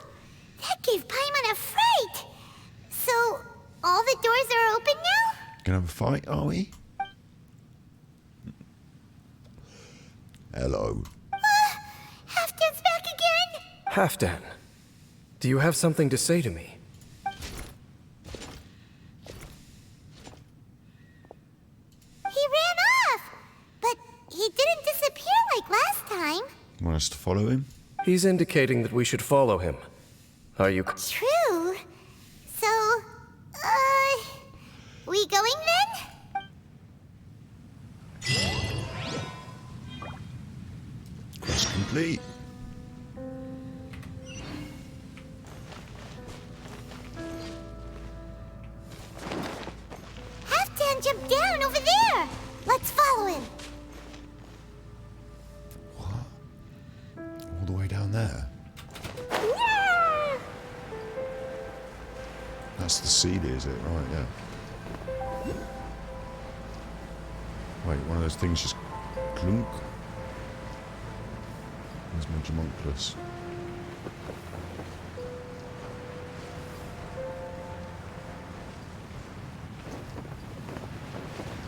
that gave Paimon a fright. So, all the doors are open now? Gonna have a fight, are we? Hello. Halfdan's back again? Halfdan, do you have something to say to me? He ran off, but he didn't disappear like last time. Want us to follow him? He's indicating that we should follow him. Are you... True. So, we going then? Quest complete. Halfdan jumped down over there. Let's follow him. All the way down there. Yeah. That's the CD, is it? Right, yeah. Wait, one of those things just clunk. There's my homunculus.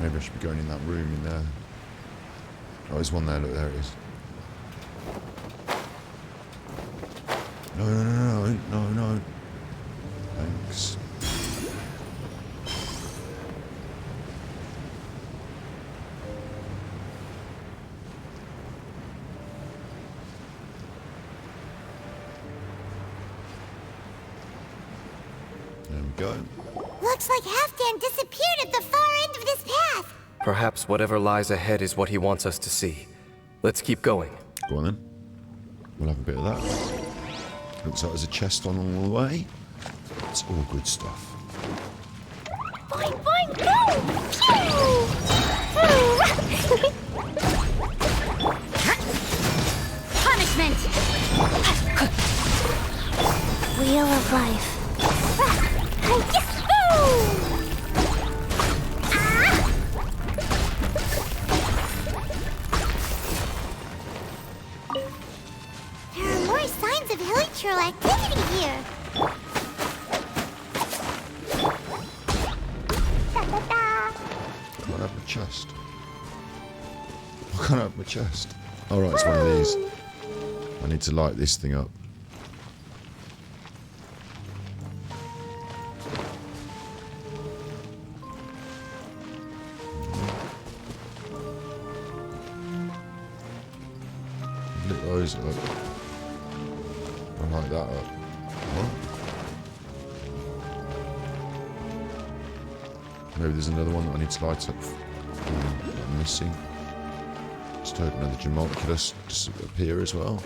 Maybe I should be going in that room in there. Oh, there's one there. Look, there it is. No, no, no, no, no, no. Thanks. There we go. Looks like Halfdan disappeared at the far end of this path. Perhaps whatever lies ahead is what he wants us to see. Let's keep going. Go on then. We'll have a bit of that. Looks like there's a chest on all the way. It's all good stuff. Boing, boing, go! Pew! Punishment! Wheel of life. There are more signs of hilichurl activity here. I can't have my chest. I can't have my chest. Alright, it's one of these. I need to light this thing up. Lit those up. I light that up. What? Maybe there's another one that I need to light up that I'm missing. Just hope another Jamunculus just appear as well.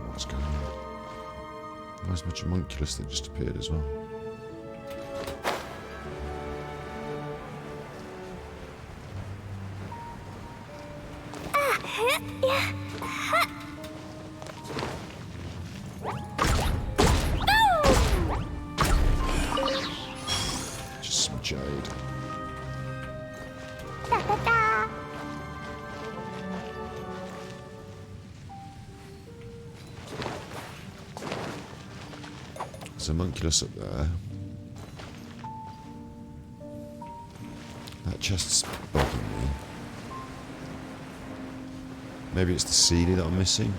What's going on? Where's my Jamunculus that just appeared as well? Just some jade. Da, da, da. There's a Munculus up there. That chest's bothering me. Maybe it's the CD that I'm missing.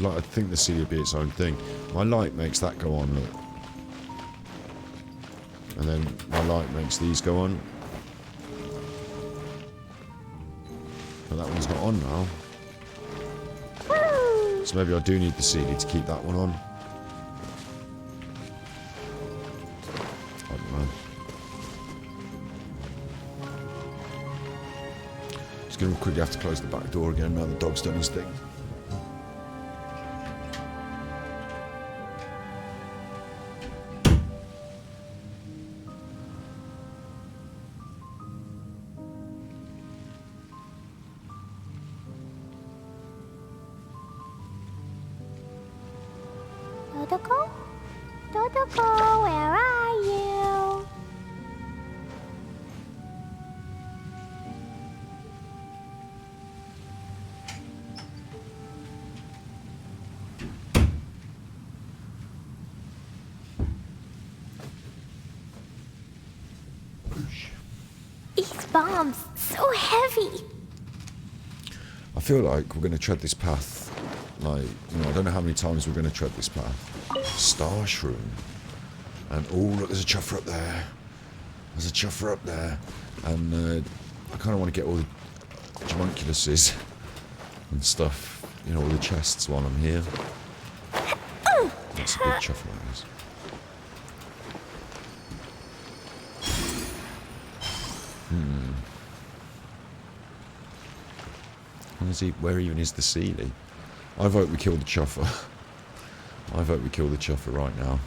I'd think the CD would be its own thing. My light makes that go on, look. And then my light makes these go on. But that one's not on now. So maybe I do need the CD to keep that one on. I don't know. Just gonna quickly have to close the back door again now the dog's done his thing. Dodoko? Dodoko, where are you? These bombs, so heavy. I feel like we're going to tread this path. Like, I don't know how many times we're going to tread this path. Star Shroom. And, oh, look, there's a chuffer up there. There's a chuffer up there. And I kind of want to get all the Jamunculuses and stuff. All the chests while I'm here. That's a big chuffer, that is. Where even is the CD? I vote we kill the chuffer. I vote we kill the chuffer right now.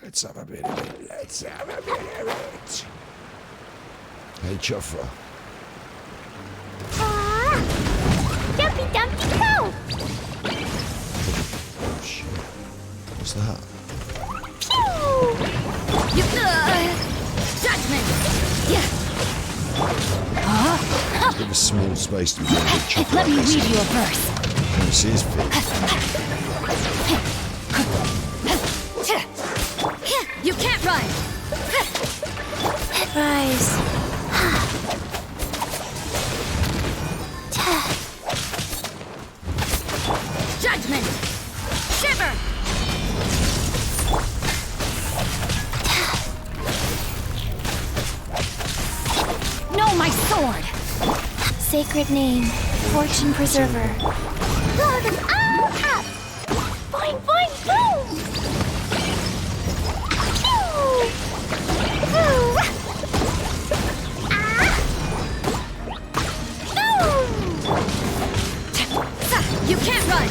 Let's have a bit of it. Let's have a bit of it. Hey, chuffer. Dumpy Dumpty go! Oh, shit. What's that? Pew! Judgment! It's a bit of a small space to be doing a big chuffer. Let me like read this. you a verse. Can you see his feet? You can't run! Rise. Judgment! Shiver! No, my sword! Sacred name, fortune preserver. Blow them all up! Boing, boing, boom! Pew! Woo! Ah! Boom! You can't run!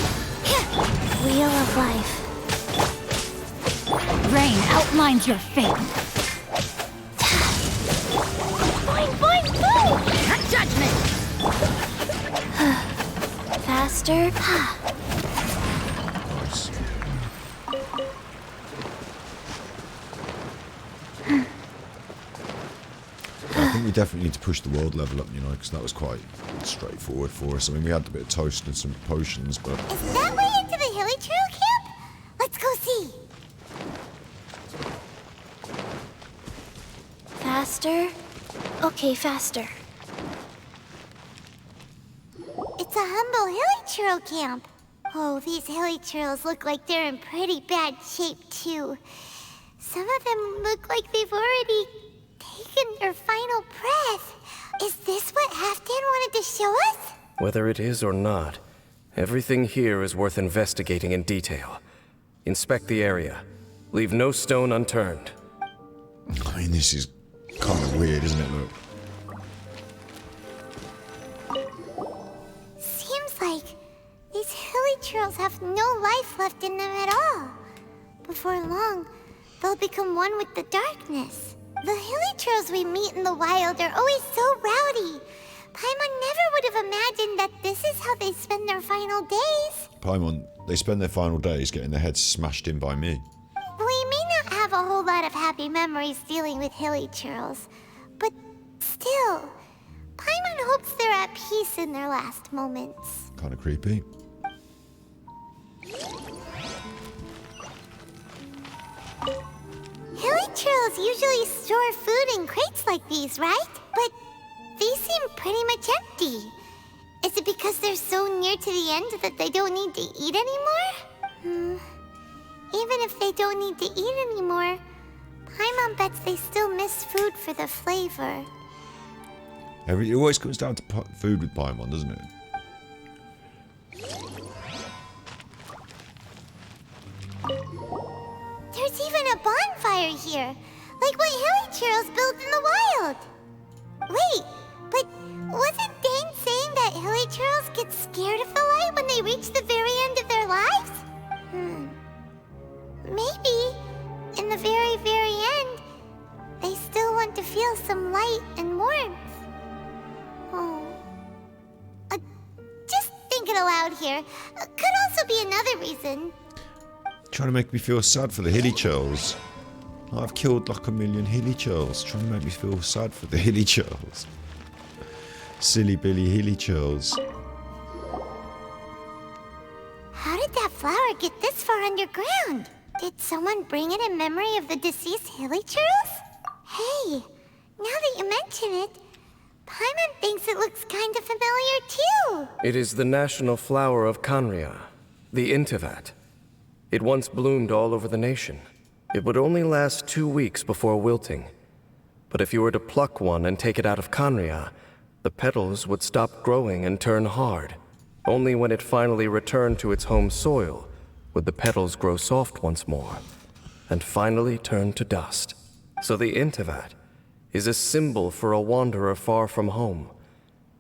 Wheel of life. Rain outlines your fate. Boing, boing, boom! Judgment! Faster. Nice. I think we definitely need to push the world level up, because that was quite straightforward for us. I mean, we had a bit of toast and some potions, but... Is that way into the Hilly Trail camp? Let's go see. Faster. Oh, Okay, faster. It's a humble hilly churl camp. Oh, these hilly churls look like they're in pretty bad shape, too. Some of them look like they've already taken their final breath. Is this what Halfdan wanted to show us? Whether it is or not, everything here is worth investigating in detail. Inspect the area. Leave no stone unturned. I mean, this is kind of weird, isn't it, look? Seems like these hilly churls have no life left in them at all. Before long, they'll become one with the darkness. The hilly churls we meet in the wild are always so rowdy. Paimon never would have imagined that this is how they spend their final days. Paimon, they spend their final days getting their heads smashed in by me. We may not have a whole lot of happy memories dealing with hilly churls, but still, Paimon hopes they're at peace in their last moments. Kind of creepy. Hilly churls usually store food in crates like these, right? But these seem pretty much empty. Is it because they're so near to the end that they don't need to eat anymore? Even if they don't need to eat anymore, Paimon bets they still miss food for the flavor. It always comes down to food with Paimon, doesn't it? There's even a bonfire here, like what hilly churls build in the wild. Wait, but wasn't Dane saying that hilly churls get scared of the light when they reach the very end of their lives? Maybe, in the very, very end, they still want to feel some light and warmth. Oh. Just thinking aloud here. Could also be another reason. Trying to make me feel sad for the hilly churls. I've killed like 1,000,000 hilly churls. Trying to make me feel sad for the hilly churls. Silly Billy hilly churls. How did that flower get this far underground? Did someone bring it in memory of the deceased hilly churls? Hey, now that you mention it, Paimon thinks it looks kind of familiar too. It is the national flower of Kanria, the Intivat. It once bloomed all over the nation. It would only last 2 weeks before wilting. But if you were to pluck one and take it out of Kanria, the petals would stop growing and turn hard. Only when it finally returned to its home soil would the petals grow soft once more, and finally turn to dust. So the Intivat is a symbol for a wanderer far from home,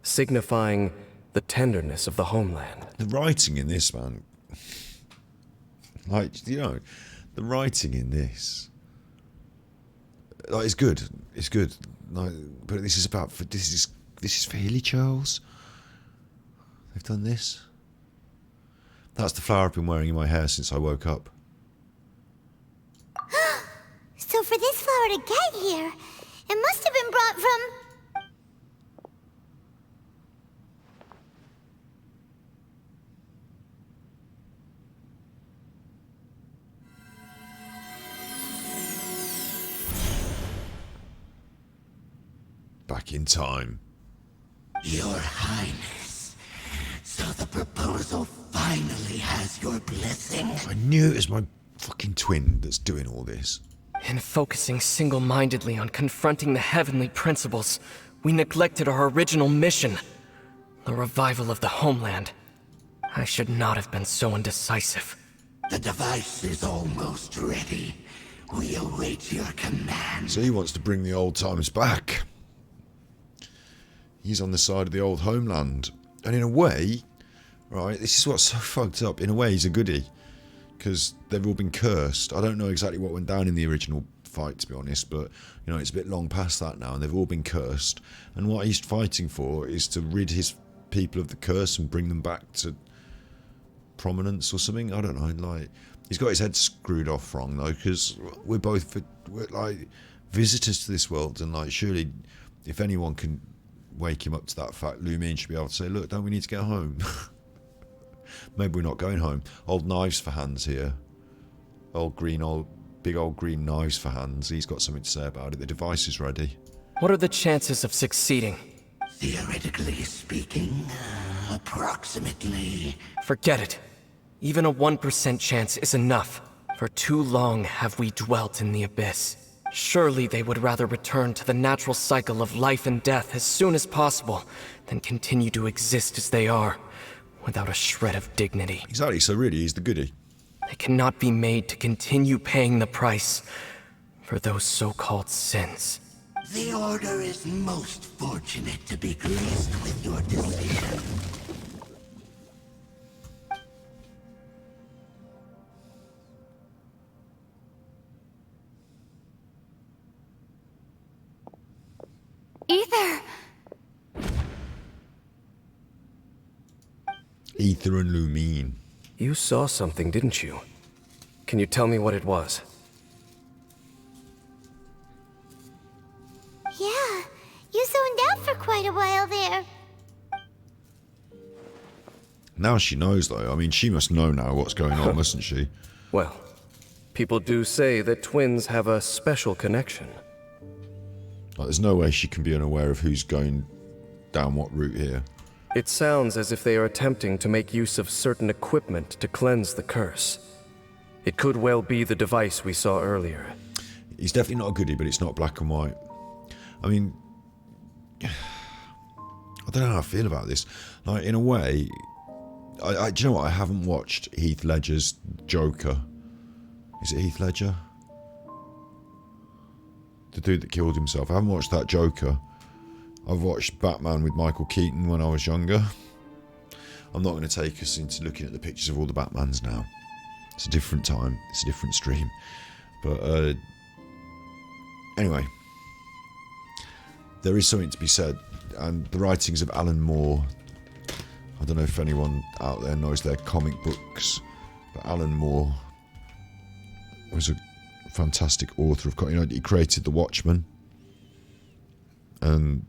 signifying the tenderness of the homeland. The writing in this, man. Like, you know, the writing in this. Like, it's good. It's good. Like, but this is for hilly churls. They've done this. That's the flower I've been wearing in my hair since I woke up. So for this flower to get here, it must have been brought from... Back in time. Your Highness. So the proposal finally has your blessing. I knew it was my fucking twin that's doing all this. In focusing single-mindedly on confronting the heavenly principles, we neglected our original mission, the revival of the homeland. I should not have been so indecisive. The device is almost ready. We await your command. So he wants to bring the old times back. He's on the side of the old homeland. And in a way, right, this is what's so fucked up. In a way, he's a goodie. Because they've all been cursed. I don't know exactly what went down in the original fight, to be honest. But, you know, it's a bit long past that now. And they've all been cursed. And what he's fighting for is to rid his people of the curse and bring them back to prominence or something. I don't know. Like, he's got his head screwed off wrong, though. Because we're like visitors to this world. And, like, surely, if anyone can wake him up to that fact, Lumine should be able to say, look, don't we need to get home? Maybe we're not going home. Old knives for hands here. Big old green knives for hands. He's got something to say about it. The device is ready. What are the chances of succeeding? Theoretically speaking, approximately. Forget it. Even a 1% chance is enough. For too long have we dwelt in the abyss. Surely they would rather return to the natural cycle of life and death as soon as possible than continue to exist as they are, without a shred of dignity. Exactly, so really he's the goodie. They cannot be made to continue paying the price for those so-called sins. The Order is most fortunate to be graced with your decision. Ether! Ether and Lumine. You saw something, didn't you? Can you tell me what it was? Yeah, you zoned out for quite a while there. Now she knows, though. I mean, she must know now what's going on, mustn't she? Well, people do say that twins have a special connection. Like, there's no way she can be unaware of who's going down what route here. It sounds as if they are attempting to make use of certain equipment to cleanse the curse. It could well be the device we saw earlier. He's definitely not a goodie, but it's not black and white. I mean, I don't know how I feel about this. Like, in a way, do you know what? I haven't watched Heath Ledger's Joker. Is it Heath Ledger? The dude that killed himself. I haven't watched that Joker. I've watched Batman with Michael Keaton when I was younger. I'm not going to take us into looking at the pictures of all the Batmans now. It's a different time. It's a different stream. But, anyway. There is something to be said. And the writings of Alan Moore. I don't know if anyone out there knows their comic books. But Alan Moore was a fantastic author of, you know, he created The Watchmen, and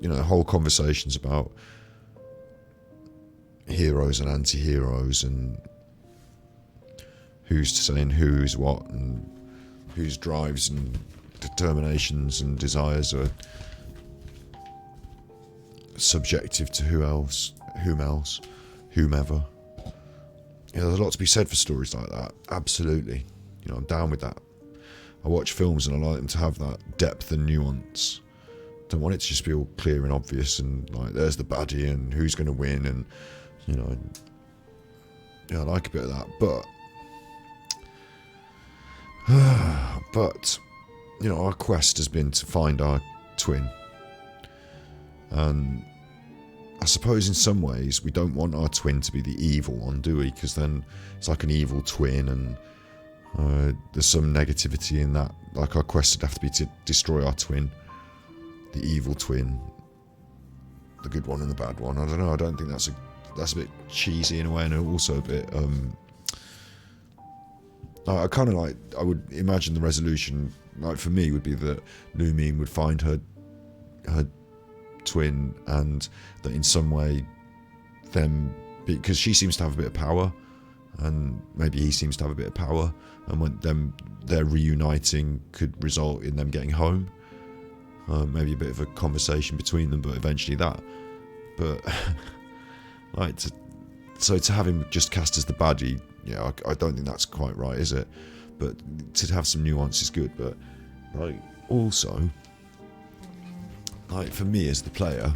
you know, the whole conversations about heroes and anti-heroes and who's saying who's what and whose drives and determinations and desires are subjective to whomever. You know, there's a lot to be said for stories like that. Absolutely. You know, I'm down with that. I watch films and I like them to have that depth and nuance. Don't want it to just be all clear and obvious and like there's the baddie and who's going to win and, you know, yeah, I like a bit of that. But, you know, our quest has been to find our twin. And I suppose in some ways we don't want our twin to be the evil one, do we? Because then it's like an evil twin and there's some negativity in that. Like our quest would have to be to destroy our twin, the evil twin, the good one and the bad one. I don't know. I don't think that's a bit cheesy in a way, and also a bit. I kind of like. I would imagine the resolution, like for me, would be that Lumine would find her twin, and that in some way, because she seems to have a bit of power. And maybe he seems to have a bit of power, and when their reuniting could result in them getting home. Maybe a bit of a conversation between them, but eventually that. But like to have him just cast as the baddie, yeah, I don't think that's quite right, is it? But to have some nuance is good. But like also, like for me as the player,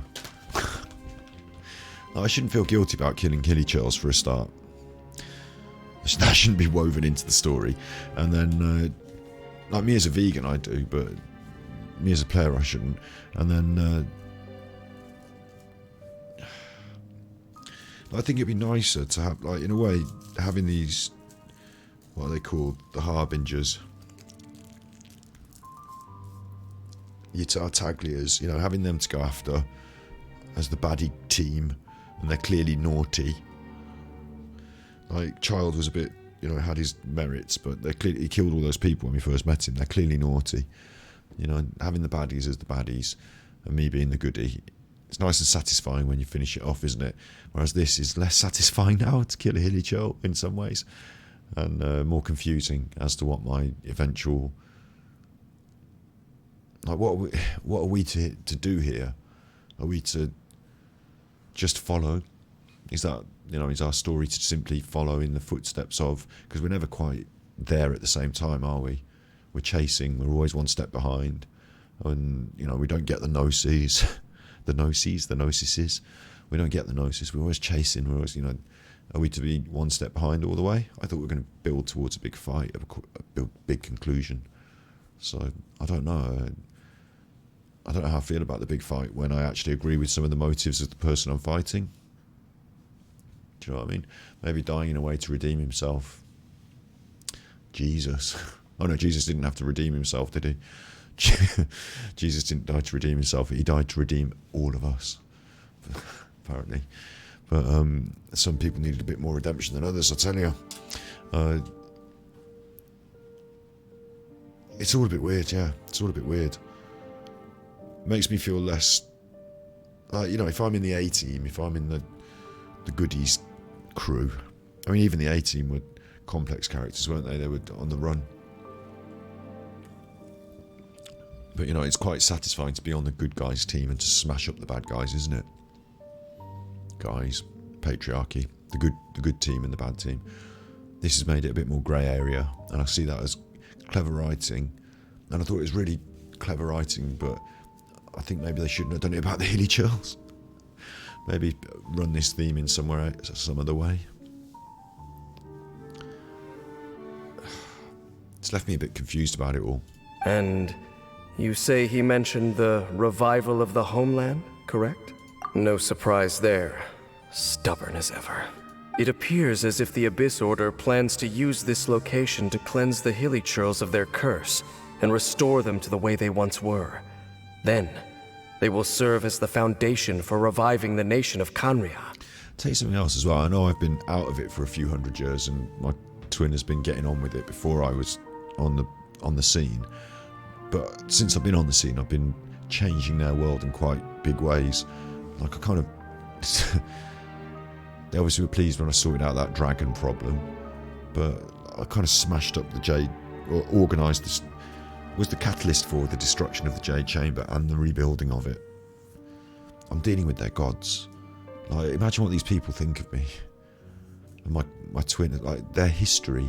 I shouldn't feel guilty about killing Killy Churls for a start. That shouldn't be woven into the story. And then, like me as a vegan, I do, but me as a player, I shouldn't. And then, I think it'd be nicer to have, like, in a way, having these, what are they called? The Harbingers. Your Tartaglias, you know, having them to go after as the baddie team, and they're clearly naughty. Like, Child was a bit, you know, had his merits, but he killed all those people when we first met him. They're clearly naughty. You know, having the baddies as the baddies, and me being the goodie, it's nice and satisfying when you finish it off, isn't it? Whereas this is less satisfying now to kill a Hilly Churl in some ways, and more confusing as to what my eventual Like, what are we to do here? Are we to just follow? Is that, is our story to simply follow in the footsteps of? Because we're never quite there at the same time, are we? We're chasing. We're always one step behind, and we don't get the gnosis, the gnosises. We don't get the gnosis. We're always chasing. We're always, are we to be one step behind all the way? I thought we were going to build towards a big fight, a big conclusion. So I don't know. I don't know how I feel about the big fight when I actually agree with some of the motives of the person I'm fighting. Do you know what I mean? Maybe dying in a way to redeem himself. Jesus. Oh no, Jesus didn't have to redeem himself, did he? Jesus didn't die to redeem himself. He died to redeem all of us, apparently. But some people needed a bit more redemption than others, I tell you. It's all a bit weird, yeah. It's all a bit weird. Makes me feel less, if I'm in the A-team, if I'm in the goodies crew. I mean, even the A-team were complex characters, weren't they? They were on the run. But, it's quite satisfying to be on the good guys team and to smash up the bad guys, isn't it? Guys, patriarchy, the good team and the bad team. This has made it a bit more grey area, and I see that as clever writing. And I thought it was really clever writing, but I think maybe they shouldn't have done it about the Hilly Churls. Maybe run this theme in some other way. It's left me a bit confused about it all. And you say he mentioned the revival of the homeland, correct? No surprise there. Stubborn as ever. It appears as if the Abyss Order plans to use this location to cleanse the Hilly Churls of their curse and restore them to the way they once were. Then, they will serve as the foundation for reviving the nation of Kanria. Tell you something else as well. I know I've been out of it for a few hundred years, and my twin has been getting on with it before I was on the scene. But since I've been on the scene, I've been changing their world in quite big ways. Like, I kind of... They obviously were pleased when I sorted out that dragon problem, but I kind of smashed up the Jade, or organised this, was the catalyst for the destruction of the Jade Chamber and the rebuilding of it. I'm dealing with their gods. Like, imagine what these people think of me. And my twin, like, their history,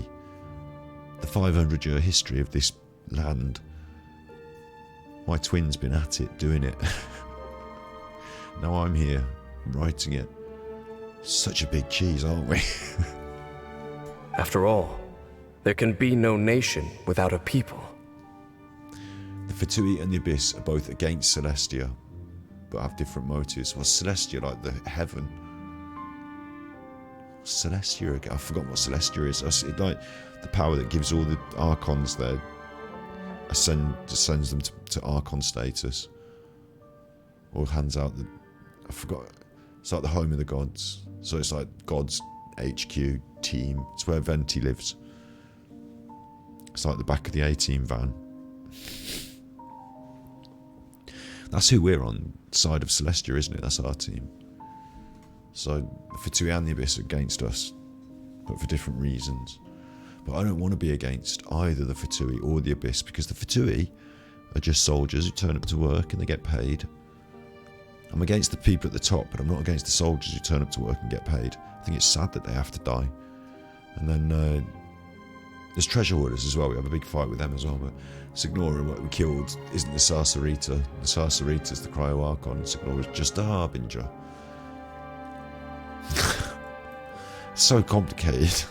the 500-year history of this land. My twin's been at it, doing it. Now I'm here, writing it. Such a big cheese, aren't we? After all, there can be no nation without a people. The Fatui and the Abyss are both against Celestia, but have different motives. Well, Celestia, like the heaven. Celestia again. I've forgotten what Celestia is. It's like the power that gives all the Archons their ascends them to Archon status. Or hands out the... I forgot. It's like the home of the gods. So it's like God's HQ team. It's where Venti lives. It's like the back of the A-team van. That's who we're on, side of Celestia, isn't it? That's our team. So the Fatui and the Abyss are against us, but for different reasons. But I don't want to be against either the Fatui or the Abyss, because the Fatui are just soldiers who turn up to work and they get paid. I'm against the people at the top, but I'm not against the soldiers who turn up to work and get paid. I think it's sad that they have to die. And then there's treasure hoarders as well. We have a big fight with them as well, but Signora, what we killed, isn't the Sarcerita. The Sarcerita's the Cryo Archon. Signora's just a Harbinger. It's so complicated.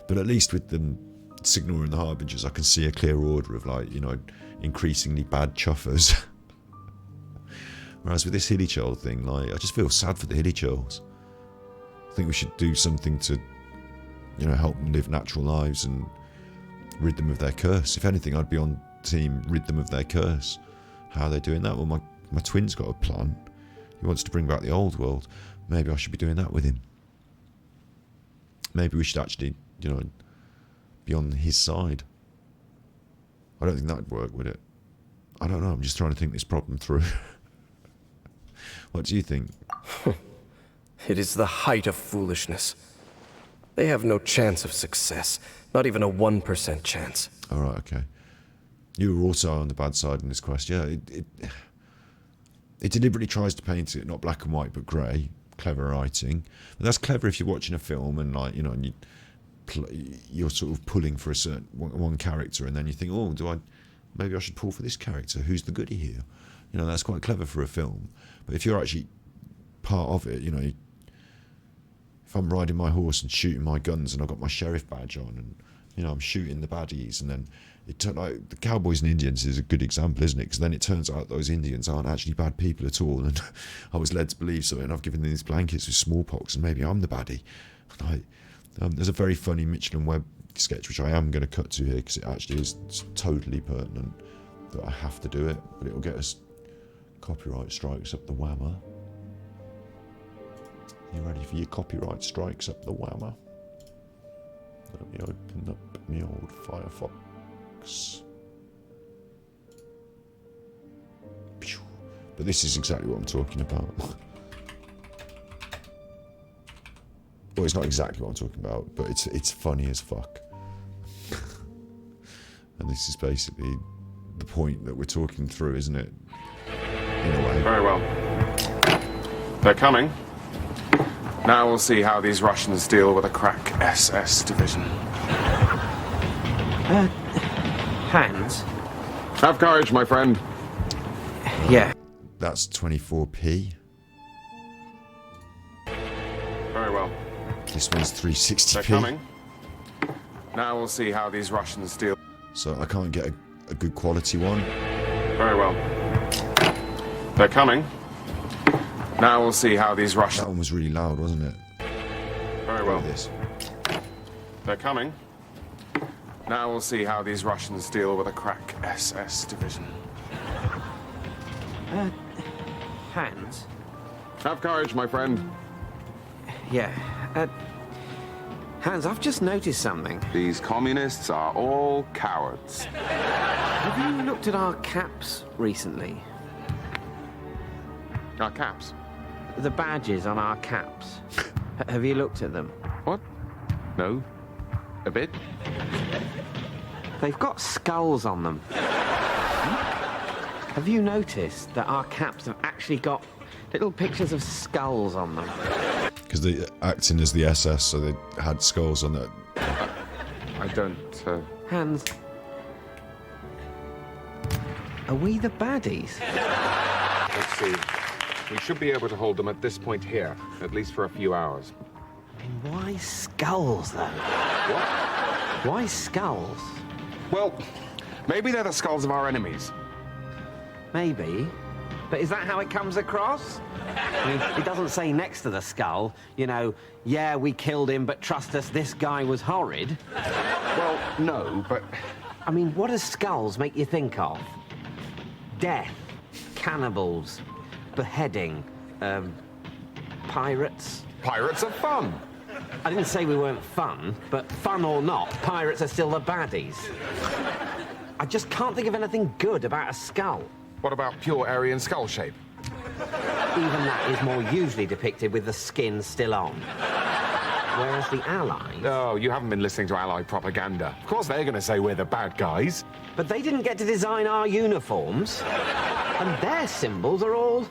But at least with them, Signora and the Harbingers, I can see a clear order of, like, increasingly bad chuffers. Whereas with this Hilly Churl thing, like, I just feel sad for the Hilly Churls. I think we should do something to, help them live natural lives and rid them of their curse. If anything, I'd be on team rid them of their curse. How are they doing that? Well, my twin's got a plan. He wants to bring back the old world. Maybe I should be doing that with him. Maybe we should actually, be on his side. I don't think that'd work, would it? I don't know. I'm just trying to think this problem through. What do you think? It is the height of foolishness. They have no chance of success. Not even a 1% chance. Alright, okay. You were also on the bad side in this quest. Yeah, it deliberately tries to paint it not black and white but grey. Clever writing. But that's clever if you're watching a film and, like, you know, and you're sort of pulling for a certain one character, and then you think, oh, maybe I should pull for this character. Who's the goodie here? You know, that's quite clever for a film. But if you're actually part of it, you know, if I'm riding my horse and shooting my guns and I've got my sheriff badge on and, you know, I'm shooting the baddies, and then it turned like the Cowboys and Indians is a good example, isn't it? Because then it turns out those Indians aren't actually bad people at all, and I was led to believe so, and I've given them these blankets with smallpox, and maybe I'm the baddie. There's a very funny Michelin Webb sketch which I am going to cut to here because it actually is totally pertinent, that I have to do it, but it'll get us copyright strikes up the whammer. You ready for your copyright strikes up the whammer? Let me open up my old Firefox. But this is exactly what I'm talking about. Well, it's not exactly what I'm talking about, but it's funny as fuck. And this is basically the point that we're talking through, isn't it? In a way. Very well. They're coming. Now we'll see how these Russians deal with a crack SS division. Hans? Have courage, my friend. Yeah. That's 24p. Very well. This one's 360p. They're coming. Now we'll see how these Russians deal. So I can't get a good quality one. Very well. They're coming. Now we'll see how these That Russians... one was really loud, wasn't it? Very well. Look at this. They're coming. Now we'll see how these Russians deal with a crack SS division. Hans? Have courage, my friend. Yeah. Hans, I've just noticed something. These communists are all cowards. Have you looked at our caps recently? Our caps. The badges on our caps. Have you looked at them? What? No. A bit? They've got skulls on them. Have you noticed that our caps have actually got little pictures of skulls on them? Because they're acting as the SS, so they had skulls on it. I don't, Hans, are we the baddies? Let's see. We should be able to hold them at this point here, at least for a few hours. I mean, why skulls, then? What? Why skulls? Well, maybe they're the skulls of our enemies. Maybe. But is that how it comes across? I mean, it doesn't say next to the skull, you know, yeah, we killed him, but trust us, this guy was horrid. Well, no, but... I mean, what do skulls make you think of? Death, cannibals, beheading, pirates. Pirates are fun. I didn't say we weren't fun, but fun or not, pirates are still the baddies. I just can't think of anything good about a skull. What about pure Aryan skull shape? Even that is more usually depicted with the skin still on. Whereas the Allies... No, you haven't been listening to Allied propaganda. Of course they're going to say we're the bad guys. But they didn't get to design our uniforms. And their symbols are all,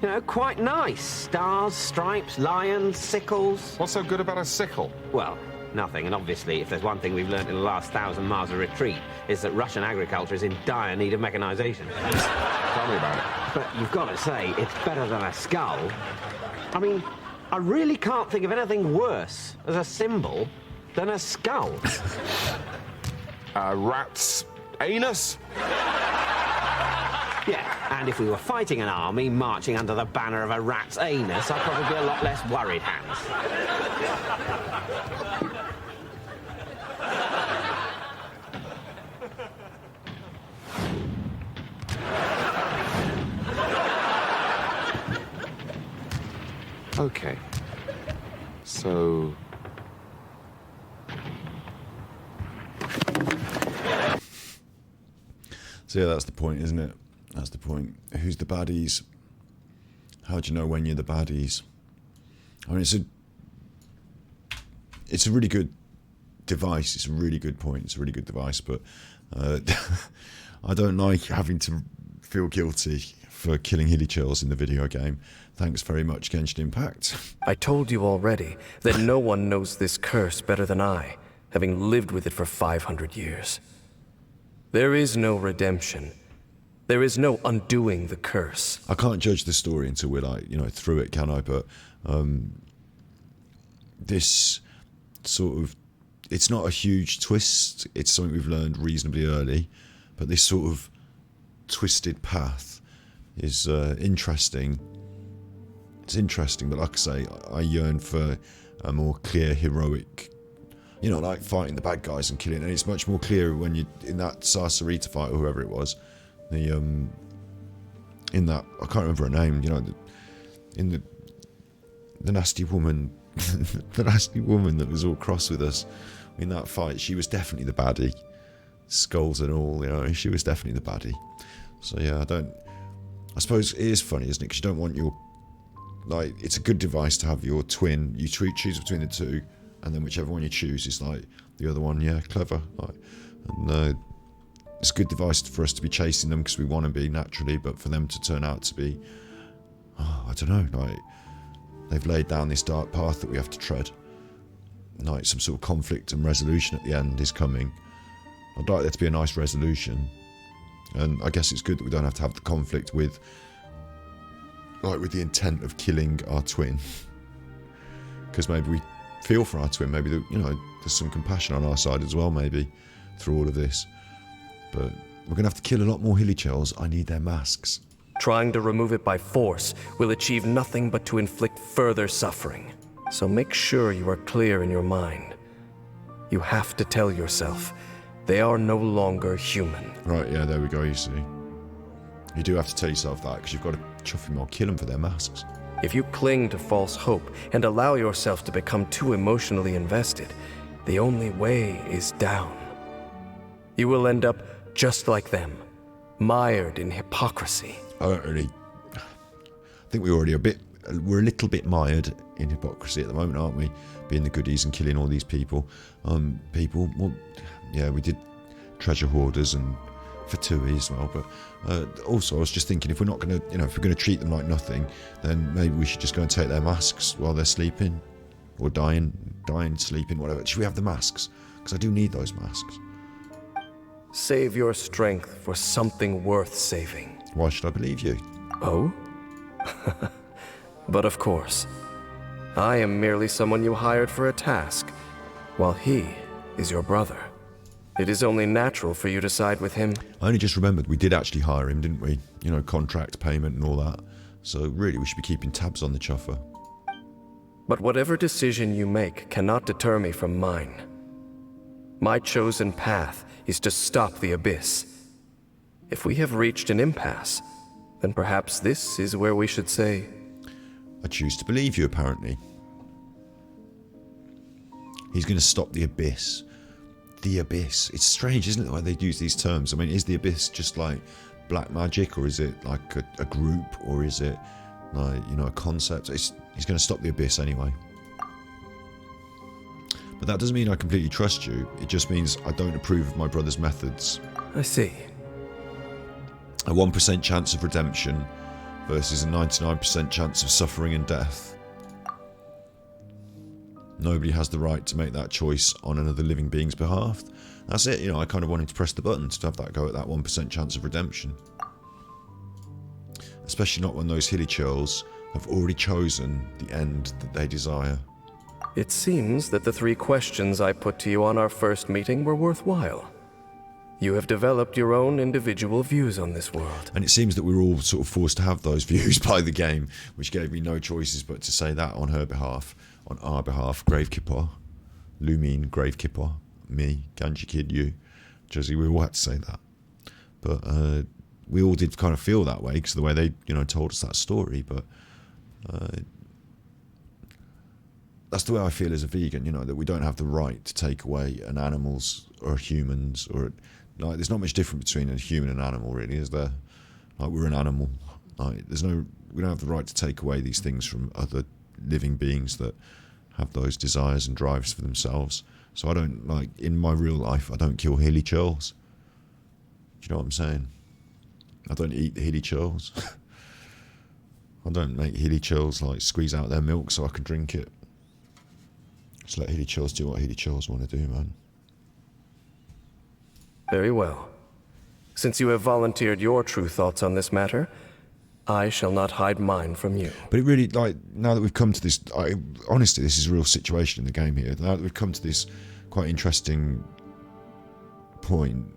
you know, quite nice. Stars, stripes, lions, sickles. What's so good about a sickle? Well, nothing. And obviously, if there's one thing we've learned in the last 1,000 miles of retreat, is that Russian agriculture is in dire need of mechanization. Tell me about it. But you've got to say, it's better than a skull. I mean, I really can't think of anything worse as a symbol than a skull. A rat's anus? Yeah, and if we were fighting an army marching under the banner of a rat's anus, I'd probably be a lot less worried, Hans. Okay. So... So yeah, that's the point, isn't it? That's the point. Who's the baddies? How do you know when you're the baddies? I mean, it's a really good device. It's a really good point. It's a really good device, but I don't like having to feel guilty for killing hilly chills in the video game. Thanks very much, Genshin Impact. I told you already that no one knows this curse better than I, having lived with it for 500 years. There is no redemption. There is no undoing the curse. I can't judge the story until we're like, through it, can I? But this sort of, it's not a huge twist. It's something we've learned reasonably early, but this sort of twisted path is interesting. It's interesting, but like I say, I yearn for a more clear, heroic, like fighting the bad guys and killing. And it's much more clear when you in that Sarsarita fight or whoever it was. In that, I can't remember her name. In the nasty woman, the nasty woman that was all cross with us in that fight. She was definitely the baddie, skulls and all. She was definitely the baddie. So yeah, I suppose it is funny, isn't it? Because you don't want your, it's a good device to have your twin. You choose between the two, and then whichever one you choose is like the other one. Yeah, clever. And it's a good device for us to be chasing them because we want to be naturally, but for them to turn out to be, I don't know, they've laid down this dark path that we have to tread. Some sort of conflict and resolution at the end is coming. I'd like there to be a nice resolution, and I guess it's good that we don't have to have the conflict with the intent of killing our twin, because maybe we feel for our twin. Maybe there's some compassion on our side as well. Maybe through all of this. But we're going to have to kill a lot more hilly chills. I need their masks. Trying to remove it by force will achieve nothing but to inflict further suffering. So make sure you are clear in your mind. You have to tell yourself, they are no longer human. Right, yeah, there we go, you see. You do have to tell yourself that, because you've got to chuff them or kill them for their masks. If you cling to false hope and allow yourself to become too emotionally invested, the only way is down. You will end up just like them, mired in hypocrisy. I think we're a little bit mired in hypocrisy at the moment, aren't we? Being the goodies and killing all these people. Well, yeah, we did treasure hoarders and Fatui as well, but also I was just thinking, if we're not going to, if we're going to treat them like nothing, then maybe we should just go and take their masks while they're sleeping, or dying, sleeping, whatever. Should we have the masks? Because I do need those masks. Save your strength for something worth saving. Why should I believe you? Oh? But of course, I am merely someone you hired for a task, while he is your brother. It is only natural for you to side with him. I only just remembered we did actually hire him, didn't we? Contract, payment and all that. So really, we should be keeping tabs on the chuffer. But whatever decision you make cannot deter me from mine. My chosen path is to stop the abyss. If we have reached an impasse, then perhaps this is where we should say, I choose to believe you, apparently. He's going to stop the abyss. The abyss. It's strange, isn't it, why they use these terms? I mean, is the abyss just like black magic, or is it like a group, or is it like, a concept? He's going to stop the abyss anyway. But that doesn't mean I completely trust you. It just means I don't approve of my brother's methods. I see. A 1% chance of redemption versus a 99% chance of suffering and death. Nobody has the right to make that choice on another living being's behalf. That's it, I kind of wanted to press the button to have that go at that 1% chance of redemption. Especially not when those hilly churls have already chosen the end that they desire. It seems that the 3 questions I put to you on our first meeting were worthwhile. You have developed your own individual views on this world. And it seems that we were all sort of forced to have those views by the game, which gave me no choices but to say that on her behalf, on our behalf, Gravekeeper, Lumine, Gravekeeper, me, Ganji Kid, you, Jesse, we all had to say that. But we all did kind of feel that way because of the way they, told us that story, but that's the way I feel as a vegan, that we don't have the right to take away an animal's or a human's, or there's not much difference between a human and an animal, really, is there? Like, we're an animal. We don't have the right to take away these things from other living beings that have those desires and drives for themselves. So I don't, like, in my real life, I don't kill hilly churls. Do you know what I'm saying? I don't eat the hilly churls. I don't make hilly churls, like, squeeze out their milk so I can drink it. Just let hilly churls do what hilly churls want to do, man. Very well. Since you have volunteered your true thoughts on this matter, I shall not hide mine from you. But it really, like, now that we've come to this, honestly, this is a real situation in the game here. Now that we've come to this quite interesting point,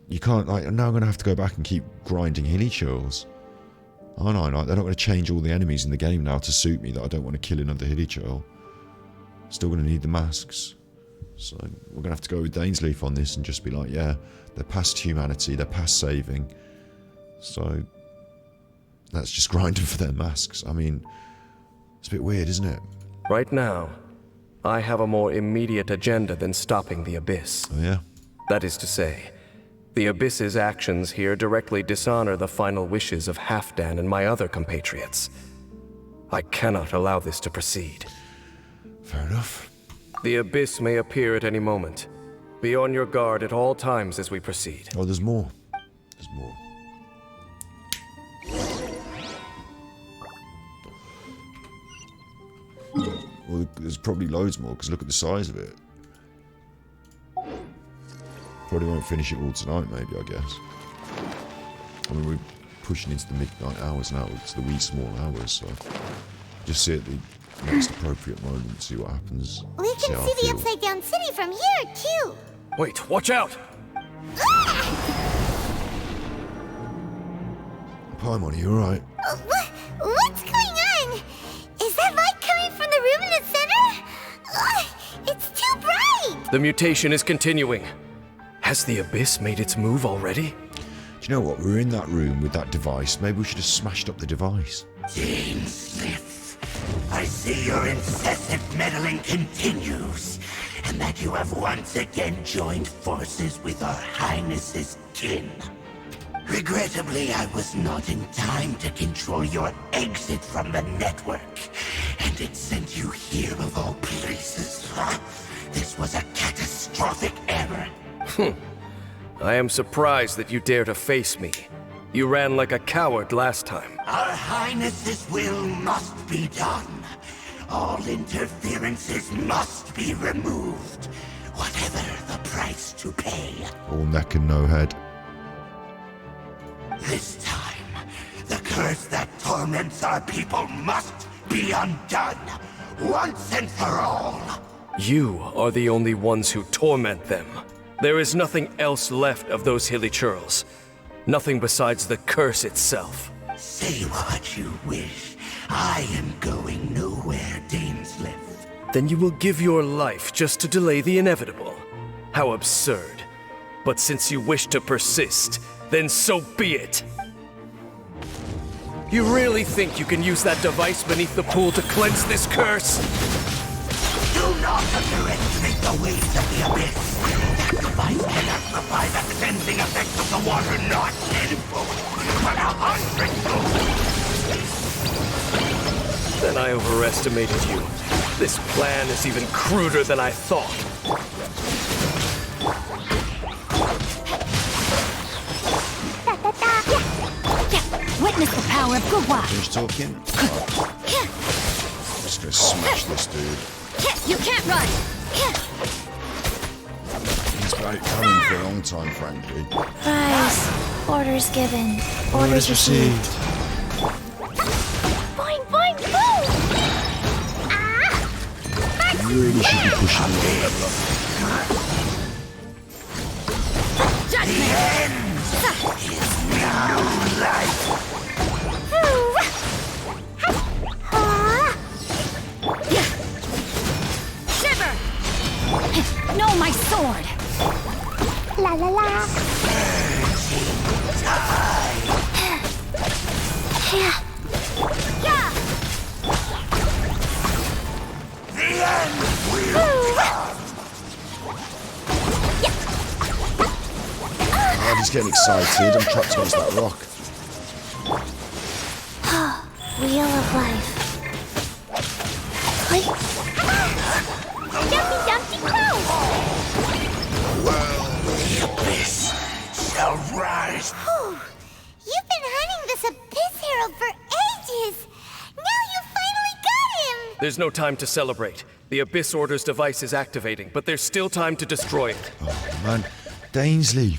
you can't, like, now I'm going to have to go back and keep grinding hilly churls. Aren't I? Like, they're not going to change all the enemies in the game now to suit me that I don't want to kill another hilly churl. Still going to need the masks. So we're going to have to go with Dainsleaf on this and just be like, yeah, they're past humanity, they're past saving. So let's just grind them for their masks. I mean, it's a bit weird, isn't it? Right now, I have a more immediate agenda than stopping the Abyss. Oh, yeah? That is to say, the Abyss's actions here directly dishonor the final wishes of Halfdan and my other compatriots. I cannot allow this to proceed. Fair enough. The Abyss may appear at any moment. Be on your guard at all times as we proceed. Oh, there's more. There's more. Well, there's probably loads more, because look at the size of it. Probably won't finish it all tonight, maybe, I guess. I mean, we're pushing into the midnight hours now. It's the wee small hours, so just see at the next appropriate moment, see what happens. We can see the Upside Down City from here, too. Wait, watch out! Paimon, are you alright? What's going on? Is that light coming from the room in the center? It's too bright! The mutation is continuing. Has the Abyss made its move already? Do you know what? We were in that room with that device. Maybe we should have smashed up the device. Dainsleif, I see your incessant meddling continues, and that you have once again joined forces with our Highness's kin. Regrettably, I was not in time to control your exit from the network, and it sent you here of all places. This was a catastrophic error. I am surprised that you dare to face me. You ran like a coward last time. Our Highness's will must be done. All interferences must be removed, whatever the price to pay. All neck and no head. This time, the curse that torments our people must be undone, once and for all. You are the only ones who torment them. There is nothing else left of those hilly churls. Nothing besides the curse itself. Say what you wish. I am going nowhere, Dainsleif. Then you will give your life just to delay the inevitable. How absurd. But since you wish to persist, then so be it. You really think you can use that device beneath the pool to cleanse this curse? Do not underestimate the waves of the Abyss. That device cannot provide the cleansing effect of the water not tenfold, but 100-fold. Then I overestimated you. This plan is even cruder than I thought. Witness the power of Gugwa. Finish talking? I'm just gonna smash this dude. You can't run. He's been coming for a long time, frankly. Rise. Orders given. Orders received. Boing, boing, boom! Ah! You really should be pushing me on level up. Shiver! No, my sword! La la la. Yeah. Oh, he's getting excited. I'm trapped against that rock. Wheel of life. Jumpy Dumpty Crow! The abyss shall rise. Whew. You've been hunting this Abyss Herald for ages! Now you finally got him! There's no time to celebrate. The Abyss Order's device is activating, but there's still time to destroy it. Oh, man. Dainsley.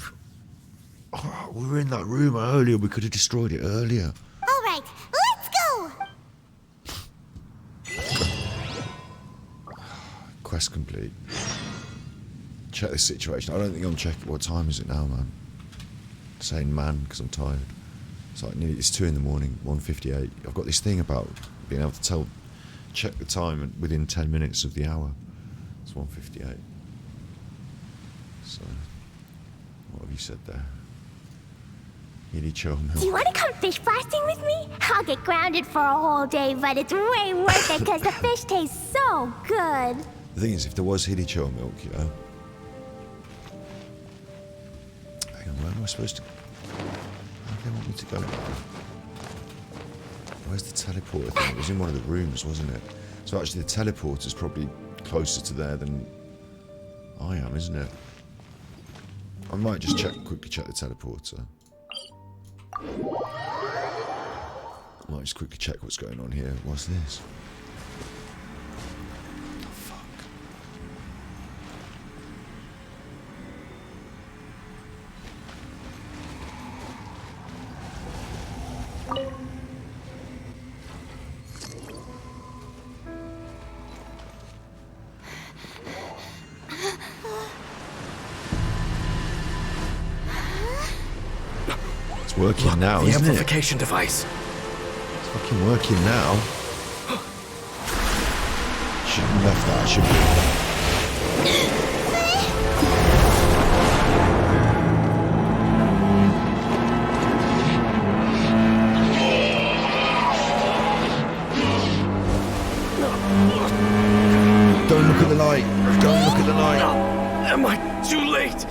Oh, we were in that room earlier. We could have destroyed it earlier. All right, let's go! Quest complete. Check the situation. I don't think I'm checking. What time is it now, man? Saying man because I'm tired. It's like it's 2 in the morning, 1:58. I've got this thing about being able to check the time within 10 minutes of the hour. It's 1:58. So, what have you said there? Hitty Cho milk. Do you want to come fish blasting with me? I'll get grounded for a whole day, but it's way worth it because the fish tastes so good. The thing is, if there was Hitty Cho milk, you know. Hang on, where am I supposed to? How do they want me to go? Where's the teleporter thing? It was in one of the rooms, wasn't it? So actually, the teleporter's probably closer to there than I am, isn't it? I might just quickly check the teleporter. I might just quickly check what's going on here. What's this? Oh, fuck. It's working now, The isn't it? amplification device. It's fucking working now. Shouldn't have left that, should we? Don't look at the light. Don't look at the light. Am I too late?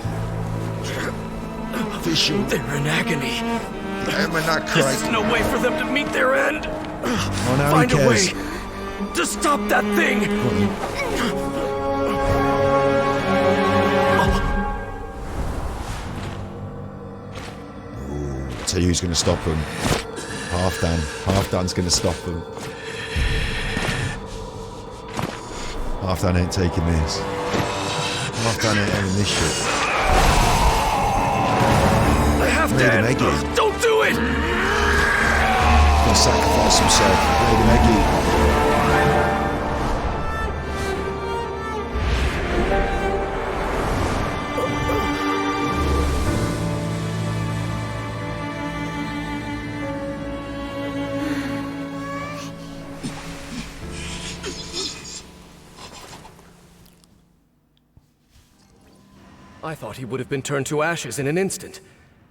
Official. They're in agony. Am I not This correct? is no way for them to meet their end. Oh, now Find who a way cares? to stop that thing. Go on, then. Tell you who's going to stop him. Halfdan. Halfdan's going to stop him. Halfdan ain't taking this. Halfdan ain't having this shit. Halfdan, Lady Maggie. don't do it! Gonna sacrifice himself. Lady Maggie. I thought he would have been turned to ashes in an instant.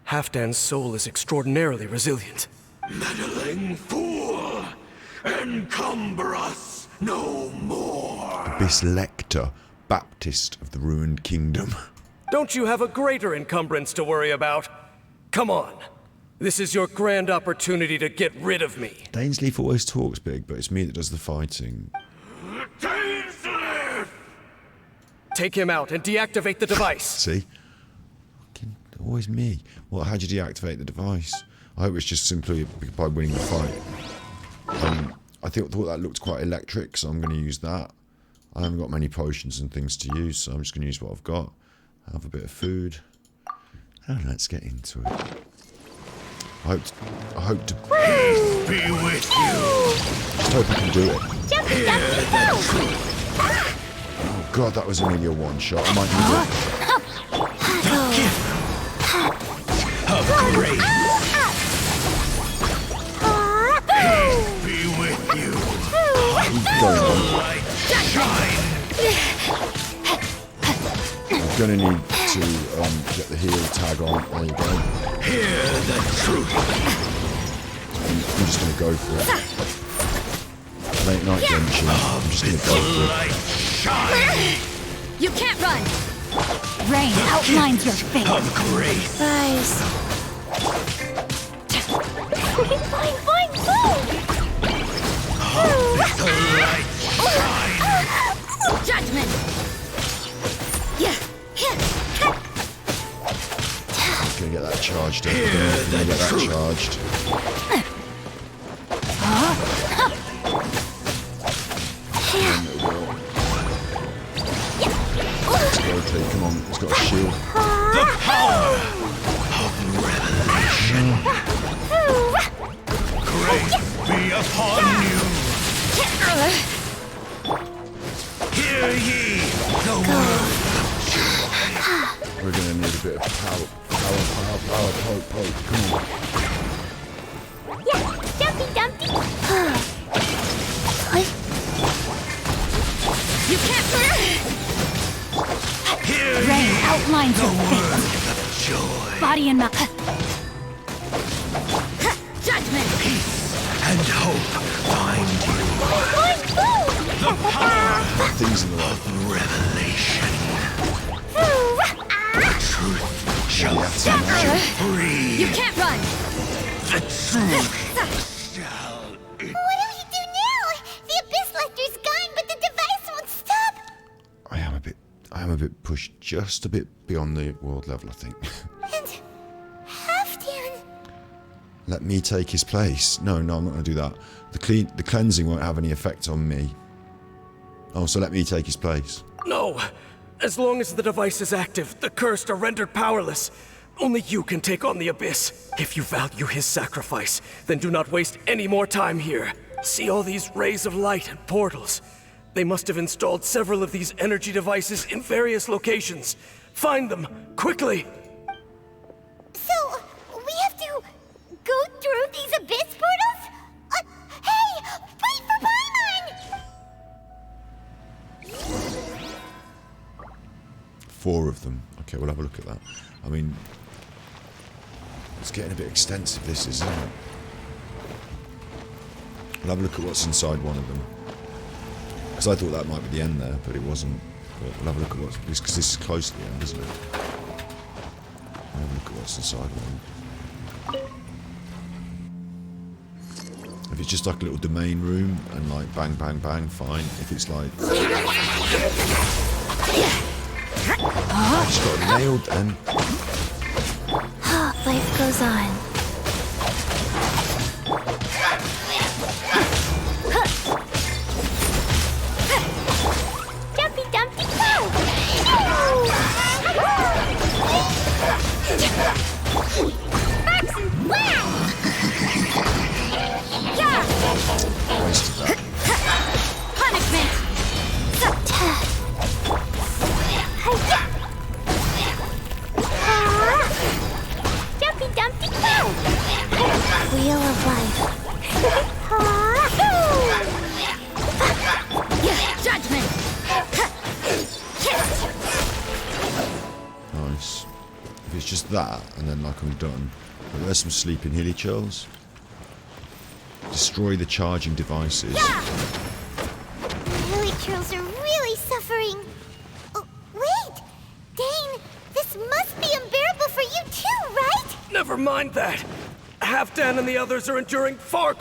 Halfdan's soul is extraordinarily resilient. Meddling fool! Encumber us no more! Abyss Lector, Baptist of the Ruined Kingdom. Don't you have a greater encumbrance to worry about? Come on. This is your grand opportunity to get rid of me. Dainsleif always talks big, but it's me that does the fighting. Dainsleif! Take him out and deactivate the device. See? Fucking always me. Well, how'd you deactivate the device? I hope it's just simply by winning the fight. I thought that looked quite electric, so I'm going to use that. I haven't got many potions and things to use, so I'm just going to use what I've got. Have a bit of food. And let's get into it. I hope to... Peace be with you! Just hope I can do it. Jumpy Dumpty Crow! Oh god, that was only a one shot. I might need it. Of grace! Peace be with you! Keep going on. Light shine! I'm gonna need to get the heal tag on. There you go. Hear the truth! I'm just gonna go for it. Late night junction. I'm just gonna go for it. Light shine! You can't run! Rain outlines your fate. Of grace! Guys. Fine, fine, fine! The light shine! charged it. We're gonna get that charged. Let's go, Clay. Come on. He's got a shield. The power of revelation. Grace be upon you. Hear ye the word. We're gonna need a bit of power. Poke. Come on. Yeah, Dumpty Dumpty. You can't. Hear Rain ye outlines the your fate. word of joy. Body and mouth. Judgment. Peace and hope find you. The power Things in the way. of revelation. Truth shall Yeah, set you free. You can't run. The truth shall. What do we do now? The Abyss Lecter's gone, but the device won't stop. I am a bit pushed just a bit beyond the world level, I think. And Halfdan. Let me take his place. No, I'm not going to do that. The cleansing won't have any effect on me. Oh, so let me take his place. No! As long as the device is active, the cursed are rendered powerless. Only you can take on the Abyss. If you value his sacrifice, then do not waste any more time here. See all these rays of light and portals? They must have installed several of these energy devices in various locations. Find them, quickly! So, we have to go through these Abyss portals? Hey, wait for Paimon! 4 of them. Okay, we'll have a look at that. I mean, it's getting a bit extensive, this, isn't it? We'll have a look at what's inside one of them. Because I thought that might be the end there, but it wasn't. But we'll have a look at what's... Because this is close to the end, isn't it? We'll have a look at what's inside one. If it's just like a little domain room and like bang, bang, bang, fine. If it's like... I just got it nailed then. Life goes on. Dumpty Dumpty Go! Sparks and flash! Yeah! Wasted that. Punishment. Dumpty Dumpty Go! Wheel of life. Judgment. Nice. If it's just that, and then like I'm done. But there's some sleeping hilly chills. Destroy the charging devices. Hilly churls are really suffering. Oh, wait! Dane, this must be unbearable for you too, right? Never mind that! Halfdan and the others are enduring far...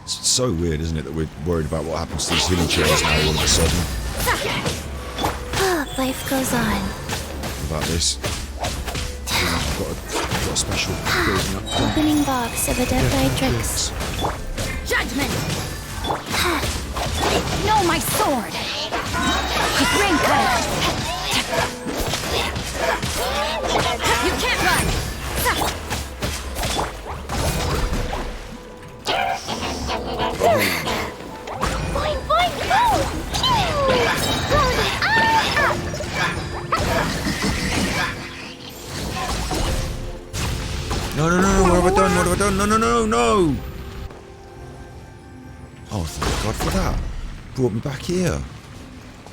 It's so weird, isn't it, that we're worried about what happens to these hilly chills now all of a sudden. Life goes on. What about this? I've got a special building up. Opening box of Adepti-Trix. Judgment. No, my sword. Ring cutter. You can't run. Boing, boing, boom! No, what have I done? No! Oh, thank God for that. Brought me back here.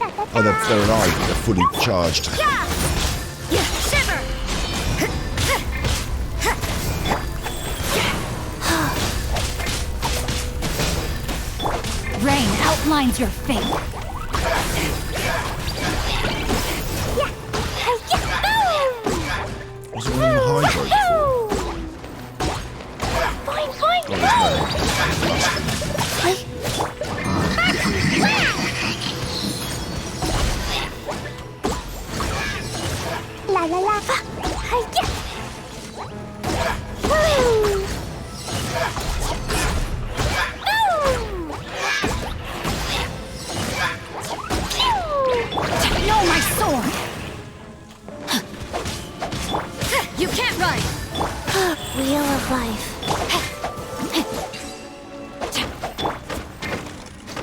Oh, they're alive. They're fully charged. Shiver. Rain outlines your fate. Was it one of the hydro before? Boing, boing, Oh, No, my sword! You can't run! Wheel of life.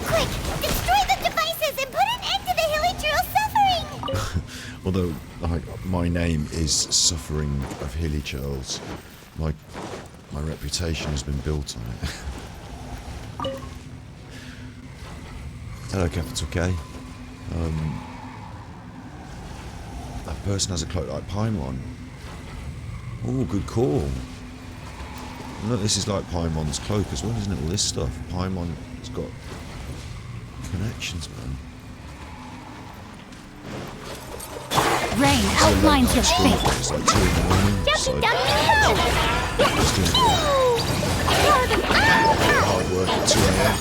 Quick! Destroy the devices and put an end to the Hilichurl's suffering! Although, like, my name is Suffering of Hilichurls. My reputation has been built on it. Hello, Capital K. That person has a cloak like Paimon. Oh, good call. Look, this is like Paimon's cloak as well, isn't it? All this stuff. Paimon's got connections, man. Rain outlines your fate. It's like 2 in the morning. So just doing hard work at 2 a.m.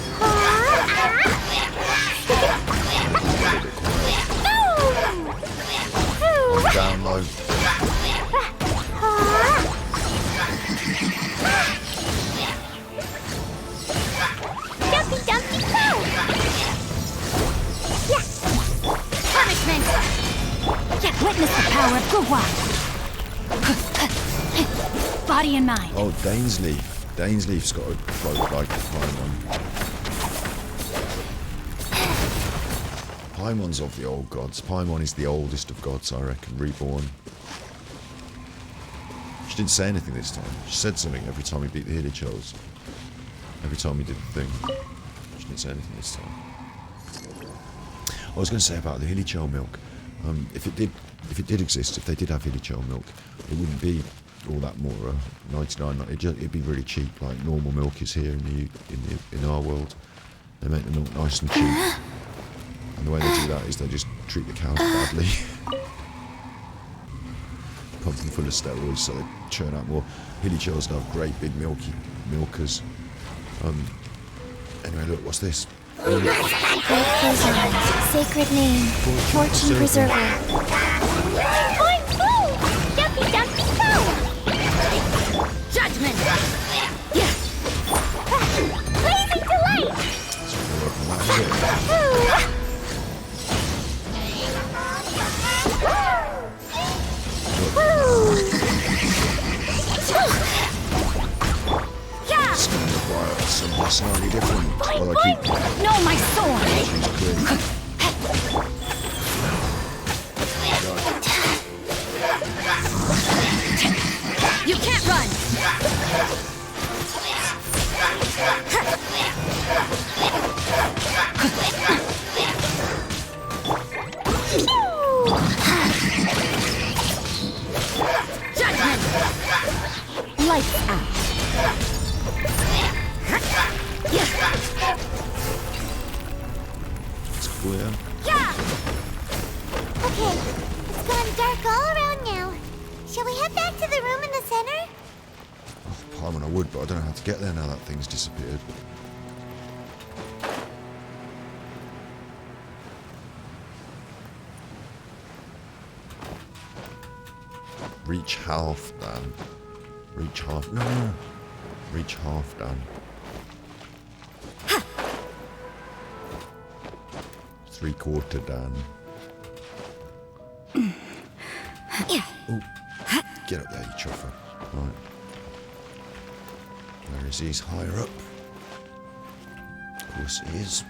I'm down low. Punishment! Witness the power of Gugwa! Body and mind. Oh, Dainsleif. Dainsleif's got a cloak like Paimon. Paimon's of the old gods. Paimon is the oldest of gods, I reckon, reborn. She didn't say anything this time. She said something every time we beat the Hilichurls. Every time we did the thing. She didn't say anything this time. I was going to say about the Hilichurl milk. If it did exist, if they did have Hilichurl milk, it wouldn't be all that more 99. It'd be really cheap, like normal milk is here in our world. They make the milk nice and cheap, and the way they do that is they just treat the cows badly. Pump them full of steroids so they churn out more. Hilichurls have great big milkers. Anyway, look, what's this? Great Poison, sacred name, fortune preserver. Boing, boom! Dumpy, dumpy, boom! Judgment! Blazing delight! It's going to require something slightly different. Well, I keep No, my sword! You can't run! Judgment! Lights out! It's cool, yeah. Yeah! Okay, it's gone dark all around now. Shall we head back to the room in the center? Paimon, I would, but I don't know how to get there now that thing's disappeared. Reach half, Dan. Reach half. No. Reach half, Dan. 3/4, Dan. Ooh. Get up there, you chuffer. Right. Where is he? He's higher up. Of course he is.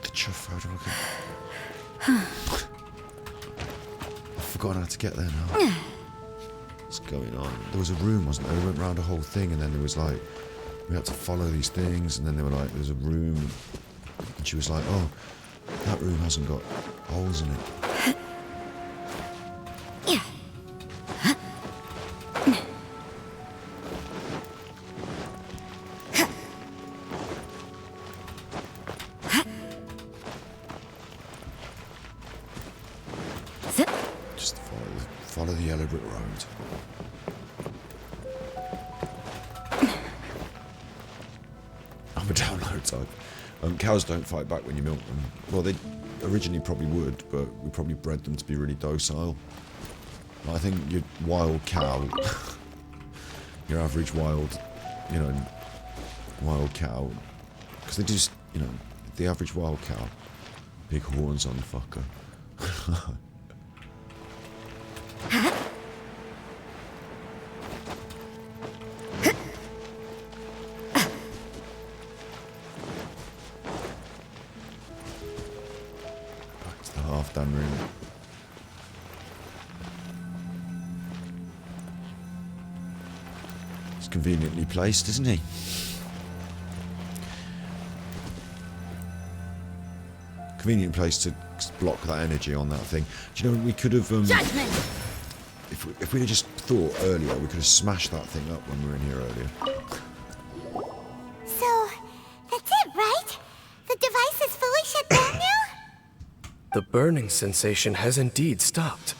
The chuff, how do I get... I've forgotten how to get there now. What's going on? There was a room, wasn't there? We went round a whole thing and then there was like... We had to follow these things and then they were like, there's a room... And she was like, oh, that room hasn't got holes in it. Just follow the yellow brick road. I'm a download type. Cows don't fight back when you milk them. Well, they originally probably would, but we probably bred them to be really docile. I think your wild cow, your average wild, wild cow, because they just, the average wild cow, big horns on the fucker. Back to the half-done room. He's conveniently placed, isn't he? Convenient place to block that energy on that thing. Do you know, we could have... Judgment! If we had just thought earlier, we could have smashed that thing up when we were in here earlier. So, that's it, right? The device is fully shut down now? The burning sensation has indeed stopped.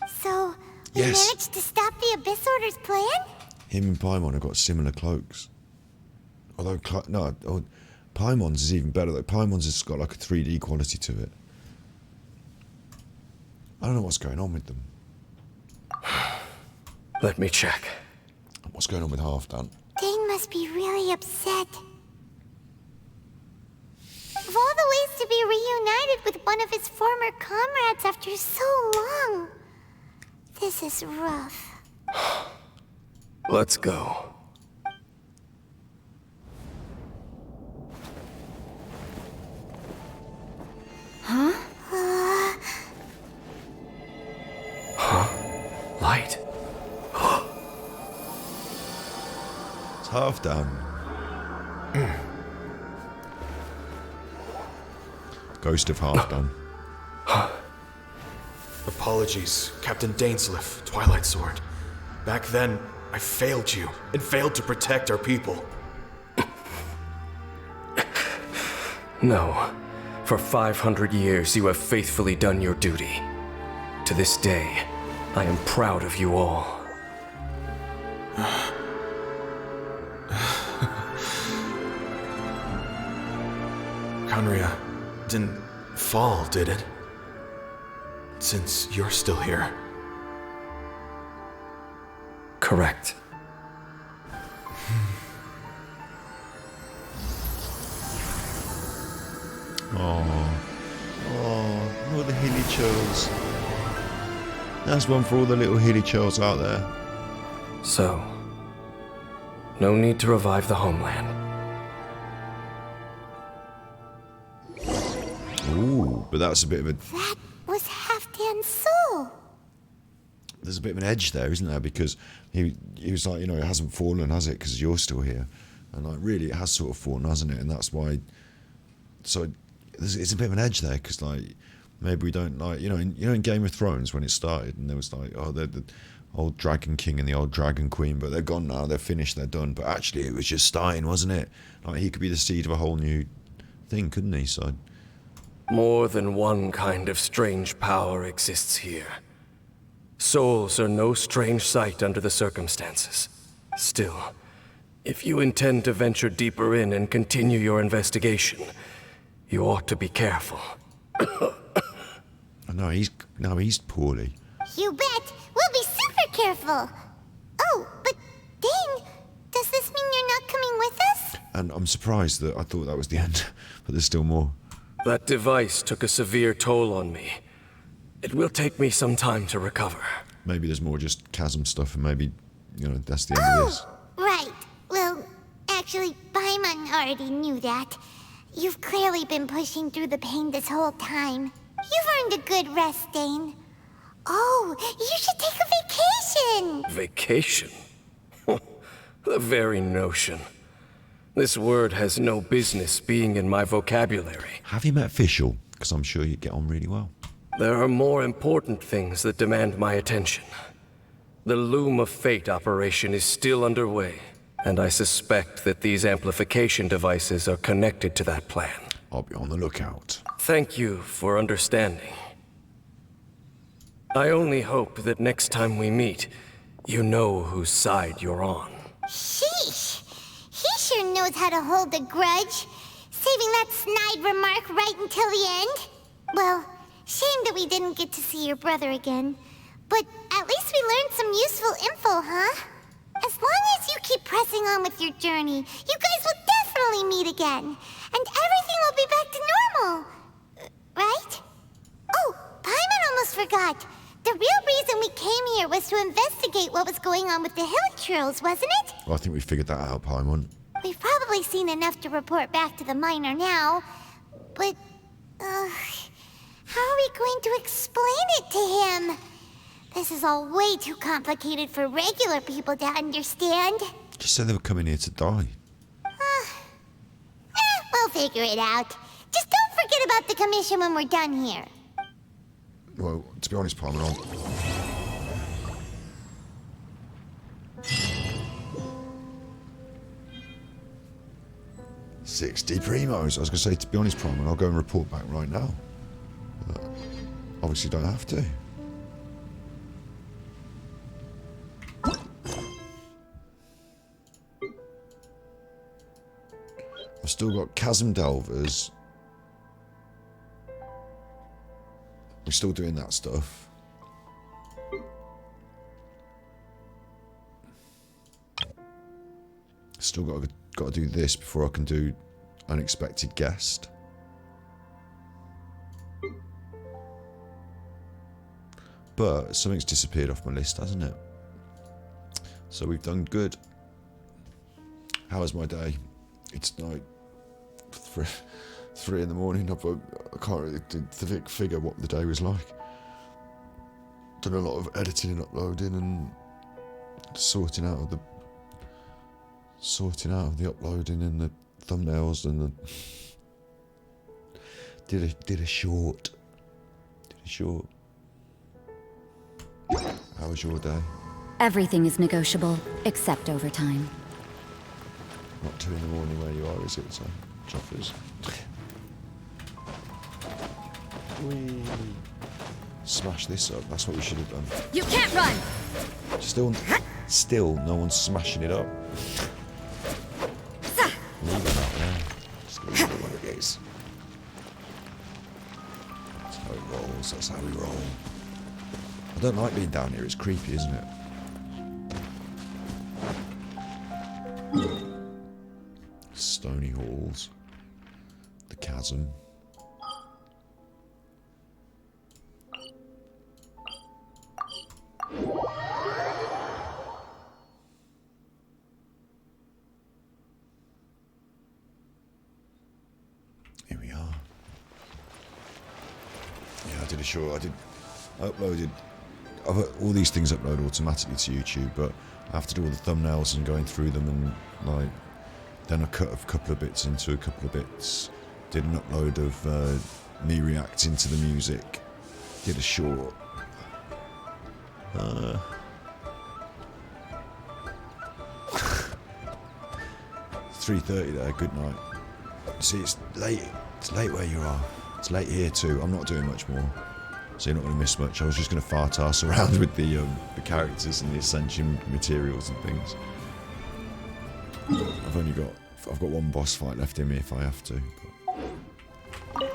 So, you Yes. managed to stop the Abyss Order's plan? Him and Paimon have got similar cloaks. Although, Paimon's is even better though. Paimon's has got like a 3D quality to it. I don't know what's going on with them. Let me check. What's going on with Half-Done? Dane must be really upset. Of all the ways to be reunited with one of his former comrades after so long, this is rough. Let's go. Light. It's Half-Done. Ghost of Half-Done. Apologies, Captain Dainsleif, Twilight Sword. Back then, I failed you, and failed to protect our people. No. For 500 years, you have faithfully done your duty. To this day, I am proud of you all. Conria didn't fall, did it? Since you're still here. Correct. All the hilly churls. That's one for all the little hilly churls out there. So, no need to revive the homeland. Ooh, but that's a bit of a... That was Half-Dan's soul. There's a bit of an edge there, isn't there? Because he was like, it hasn't fallen, has it? Because you're still here. And like, really, it has sort of fallen, hasn't it? And that's why... So, it's a bit of an edge there, because like, maybe we don't like... in Game of Thrones, when it started, and there was like, oh, the old Dragon King and the old Dragon Queen, but they're gone now, they're finished, they're done. But actually, it was just starting, wasn't it? Like, he could be the seed of a whole new thing, couldn't he? So... More than one kind of strange power exists here. Souls are no strange sight under the circumstances. Still, if you intend to venture deeper in and continue your investigation, you ought to be careful. No, he's poorly. You bet. We'll be super careful. Oh, but Dane, does this mean you're not coming with us? And I'm surprised that I thought that was the end, but there's still more. That device took a severe toll on me. It will take me some time to recover. Maybe there's more just chasm stuff, and maybe, that's the end of this. Right. Well, actually, Paimon already knew that. You've clearly been pushing through the pain this whole time. You've earned a good rest, Dane. Oh, you should take a vacation! Vacation? The very notion. This word has no business being in my vocabulary. Have you met Fischl? Because I'm sure you'd get on really well. There are more important things that demand my attention. The Loom of Fate operation is still underway, and I suspect that these amplification devices are connected to that plan. I'll be on the lookout. Thank you for understanding. I only hope that next time we meet, you know whose side you're on. Sheesh. He sure knows how to hold a grudge. saving that snide remark right until the end. Well, shame that we didn't get to see your brother again. But at least we learned some useful info, huh? As long as you keep pressing on with your journey, you guys will definitely meet again. And everything will be back to normal. Right? Oh, Paimon almost forgot. The real reason we came here was to investigate what was going on with the hill trolls, wasn't it? Well, I think we figured that out, Paimon. We've probably seen enough to report back to the miner now. But, how are we going to explain it to him? This is all way too complicated for regular people to understand. Just said they were coming here to die. We'll figure it out. Just don't forget about the commission when we're done here. Well, to be honest, Paimon, 60 primos. I was going to say, to be honest, Paimon, I'll go and report back right now. Obviously don't have to. I've still got Chasm Delvers. We're still doing that stuff. Still got to do this before I can do Unexpected Guest. But something's disappeared off my list, hasn't it? So we've done good. How was my day? It's like 3 in the morning. I can't really figure what the day was like. Done a lot of editing and uploading and sorting out of the uploading and the thumbnails and the did a short. How was your day? Everything is negotiable, except overtime. Not 2 in the morning where you are, is it? So, Chuffers. Whee. Smash this up. That's what we should have done. You can't run! Still, no one's smashing it up. Leave it out there. Just leave it where it is. That's how it rolls. That's how we roll. I don't like being down here. It's creepy, isn't it? Stony halls. The chasm. Here we are. Yeah, I did a short. I uploaded. All these things upload automatically to YouTube, but I have to do all the thumbnails and going through them and like. Then I cut a couple of bits into a couple of bits. Did an upload of me reacting to the music. Did a short. 3:30 there. Good night. See, it's late. It's late where you are. It's late here too. I'm not doing much more, so you're not going to miss much. I was just going to fart ass around with the characters and the Ascension materials and things. I've got one boss fight left in me if I have to. But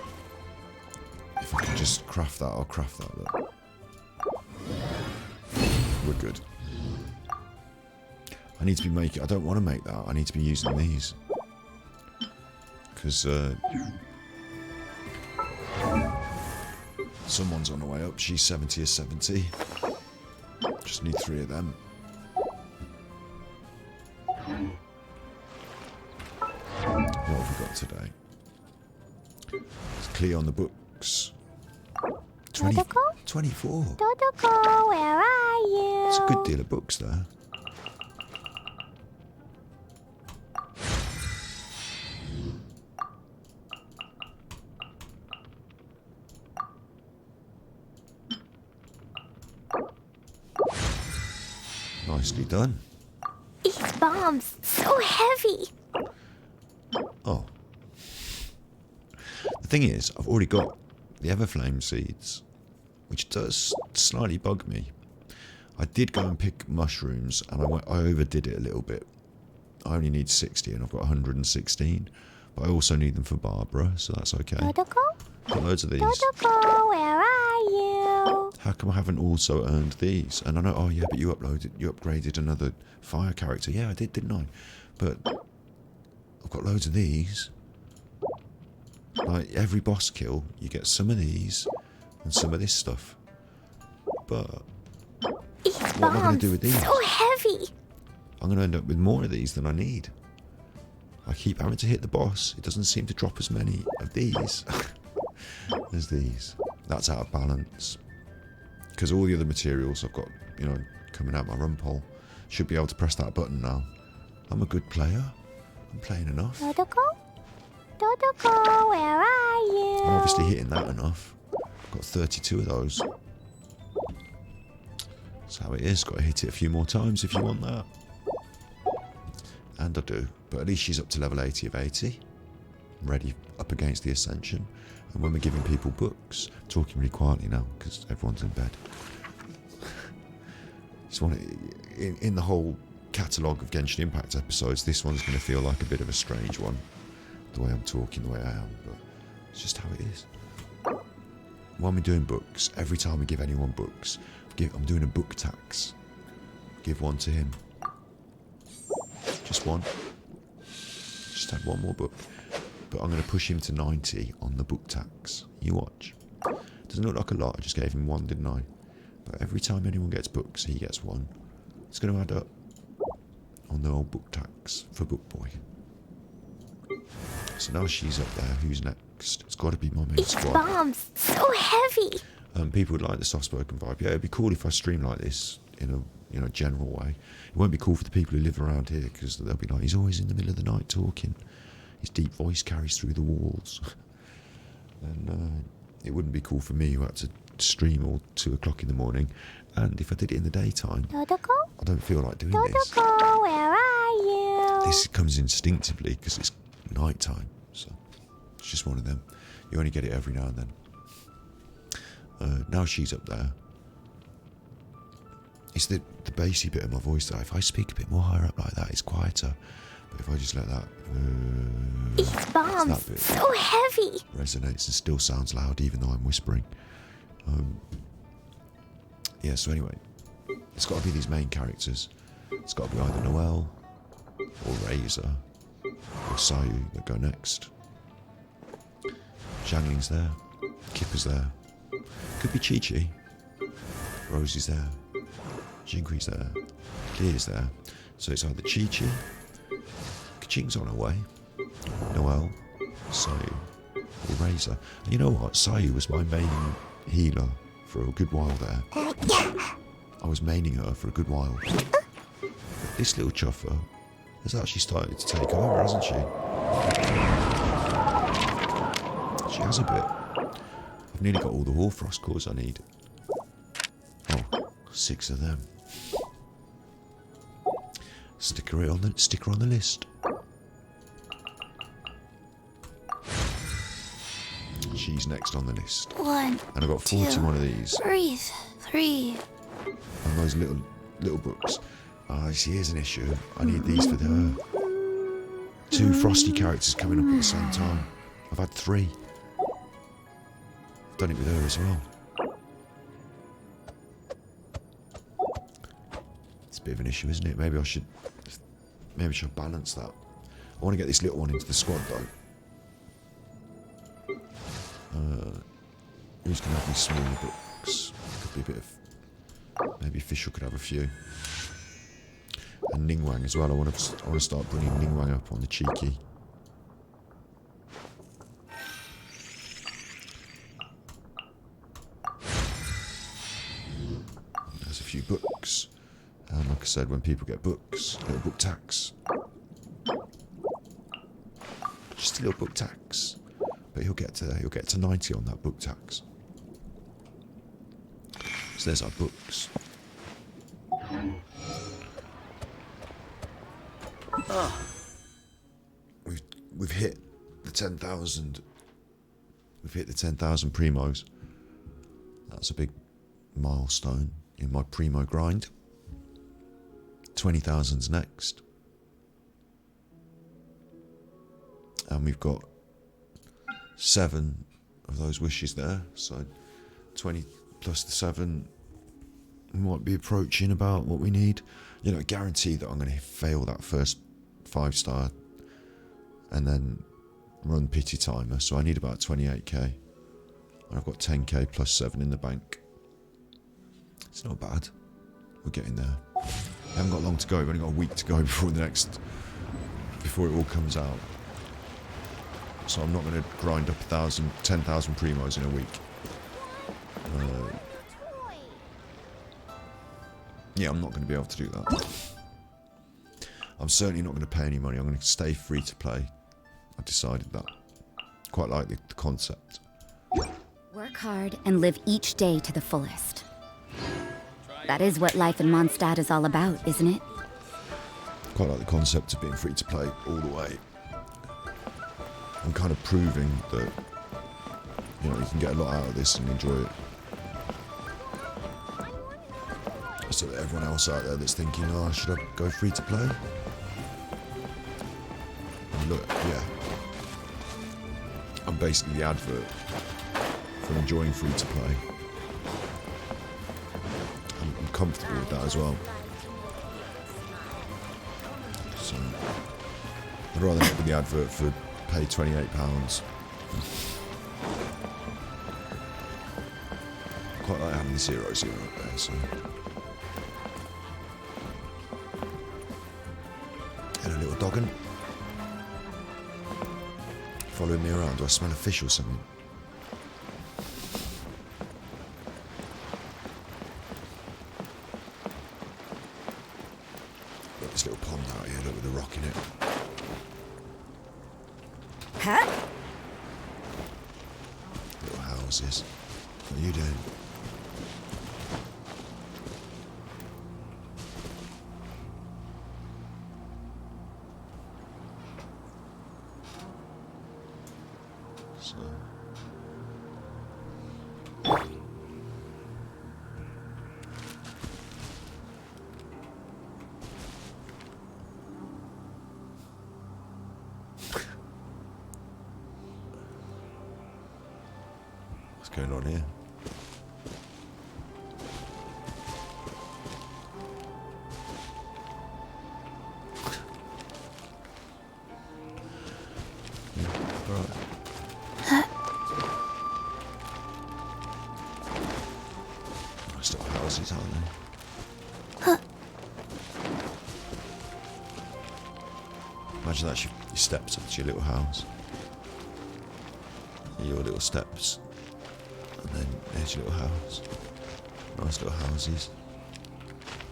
if I can just craft that, I'll craft that. Look. We're good. I need to be making. I don't want to make that. I need to be using these because someone's on the way up. She's 70 or 70. Just need 3 of them. What have we got today? It's clear on the books. 24. Dodoko, where are you? It's a good deal of books there. Nicely done. These bombs, so heavy. Oh. The thing is, I've already got the Everflame seeds, which does slightly bug me. I did go and pick mushrooms, and I overdid it a little bit. I only need 60, and I've got 116. But I also need them for Barbara, so that's okay. Dodoko? Got loads of these. Dodoko, where are you? How come I haven't also earned these? And I know, oh yeah, but you upgraded another fire character. Yeah, I did, didn't I? But I've got loads of these. Like, every boss kill, you get some of these and some of this stuff. But what am I going to do with these? So heavy. I'm going to end up with more of these than I need. I keep having to hit the boss. It doesn't seem to drop as many of these as these. That's out of balance. Because all the other materials I've got, you know, coming out my run pole, should be able to press that button now. I'm a good player. I'm playing enough. Dodoko? Dodoko, where are you? I'm obviously hitting that enough. Got 32 of those. That's how it is. Got to hit it a few more times if you want that. And I do. But at least she's up to level 80 of 80. Ready up against the Ascension. And when we're giving people books, talking really quietly now because everyone's in bed. Just want to, in the whole catalogue of Genshin Impact episodes, this one's going to feel like a bit of a strange one. The way I'm talking, the way I am. But it's just how it is. When we're doing books, every time we give anyone books, I'm doing a book tax. Give one to him. Just one. Just had one more book. But I'm going to push him to 90 on the book tax. You watch. Doesn't look like a lot, I just gave him one, didn't I? But every time anyone gets books, he gets one. It's going to add up on the old book tax for Book Boy. So now she's up there. Who's next? It's got to be my main squad. Bombs, so heavy. People would like the soft-spoken vibe. Yeah, it'd be cool if I stream like this in a general way. It won't be cool for the people who live around here because they'll be like, he's always in the middle of the night talking. His deep voice carries through the walls. And it wouldn't be cool for me who had to stream all 2 o'clock in the morning. And if I did it in the daytime, Dodoko? I don't feel like doing this. Dodoko, where are you? This comes instinctively because it's night time. So it's just one of them. You only get it every now and then. Now she's up there. It's the bassy bit of my voice that if I speak a bit more higher up like that, it's quieter. But if I just let that... These bombs, that bit so heavy. resonates and still sounds loud even though I'm whispering. Yeah, so anyway, it's got to be these main characters. It's got to be either Noelle or Razor or Sayu that go next. Zhangling's there. Kipper's there. Could be Chi-Chi. Rosie's there. Jingui's there. Kia's there. So it's either Chi-Chi, Kaching's on her way, Noelle, Sayu, or Razor. And you know what? Sayu was my main healer for a good while there. I was maining her for a good while. But this little chuffer has actually started to take over, hasn't she? She has a bit. I've nearly got all the Hoarfrost cores I need. Oh, 6 of them. Sticker on the list. She's next on the list. 1, And I've got 41 of these. breathe, 3. And those little books. See, here's an issue. I need these for her. 2 Frosty characters coming up at the same time. I've had 3. I've done it with her as well. It's a bit of an issue, isn't it? Maybe I should balance that. I want to get this little one into the squad though. Who's going to have these smaller books? Could be a bit of... Maybe Fischl could have a few. And Ningguang as well. I want to start bringing Ningguang up on the cheeky. There's a few books. And like I said, when people get books, little book tax. Just a little book tax. But he'll get to 90 on that book tax. So there's our books. We've hit the 10,000. We've hit the 10,000 primos. That's a big milestone in my primo grind. 20,000's next. And we've got 7 of those wishes there, so 20 plus the 7, we might be approaching about what we need. You know, guarantee that I'm going to fail that first 5-star and then run pity timer, so I need about 28k. And I've got 10k plus 7 in the bank. It's not bad. We're getting there. We haven't got long to go. We've only got a week to go before before it all comes out. So I'm not going to grind up 10,000 primos in a week. Yeah, I'm not going to be able to do that. I'm certainly not going to pay any money. I'm going to stay free to play. I've decided that. Quite like the concept. Work hard and live each day to the fullest. That is what life in Mondstadt is all about, isn't it? Quite like the concept of being free to play all the way. I'm kind of proving that, you know, you can get a lot out of this and enjoy it. So that everyone else out there that's thinking, oh, should I go free to play? And look, yeah. I'm basically the advert for enjoying free to play. I'm comfortable with that as well. So, I'd rather not be the advert for pay £28. Quite like having the 0-0 up there, so. Hello, little doggin. Following me around, do I smell a fish or something? Got this little pond out here, look, with a rock in it. Huh? Little houses. What are you doing? So. What's going on here? Right. Nice little houses, aren't they? Imagine that's your steps up to your little house. Your little steps. And then there's your little house. Nice little houses.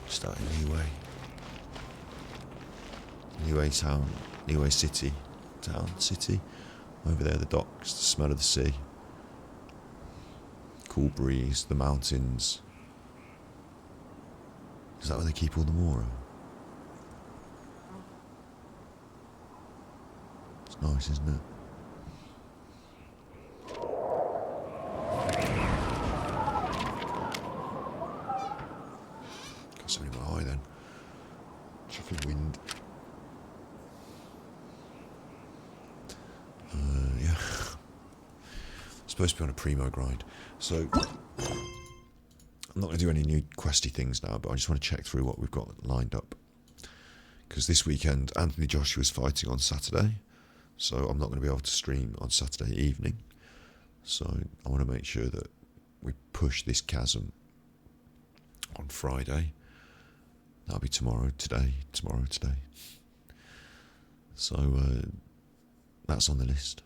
Just out in Niue. Niue town. Niue city. Town. City. Over there, the docks, the smell of the sea. Cool breeze, the mountains. Is that where they keep all the Mora? It's nice, isn't it? Got something in my eye then. Chuffing wind. Yeah. Supposed to be on a primo grind. So, I'm not going to do any new questy things now, but I just want to check through what we've got lined up. Because this weekend, Anthony Joshua's fighting on Saturday, so I'm not going to be able to stream on Saturday evening. So, I want to make sure that we push this chasm on Friday. That'll be tomorrow, today. So, that's on the list.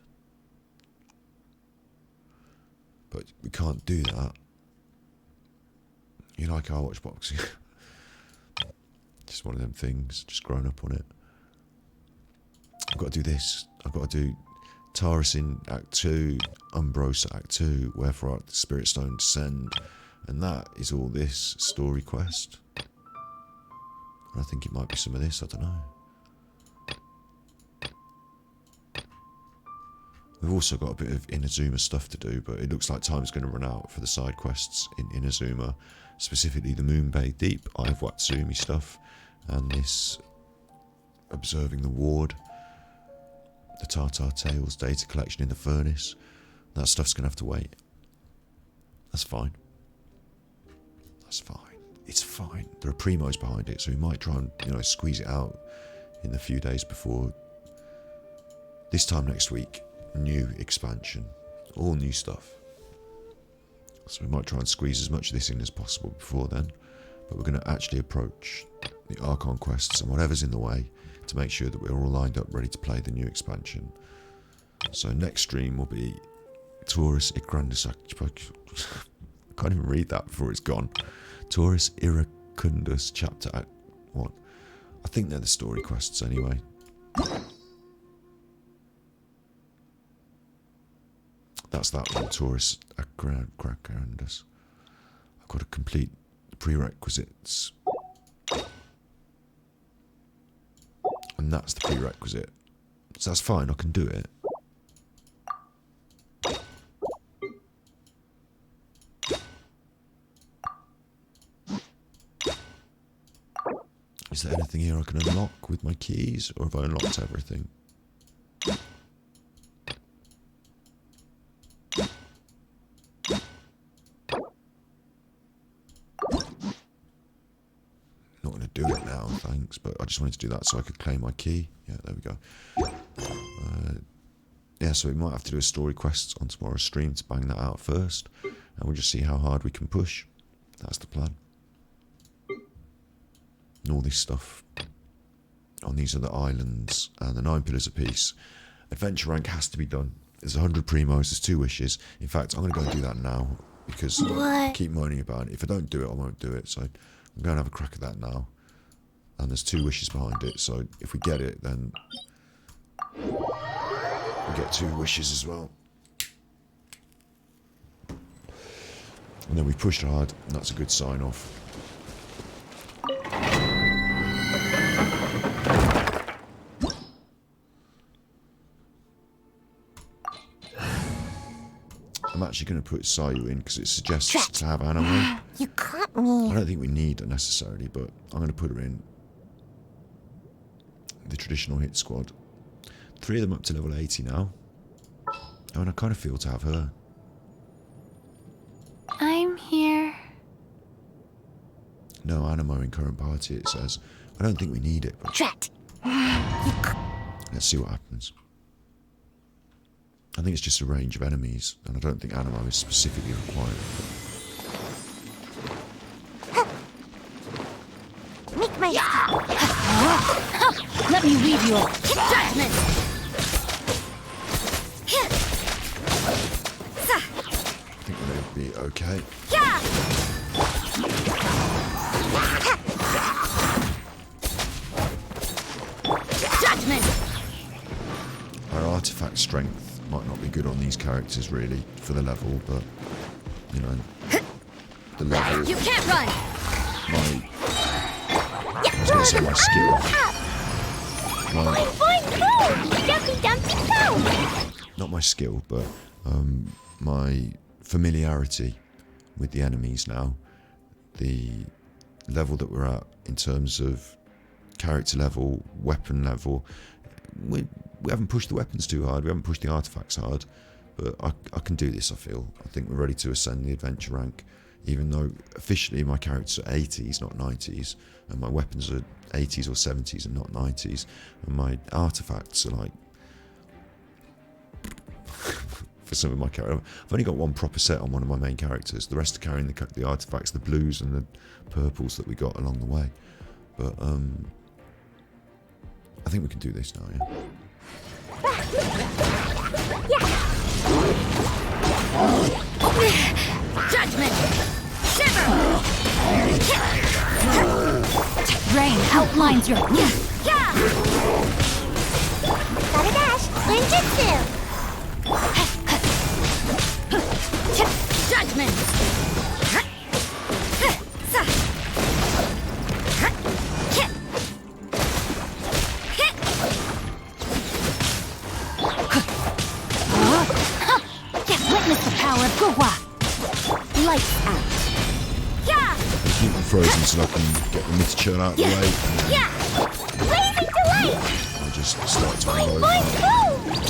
But we can't do that. You like how I watch boxing. Just one of them things, just grown up on it. I've got to do this. I've got to do Taurus in Act 2, Umbrosa Act 2, Wherefore Art the Spirit Stone Descend. And that is all this story quest. And I think it might be some of this, I don't know. We've also got a bit of Inazuma stuff to do, but it looks like time's going to run out for the side quests in Inazuma, specifically the Moon Bay Deep, Eye of Watsumi stuff, and this Observing the Ward. the Tartar Tales data collection in the furnace. That stuff's going to have to wait. That's fine. That's fine. It's fine. There are primos behind it, so we might try and, squeeze it out in the few days before. This time next week, new expansion. All new stuff. So we might try and squeeze as much of this in as possible before then. But we're going to actually approach the Archon quests and whatever's in the way to make sure that we're all lined up ready to play the new expansion. So next stream will be Taurus Iracundus. I can't even read that before it's gone. Taurus Iracundus chapter 1. I think they're the story quests anyway. That's that one, Taurus Iracundus. I've got to complete the prerequisites. And that's the prerequisite. So that's fine, I can do it. Is there anything here I can unlock with my keys, or have I unlocked everything? Not going to do it now, thanks, but I just wanted to do that so I could claim my key. Yeah, there we go. Yeah, so we might have to do a story quest on tomorrow's stream to bang that out first, and we'll just see how hard we can push. That's the plan. And all this stuff on these other islands and the 9 pillars apiece. Adventure rank has to be done. There's 100 primos, there's 2 wishes. In fact, I'm going to go and do that now because I keep moaning about it. If I don't do it, I won't do it. So I'm going to have a crack at that now. And there's 2 wishes behind it. So if we get it, then we get 2 wishes as well. And then we pushed hard, and that's a good sign off. I'm actually going to put Sayu in because it suggests to have Animo. You caught me. I don't think we need her necessarily, but I'm going to put her in the traditional hit squad. 3 of them up to level 80 now. Oh, and I kind of feel to have her. I'm here. No Animo in current party, it says. I don't think we need it, but Drat. let's see what happens. I think it's just a range of enemies, and I don't think Animo is specifically required. Make my... Let me leave you. Judgment! I think we're going to be okay. Judgment! Our artifact strength might not be good on these characters really for the level, but the level. You can't run. I was going to say my skill. Not my skill, but my familiarity with the enemies now. The level that we're at in terms of character level, weapon level. We haven't pushed the weapons too hard, we haven't pushed the artifacts hard, but I can do this, I feel. I think we're ready to ascend the adventure rank, even though officially my characters are 80s, not 90s, and my weapons are 80s or 70s and not 90s, and my artifacts are like... for some of my characters, I've only got 1 proper set on one of my main characters, the rest are carrying the artifacts, the blues and the purples that we got along the way, but I think we can do this now, yeah? Judgment! Shiver! Rain outlines your... Gotta dash! Ninjutsu! Judgment! Witness the power of Gurwa. Lights out. Keep them frozen so I can get the mid churn out of the way. Blazing delight! I just start to unload. Boing, boom!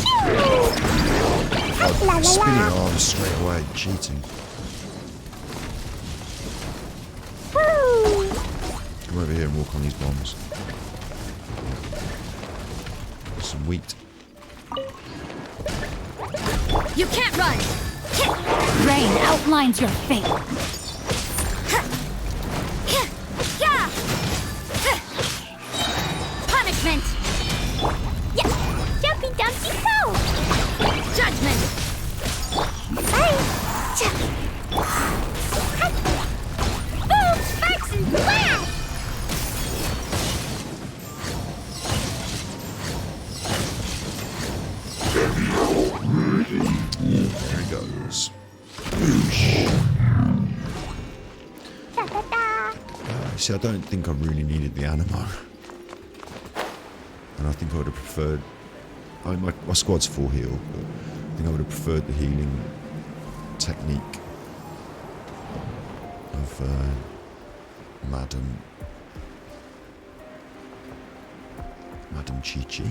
Oh, spinning arms straight away, cheating. Come over here and walk on these bombs. Some wheat. You can't run! Rain outlines your fate. Punishment! Jumpy Dumpty Go! Judgment! Boom! Sparks and flash! There he goes. See, I don't think I really needed the animo. And I think I would have preferred... I mean, my squad's full heal, but I think I would have preferred the healing technique of Madam Chi-Chi.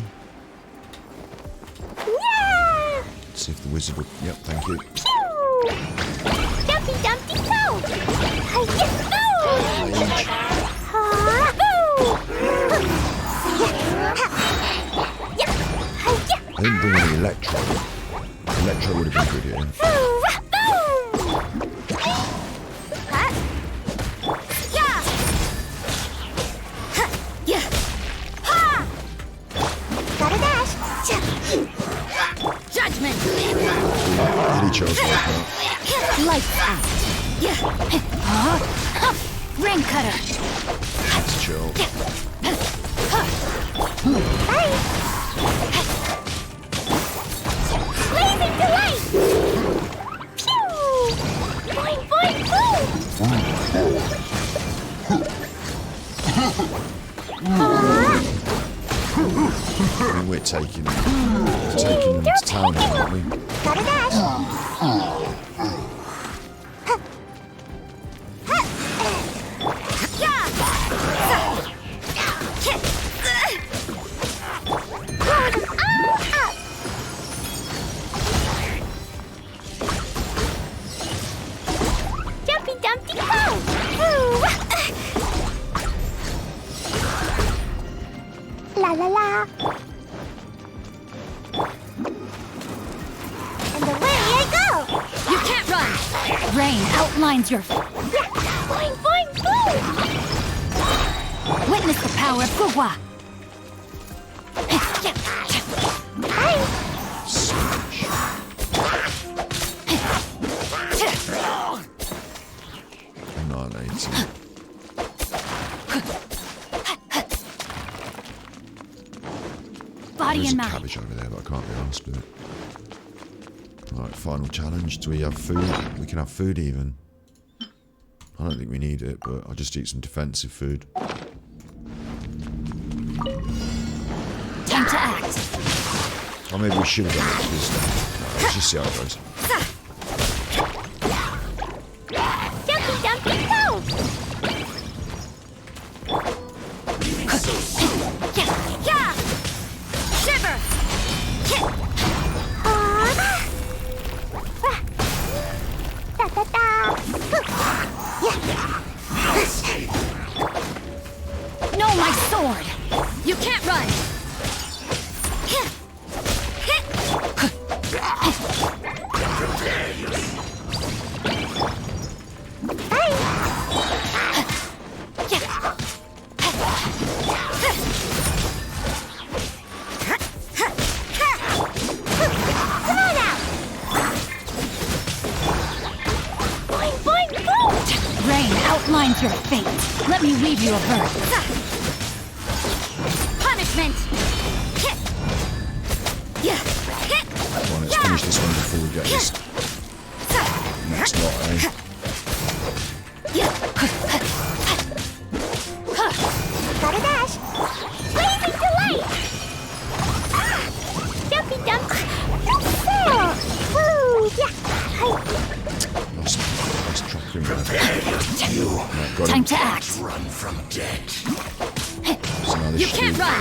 Yeah! See if the wizard will... Yep, thank you. Pew! Jumpy Dumpty Go! I didn't bring any Electro. Electro would have been good here. Judgment! Did he chose like that? Lights out! Rain cutter! That's chill. Blazing delight! Pew! Boing, boing, I mean, we're taking them to town now, aren't we? Gotta dash! Jumpy Dumpty Go! La la la! And away I go! You can't run! Rain outlines your... Boing, boing, boing! Witness the power of Fuwa! Annihilating. Body There's and a mind. cabbage over there, but I can't be arsed with it. Alright, final challenge. Do we have food? We can have food even. I don't think we need it, but I'll just eat some defensive food. Time to act. Or maybe we should have done it because... let's just see how it goes. Jumpy Dumpty Go! Shiver! Da da da! No, my sword! You can't run! Rain outlines your fate. Let me weave you a verse. Punishment! Come on, let's finish this one before we get this next lot, eh? Gotta dash! Blazing delight! Jumpy Dumpty! Woo! Let's drop him there. Time to act. Run from death. So now this You can't run.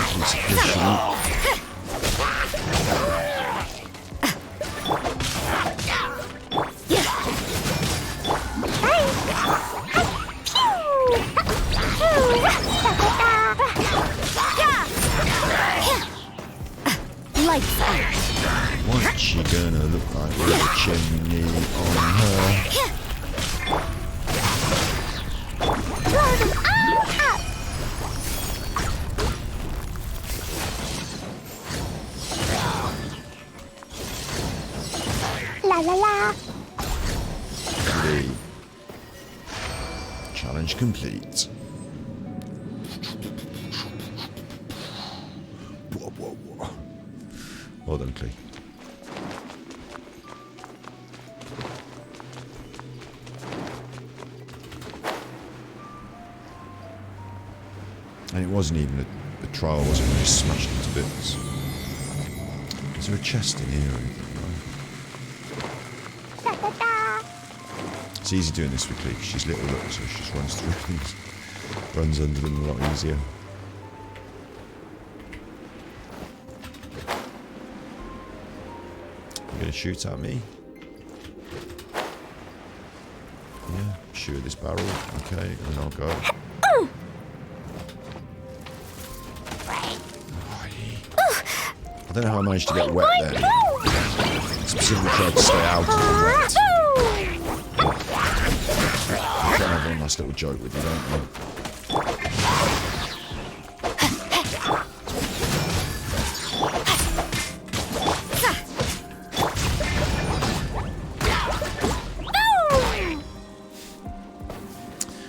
she gonna look like with a chimney on her? Blow them all up. La la la. 3. Challenge complete. Whoa, whoa, whoa. Well done, Clee. And it wasn't even a trial, wasn't it? We just smashed it to bits. Is there a chest in here or anything? Da da da. It's easy doing this with Clee, 'cause she's little, so she just runs through things. Runs under them a lot easier. You're gonna shoot at me? Yeah, shoot at this barrel. Okay, and then I'll go. I don't know how I managed to get wet then. Specifically tried to stay out of the wet. I'm trying to have one last little joke with you, don't you?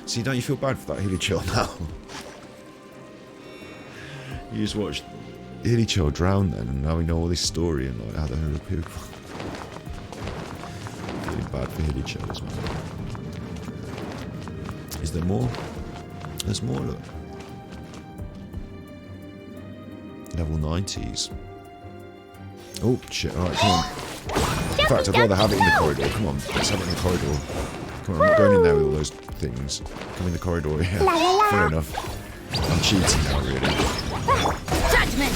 See, don't you feel bad for that Hilly Chill now? You just watched Hilly Chill drown then, and now we know all this story and like how the hell appeared. Feeling bad for Hilly Chill as well. Is there more? There's more, look. Level 90s. Oh, shit, alright, come on. In fact, I'd rather have it in the corridor. Come on, let's have it in the corridor. Come on, I'm not going in there with all those things. Come in the corridor, yeah. Fair enough. I'm cheating now, really. Judgment!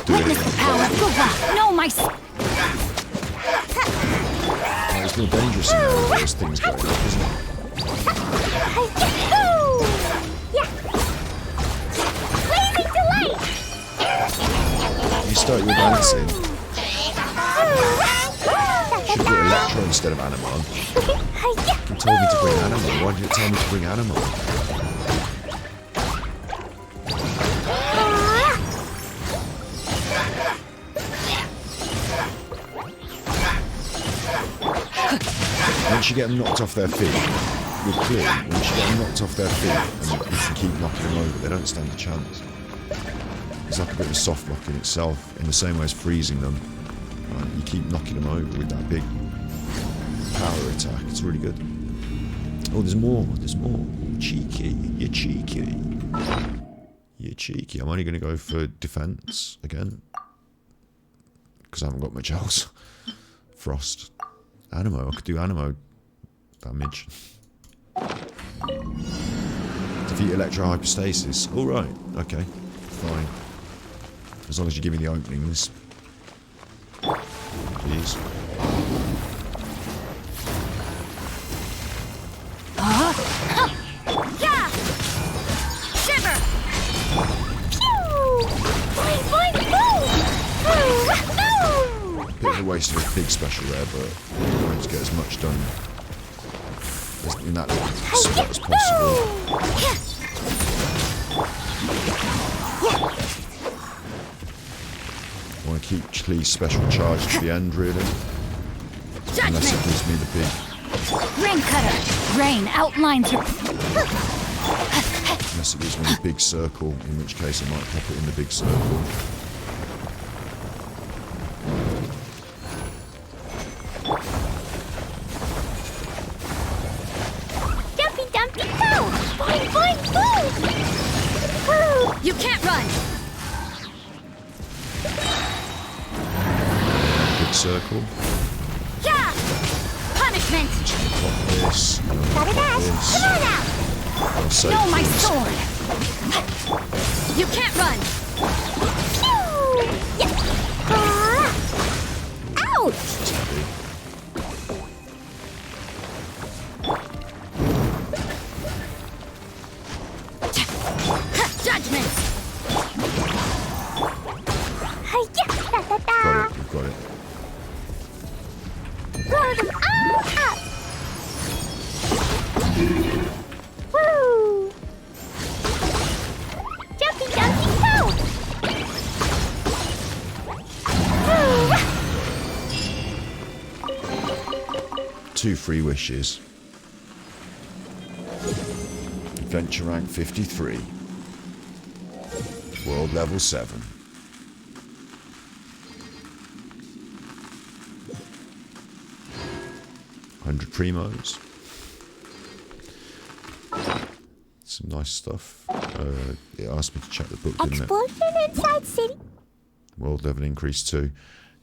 Witness the power of Gova! No, my... It's more dangerous in there with those things going up, isn't it? You start your dancing. Should have brought Electro instead of Anima. You told me to bring Anima. Why did you tell me to bring Anima? Once you get them knocked off their feet, with Clee, once you get them knocked off their feet and you can keep knocking them over, they don't stand a chance. It's like a bit of a soft lock in itself, in the same way as freezing them. Right, you keep knocking them over with that big power attack. It's really good. Oh, there's more. There's more. Cheeky. You're cheeky. You're cheeky. I'm only going to go for defense again. Because I haven't got much else. Frost. Animo. I could do Animo damage. Defeat Electro Hypostasis. Alright. Okay. Fine. As long as you give me the openings. Please. Yeah! Shiver! Bit of a waste of a big special there, but I'm going to get as much done in that spot as possible. I want to keep Klee's special charge to the end, really. Unless it gives me the big... Rain cutter! Rain outlines your... Unless it gives me the big circle, in which case I might pop it in the big circle. Dumpy dumpy go! Boing boing boing! You can't run! Big circle. Yeah! Punishment! Pop this. Gotta dash! This. Come on out! I'll save No, my these. sword! You can't run! Pew! Yeah. Ouch! It's heavy. Judgment! Got it, we've got it. Blow them all up! Woo! Jumpy, jumpy, go! Woo! 2 free wishes. Adventure rank 53. World level 7. $100 primos. Some nice stuff. It asked me to check the book, didn't it? Explosion inside city. World level increase 2.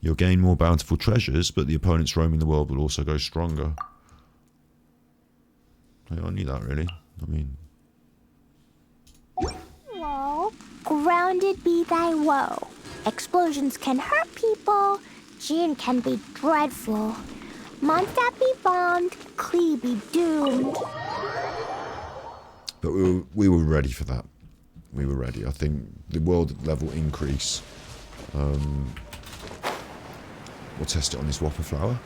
You'll gain more bountiful treasures, but the opponents roaming the world will also go stronger. I knew that, really. I mean... Woe, grounded be thy woe. Explosions can hurt people. Gin can be dreadful. Mondstadt be bombed. Klee be doomed. But we were ready for that. We were ready. I think the world level increase... we'll test it on this whopper flower.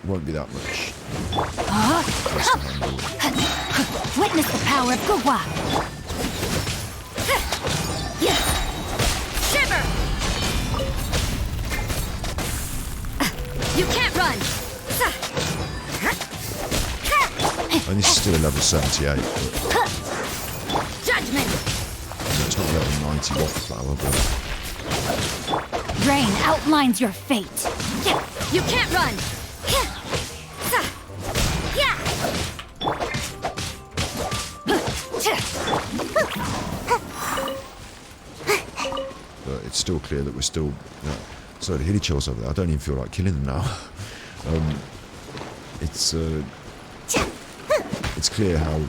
Won't be that much. Witness the power of Gugwa. Shiver! You can't run! And this is still a level 78. Judgment! It's not level 90 whopper flower, but... Rain outlines your fate. You can't run! But it's still clear that we're still... So the hilly chills over there, I don't even feel like killing them now. It's clear how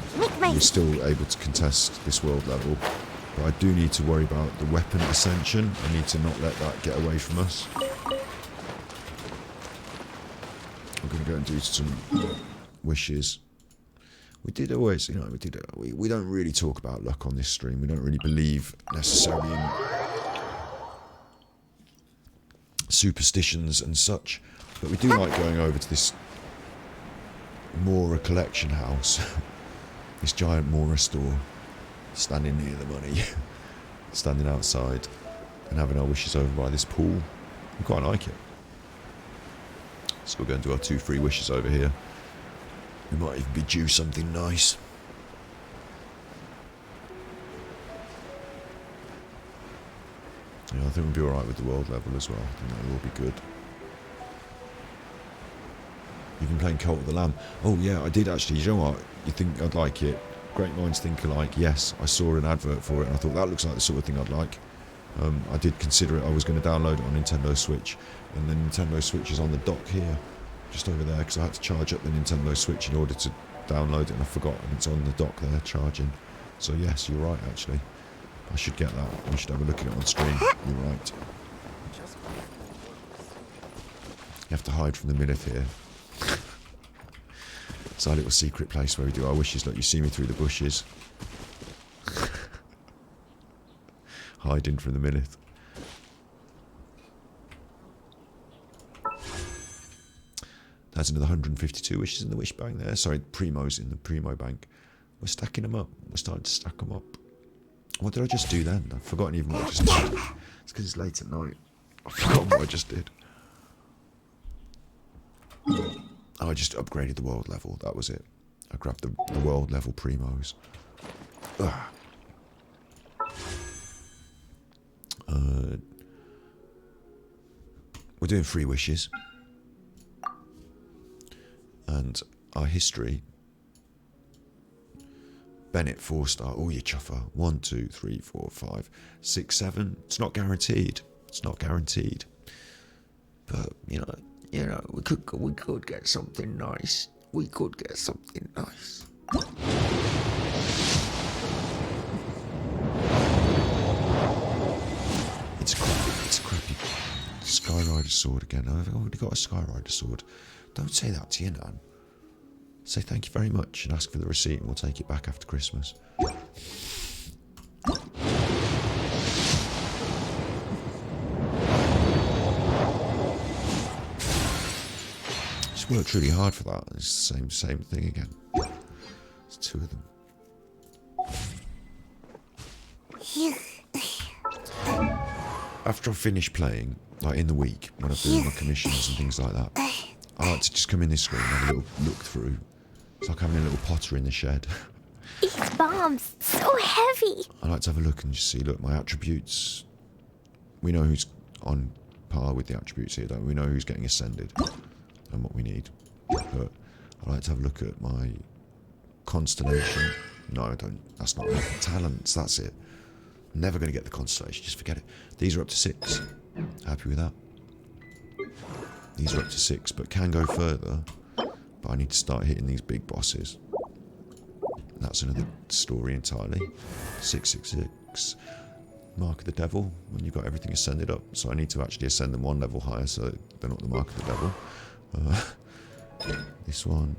we're still able to contest this world level. But I do need to worry about the weapon ascension. I need to not let that get away from us. I'm going to go and do some wishes. We did always, we don't really talk about luck on this stream. We don't really believe necessarily in superstitions and such. But we do like going over to this Mora collection house. This giant Mora store. Standing near the money. Standing outside. And having our wishes over by this pool. I quite like it. So we're going to do our 2 free wishes over here. We might even be due something nice. Yeah, I think we'll be alright with the world level as well. I think that will be good. You've been playing Cult of the Lamb. Oh yeah, I did actually. You know what? You think I'd like it? Great minds think alike. Yes, I saw an advert for it and I thought that looks like the sort of thing I'd like. I did consider it. I was going to download it on Nintendo Switch. And the Nintendo Switch is on the dock here. Just over there, because I had to charge up the Nintendo Switch in order to download it, and I forgot, and it's on the dock there, charging. So yes, you're right, actually. I should get that. We should have a look at it on stream. You're right. You have to hide from the Millith here. It's our little secret place where we do our wishes. Look, you see me through the bushes. Hiding from the Millith. That's another 152 wishes in the wish bank there. Sorry, primos in the primo bank. We're stacking them up. We're starting to stack them up. What did I just do then? I've forgotten even what I just did. It's because it's late at night. I've forgotten what I just did. Oh, I just upgraded the world level. That was it. I grabbed the world level primos. We're doing 3 wishes. And our history. Bennett 4-star. Oh, you chuffer. 1, 2, 3, 4, 5, 6, 7. It's not guaranteed. It's not guaranteed. But you know, we could get something nice. We could get something nice. It's a crappy Skyrider sword again. I've already got a Skyrider sword. Don't say that to your nan. Say thank you very much and ask for the receipt and we'll take it back after Christmas. just worked really hard for that. It's the same thing again. There's two of them. After I finish playing, like in the week, when I'm doing my commissions and things like that, I like to just come in this room and have a little look through. It's like having a little potter in the shed. These bombs, so heavy. I like to have a look and just see, look, my attributes. We know who's on par with the attributes here, don't we? We know who's getting ascended and what we need. But I like to have a look at my constellation. No, I don't. That's not enough. Talents, that's it. Never going to get the constellation, just forget it. These are up to 6. Happy with that. These are up to 6, but can go further. But I need to start hitting these big bosses. That's another story entirely. 666. Mark of the Devil, when you've got everything ascended up. So I need to actually ascend them 1 level higher so they're not the Mark of the Devil. This one.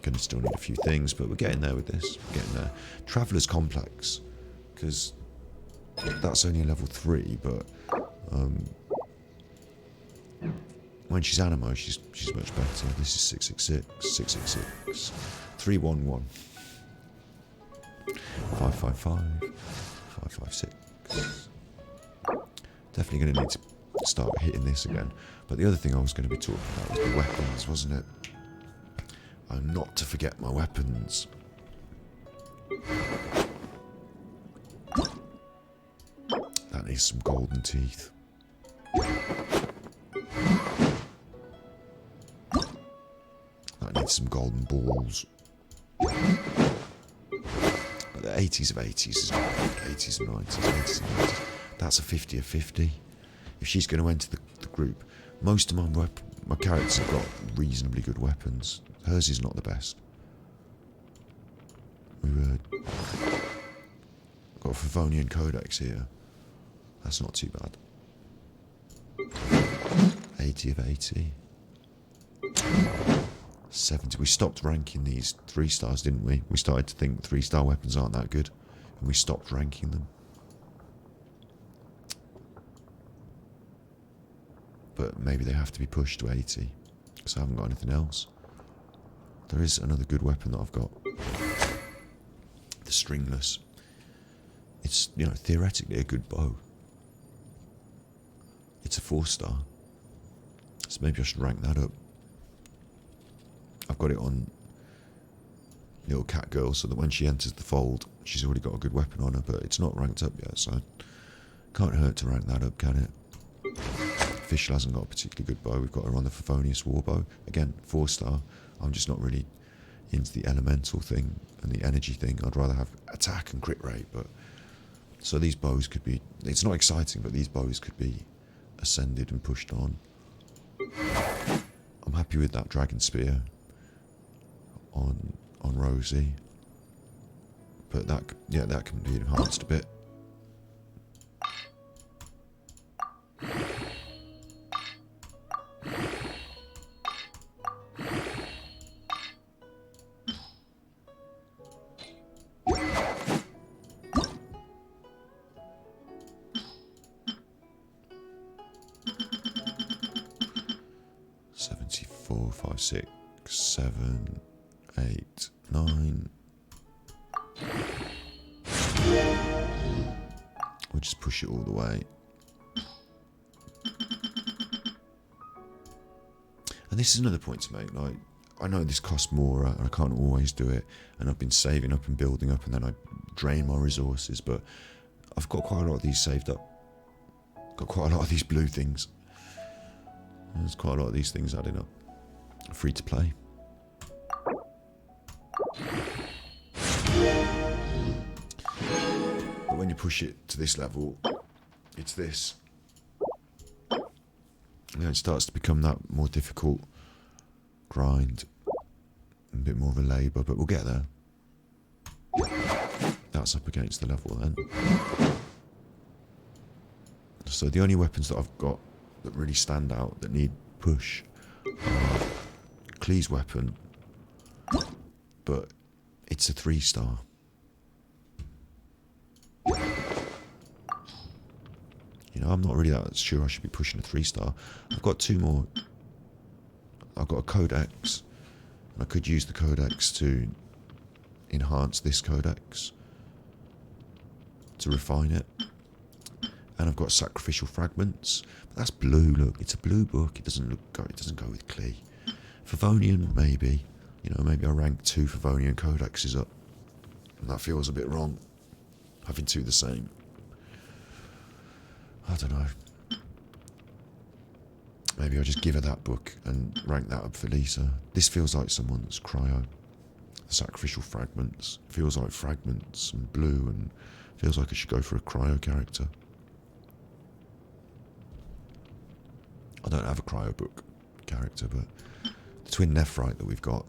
Gonna still need a few things, but we're getting there with this. We're getting there. Traveller's Complex. Because that's only a level 3, but when she's Animo, she's much better. This is 666, 666, 311, 555, 556. Definitely going to need to start hitting this again. But the other thing I was going to be talking about was the weapons, wasn't it? I'm not to forget my weapons. That needs some golden teeth. That needs some golden balls. But the 80s of 80s is not good. 80s and 90s, 80s and 90s. That's a 50 of 50. If she's going to enter the group, most of my characters have got reasonably good weapons. Hers is not the best. We've got a Favonian Codex here. That's not too bad. 80 of 80. 70. We stopped ranking these 3 stars, didn't we? We started to think 3-star weapons aren't that good, and we stopped ranking them. But maybe they have to be pushed to 80, because I haven't got anything else. There is another good weapon that I've got. The Stringless. It's, you know, theoretically a good bow. It's a 4-star. So maybe I should rank that up. I've got it on Little Cat Girl so that when she enters the fold, she's already got a good weapon on her, but it's not ranked up yet, so can't hurt to rank that up, can it? Fischl hasn't got a particularly good bow. We've got her on the Favonius Warbow. Again, 4-star. I'm just not really into the elemental thing and the energy thing. I'd rather have attack and crit rate, but so these bows could be, it's not exciting, but these bows could be ascended and pushed on. I'm happy with that Dragon Spear on Rosie, but that can be enhanced a bit. Four, 5, 6, 7, 8, 9. We'll just push it all the way. And this is another point to make. Like, I know this costs more, and I can't always do it. And I've been saving up and building up, and then I drain my resources. But I've got quite a lot of these saved up. Got quite a lot of these blue things. There's quite a lot of these things adding up. Free to play. But when you push it to this level, it's this. And then it starts to become that more difficult grind. A bit more of a labour, but we'll get there. That's up against the level then. So the only weapons that I've got that really stand out, that need push, are Klee's weapon, but it's a 3-star. You know, I'm not really that sure I should be pushing a 3-star. I've got 2 more I've got a codex, and I could use the codex to enhance this codex, to refine it. And I've got sacrificial fragments. But that's blue. Look, it's a blue book. It doesn't go with Klee. Favonian, maybe. You know, maybe I rank 2 Favonian codexes up, and that feels a bit wrong. Having 2 the same. I don't know. Maybe I'll just give her that book and rank that up for Lisa. This feels like someone that's cryo. The sacrificial fragments. Feels like fragments and blue, and feels like I should go for a cryo character. I don't have a cryo book character, but the twin nephrite that we've got,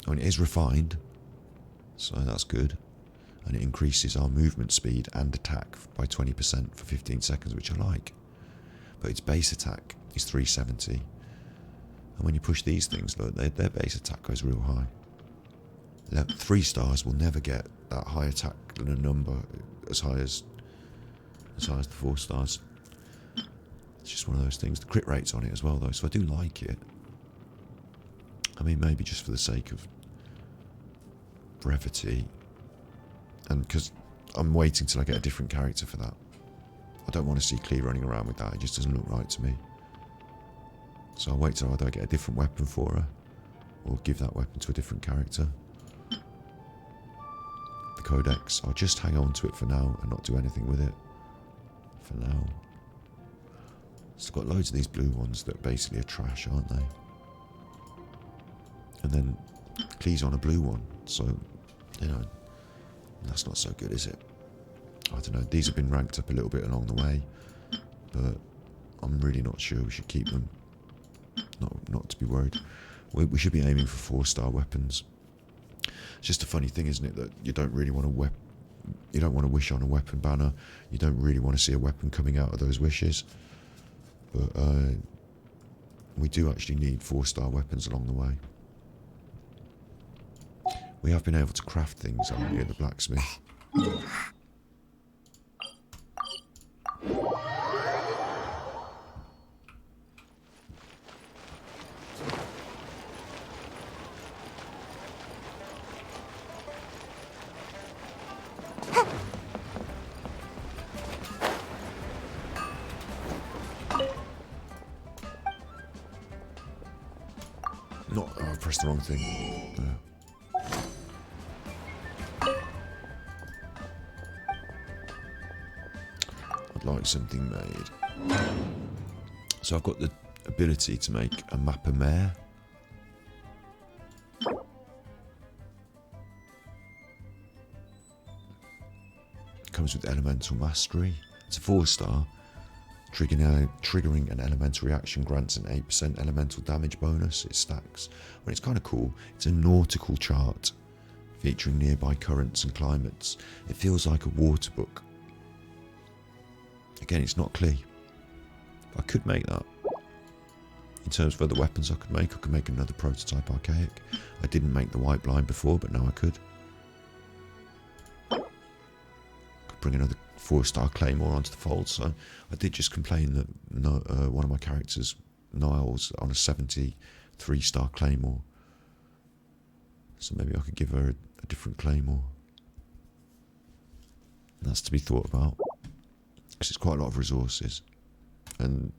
I mean, it is refined, so that's good. And it increases our movement speed and attack by 20% for 15 seconds, which I like. But its base attack is 370. And when you push these things, look, their base attack goes real high. 3 stars will never get that high attack number as high as the 4 stars. It's just one of those things. The crit rate's on it as well, though, so I do like it. I mean, maybe just for the sake of brevity, and because I'm waiting till I get a different character for that. I don't want to see Klee running around with that. It just doesn't look right to me. So I'll wait till either I get a different weapon for her, or give that weapon to a different character. The codex, I'll just hang on to it for now and not do anything with it. For now. So I've got loads of these blue ones that basically are trash, aren't they? And then Klee's on a blue one, so, you know, that's not so good, is it? I don't know, these have been ranked up a little bit along the way, but I'm really not sure we should keep them. Not to be worried. We should be aiming for 4-star weapons. It's just a funny thing, isn't it, that you don't really want to you don't want to wish on a weapon banner. You don't really want to see a weapon coming out of those wishes. But we do actually need 4-star weapons along the way. We have been able to craft things, haven't we, at the blacksmith? Oh, I've pressed the wrong thing. There. I'd like something made. So I've got the ability to make a mapper mare. Comes with elemental mastery. It's a 4-star. Triggering an elemental reaction grants an 8% elemental damage bonus. It stacks. Well, it's kind of cool. It's a nautical chart featuring nearby currents and climates. It feels like a water book. Again, it's not Klee. I could make that. In terms of other weapons I could make another prototype archaic. I didn't make the white blind before, but now I could. Could bring another 4-star claymore onto the fold. So I did just complain that one of my characters, Niles, on a 73-star claymore. So maybe I could give her a different claymore. And that's to be thought about, because it's quite a lot of resources. And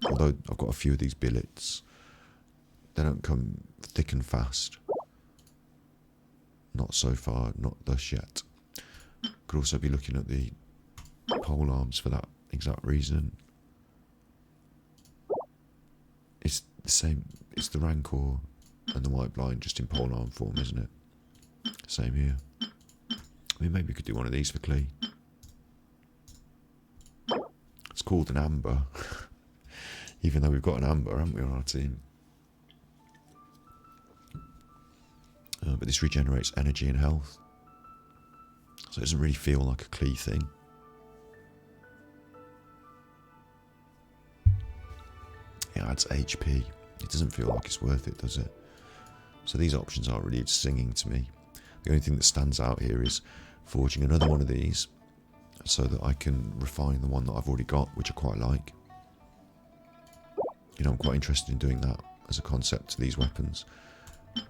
although I've got a few of these billets, they don't come thick and fast. Not so far, not thus yet. Could also be looking at the pole arms for that exact reason. It's the same, it's the Rancor and the White Blind just in pole arm form, isn't it? Same here. I mean, maybe we could do one of these for Klee. It's called an Amber. Even though we've got an Amber, haven't we, on our team? But this regenerates energy and health. So it doesn't really feel like a Klee thing. It adds HP. It doesn't feel like it's worth it, does it? So these options aren't really singing to me. The only thing that stands out here is forging another one of these so that I can refine the one that I've already got, which I quite like. You know, I'm quite interested in doing that. as a concept to these weapons,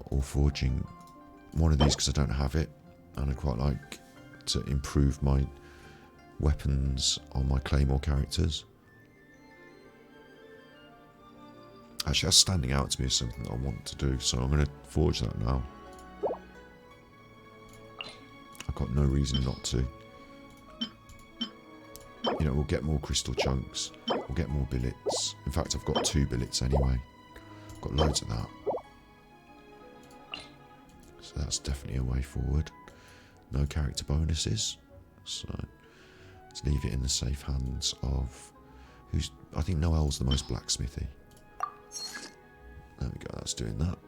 or forging one of these because I don't have it, and I quite like to improve my weapons on my Claymore characters. Actually, that's standing out to me as something that I want to do, so I'm going to forge that now. I've got no reason not to. You know, we'll get more crystal chunks, we'll get more billets. In fact, I've got 2 billets anyway. I've got loads of that. So that's definitely a way forward. No character bonuses, so let's leave it in the safe hands of who's. I think Noel's the most blacksmithy. There we go, that's doing that.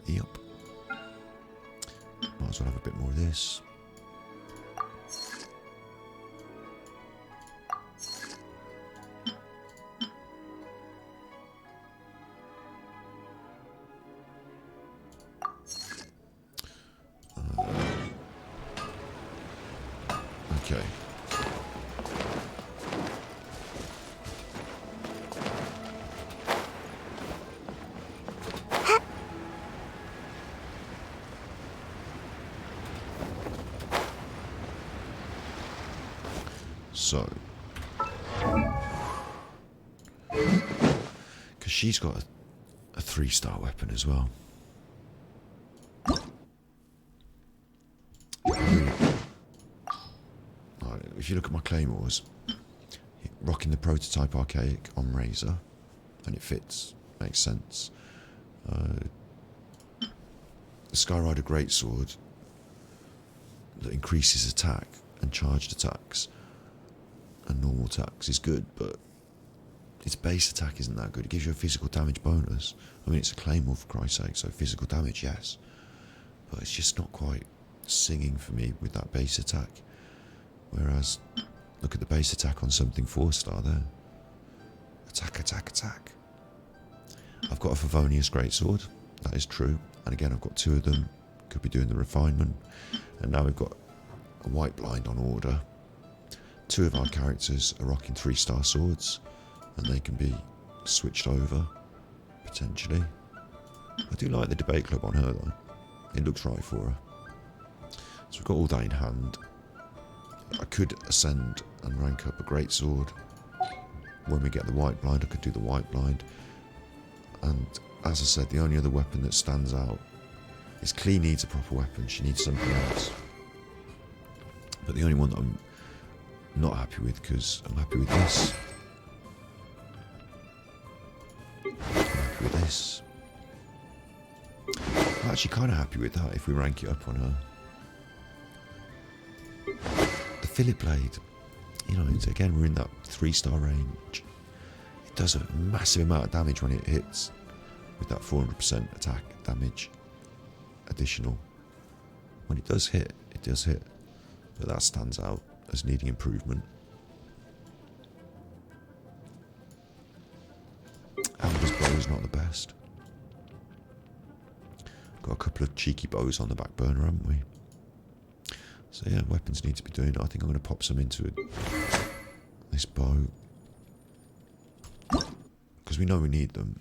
Yep. Might as well have a bit more of this. Okay. So, because she's got a 3-star weapon as well. If you look at my claymores, rocking the prototype archaic on Razor, and it fits, makes sense. The Skyrider Greatsword that increases attack and charged attacks and normal attacks is good, but its base attack isn't that good. It gives you a physical damage bonus. I mean, it's a claymore for Christ's sake, so physical damage, yes, but it's just not quite singing for me with that base attack. Whereas, look at the base attack on something 4-star there. Attack, attack, attack. I've got a Favonius Greatsword, that is true. And again, I've got 2 of them. Could be doing the refinement. And now we've got a white blind on order. 2 of our characters are rocking 3-star swords. And they can be switched over, potentially. I do like the debate club on her, though. It looks right for her. So we've got all that in hand. I could ascend and rank up a greatsword. When we get the white blind, I could do the white blind. And as I said, the only other weapon that stands out is Clee needs a proper weapon. She needs something else. But the only one that I'm not happy with, because I'm happy with this. I'm happy with this. I'm actually kind of happy with that if we rank it up on her. The Fillet Blade, you know, again, we're in that 3-star range. It does a massive amount of damage when it hits with that 400% attack damage additional. When it does hit, it does hit. But that stands out as needing improvement. Amber's bow is not the best. Got a couple of cheeky bows on the back burner, haven't we? So yeah, weapons need to be doing it. I think I'm going to pop some into it. This bow. Because we know we need them.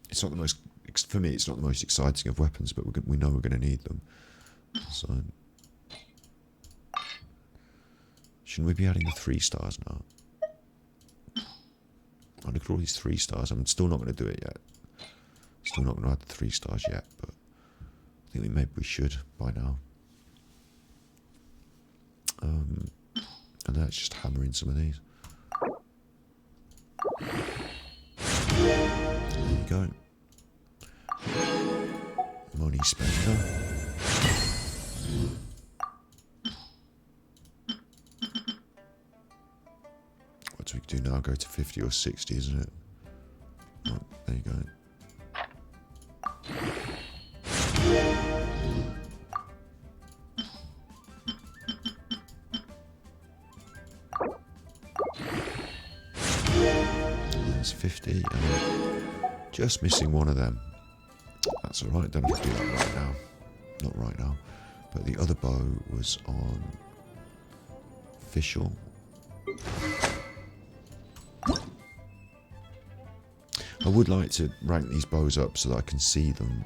It's not the most, for me, it's not the most exciting of weapons, but we know we're going to need them. So, shouldn't we be adding the 3 stars now? Oh, look at all these 3 stars. I'm still not going to do it yet. Still not going to add the 3 stars yet, but I think maybe we should by now. And let's just hammer in some of these. There you go. Money spender. What do we do now? Go to 50 or 60, isn't it? Right, there you go. There's 50 and just missing one of them. That's alright, don't have to do that right now. Not right now. But the other bow was on official. would like to rank these bows up so that I can see them.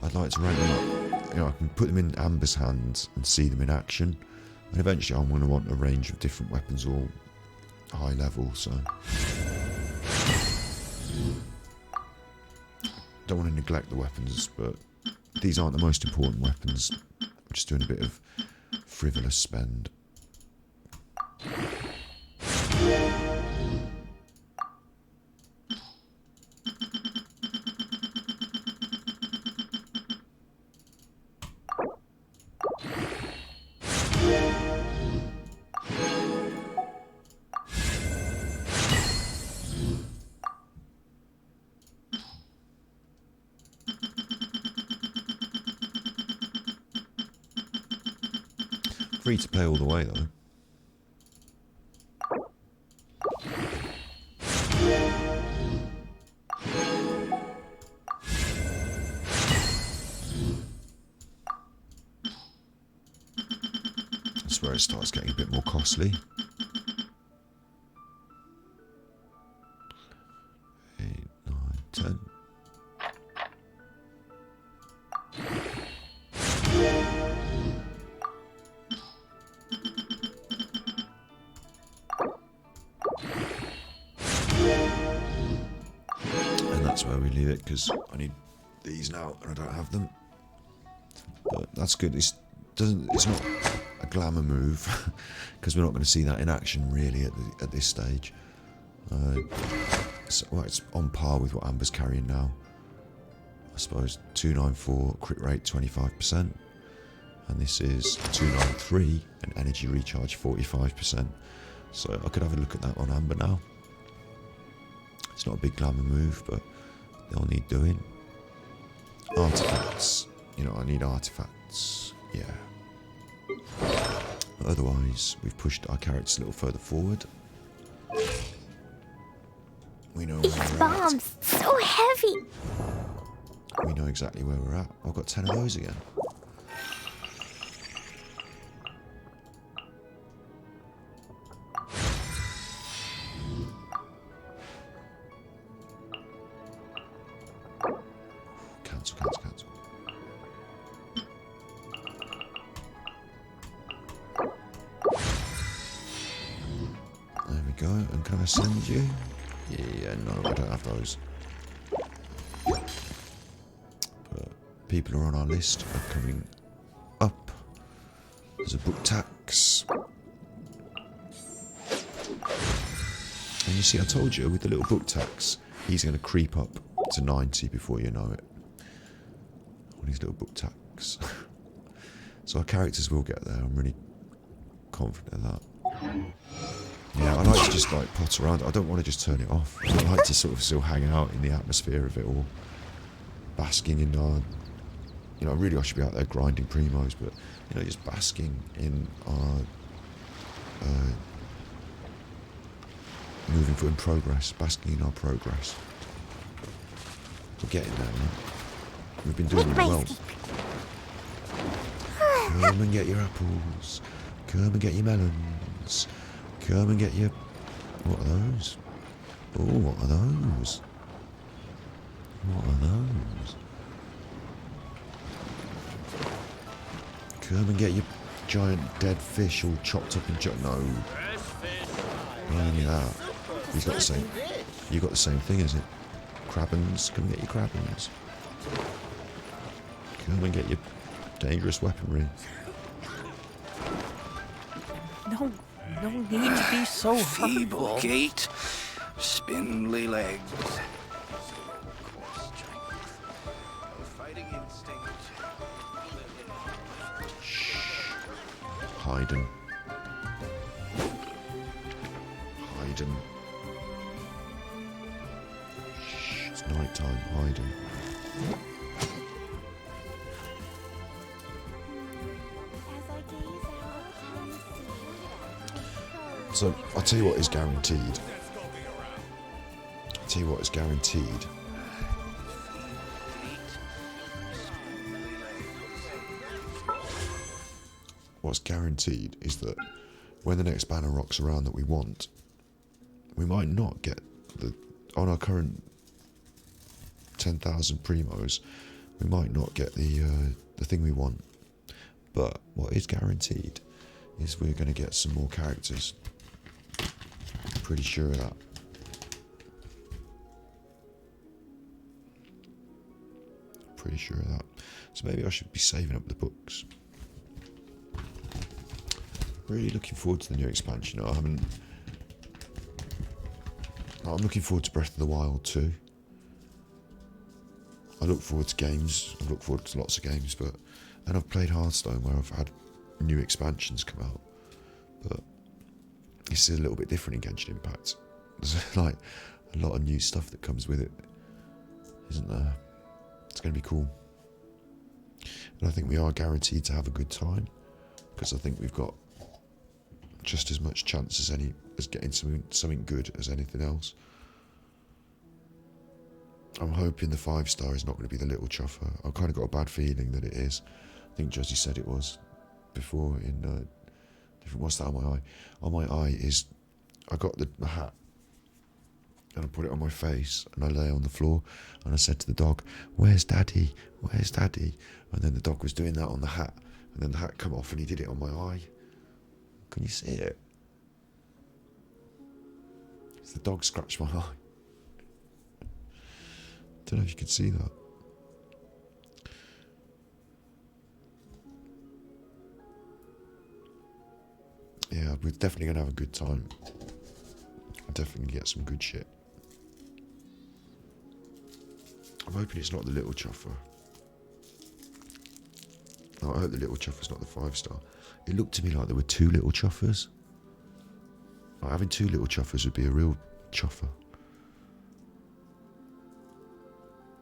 I'd like to rank them up. You know, I can put them in Amber's hands and see them in action. And eventually I'm going to want a range of different weapons, all high level, so... Don't want to neglect the weapons, but these aren't the most important weapons. I'm just doing a bit of frivolous spend. Free to play all the way though. That's where it starts getting a bit more costly. 8, 9, 10. That's where we leave it, because I need these now and I don't have them. But that's good. It's not a glamour move because we're not going to see that in action really at this stage. Well, it's on par with what Amber's carrying now. I suppose 294 crit rate 25%, and this is 293 and energy recharge 45%. So I could have a look at that on Amber now. It's not a big glamour move, but they'll need doing. Artifacts. You know, I need artifacts. Yeah. But otherwise, we've pushed our characters a little further forward. We know where These we're bombs, so heavy. at. We know exactly where we're at. I've got 10 of those again. Cancel. There we go. And can I send you? Yeah, no, I don't have those. But people are on our list are coming up. There's a book tax. And you see, I told you, with the little book tax, he's going to creep up to 90 before you know it. All these little book tax. So our characters will get there. I'm really confident of that. Yeah, I like to just like pot around. I don't want to just turn it off. I like to sort of still hang out in the atmosphere of it all. Basking in our... You know, really I should be out there grinding primos, but, you know, just basking in our... moving forward in progress. Basking in our progress. We're getting there, man. We've been doing really well. Come and get your apples. Come and get your melons. Come and get your... What are those? Oh, what are those? What are those? Come and get your giant dead fish all chopped up and no. Not only that. He's got the same... You got the same thing, is it? Crabbins. Come and get your crabbins. Come and get your dangerous weaponry. No need to be so feeble, Kate. Spindly legs. Shh. Hiding. Shh. It's night time. Hiding. So, I'll tell you what is guaranteed. what's guaranteed is that when the next banner rocks around that we want, we might not get on our current 10,000 primos, we might not get the thing we want. But what is guaranteed is we're going to get some more characters. Pretty sure of that. Pretty sure of that. So maybe I should be saving up the books. Really looking forward to the new expansion. I'm looking forward to Breath of the Wild too. I look forward to games. I look forward to lots of games, and I've played Hearthstone where I've had new expansions come out, but this is a little bit different in Genshin Impact. There's like a lot of new stuff that comes with it, isn't there? It's going to be cool, and I think we are guaranteed to have a good time because I think we've got just as much chance as getting something good as anything else. I'm hoping the 5-star is not going to be the little chuffer. I've kind of got a bad feeling that it is. I think Josie said it was before in different. What's that on my eye? On my eye is I got the hat and I put it on my face and I lay on the floor and I said to the dog, "Where's Daddy? Where's Daddy?" And then the dog was doing that on the hat, and then the hat come off and he did it on my eye. Can you see it? It's the dog scratched my eye. Don't know if you can see that. Yeah, we're definitely going to have a good time. I'm definitely going to get some good shit. I'm hoping it's not the little chuffer. No, I hope the little chuffer's not the 5-star. It looked to me like there were 2 little chuffers. Like having 2 little chuffers would be a real chuffer.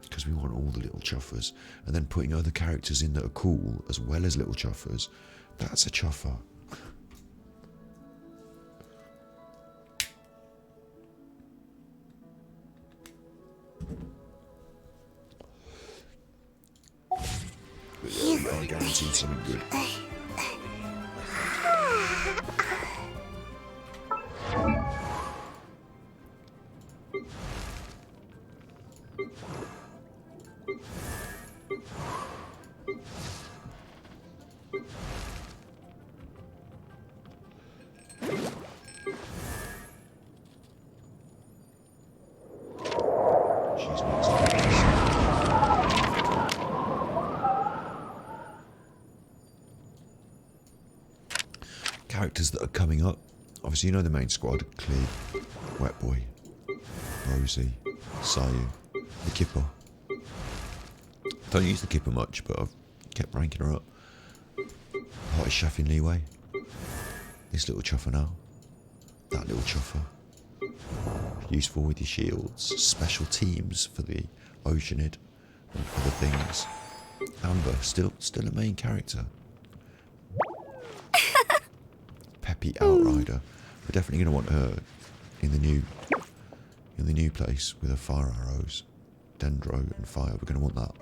Because we want all the little chuffers, and then putting other characters in that are cool as well as little chuffers, that's a chuffer. But yeah, we are guaranteed something good. Characters that are coming up. Obviously, you know the main squad: Cleve, Wet Boy, Rosie, Sayu, the Kipper. Don't use the Kipper much, but I've kept ranking her up. Hot is Chuffing Leeway. This little chuffer now. That little chuffer. Useful with your shields. Special teams for the Oceanid and for the things. Amber, still a main character. Peppy Outrider. We're definitely going to want her in the new place with her fire arrows, Dendro and fire. We're going to want that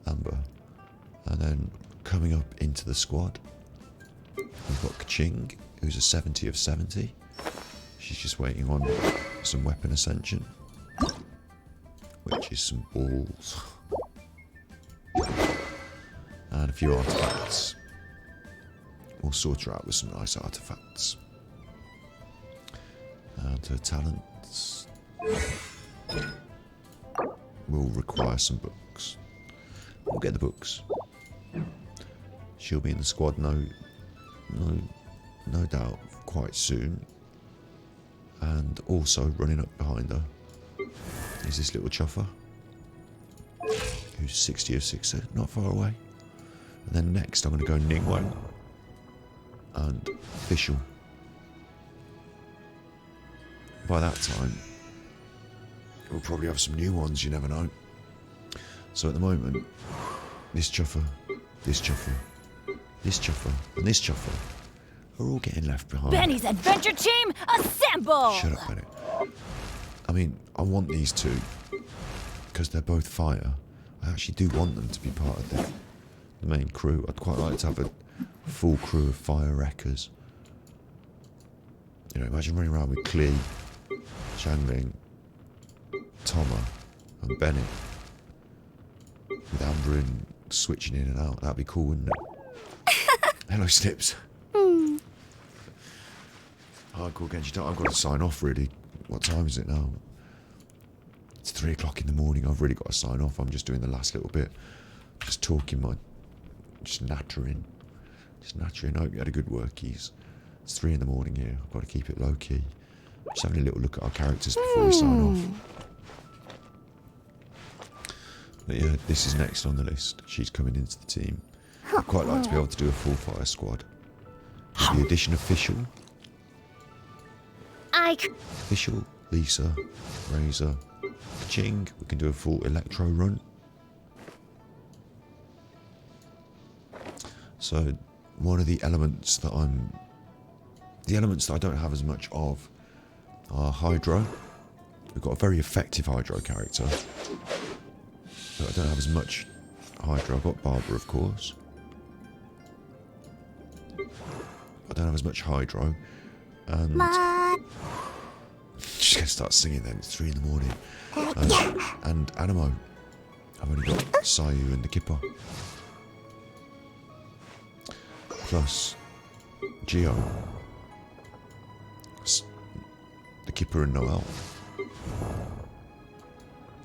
Amber. And then coming up into the squad, we've got Kaching, who's a 70 of 70. She's just waiting on some weapon ascension, which is some balls and a few artifacts. We'll sort her out with some nice artifacts. And her talents will require some books. We'll get the books. She'll be in the squad, no doubt, quite soon. And also running up behind her is this little chuffer, who's 60 of 60, not far away. And then next I'm going to go Ningguang and Official. By that time, we'll probably have some new ones, you never know. So at the moment, this chuffer, this chuffer, this chuffer, and this chuffer are all getting left behind. Benny's adventure team, assemble! Shut up, Benny. I mean, I want these two, because they're both fire. I actually do want them to be part of the main crew. I'd quite like to have full crew of fire wreckers. You know, imagine running around with Klee, Xiangling, Toma, and Bennett. With Amberin switching in and out. That'd be cool, wouldn't it? Hello, Snips. Hardcore Genji, I've got to sign off, really. What time is it now? It's 3 o'clock in the morning. I've really got to sign off. I'm just doing the last little bit. Just talking, just nattering. Just nattering. I hope you had a good workies. It's 3 in the morning here. I've got to keep it low key. Just having a little look at our characters before we sign off. But yeah, this is next on the list. She's coming into the team. I'd quite like to be able to do a full fire squad. With the addition of Official. Official, Lisa, Razor, Ching. We can do a full Electro run. So, one of the elements that I don't have as much of are Hydro. We've got a very effective Hydro character. But I don't have as much Hydro. I've got Barbara, of course. I don't have as much Hydro. And she's going to start singing then. It's 3 in the morning. And Animo. I've only got Sayu and the Kipper. Plus Geo. The Kipper and Noel.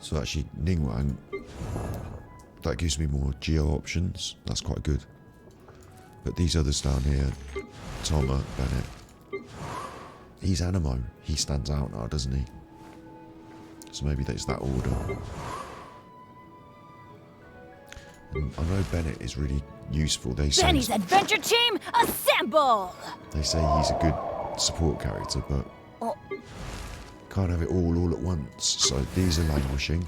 So actually, Ningwang, that gives me more Geo options. That's quite good. But these others down here, Toma, Bennett, he's Animo. He stands out now, doesn't he? So maybe that's that order. And I know Bennett is really useful. They say Benny's adventure team, assemble! They say he's a good support character, but can't have it all at once. So these are languishing.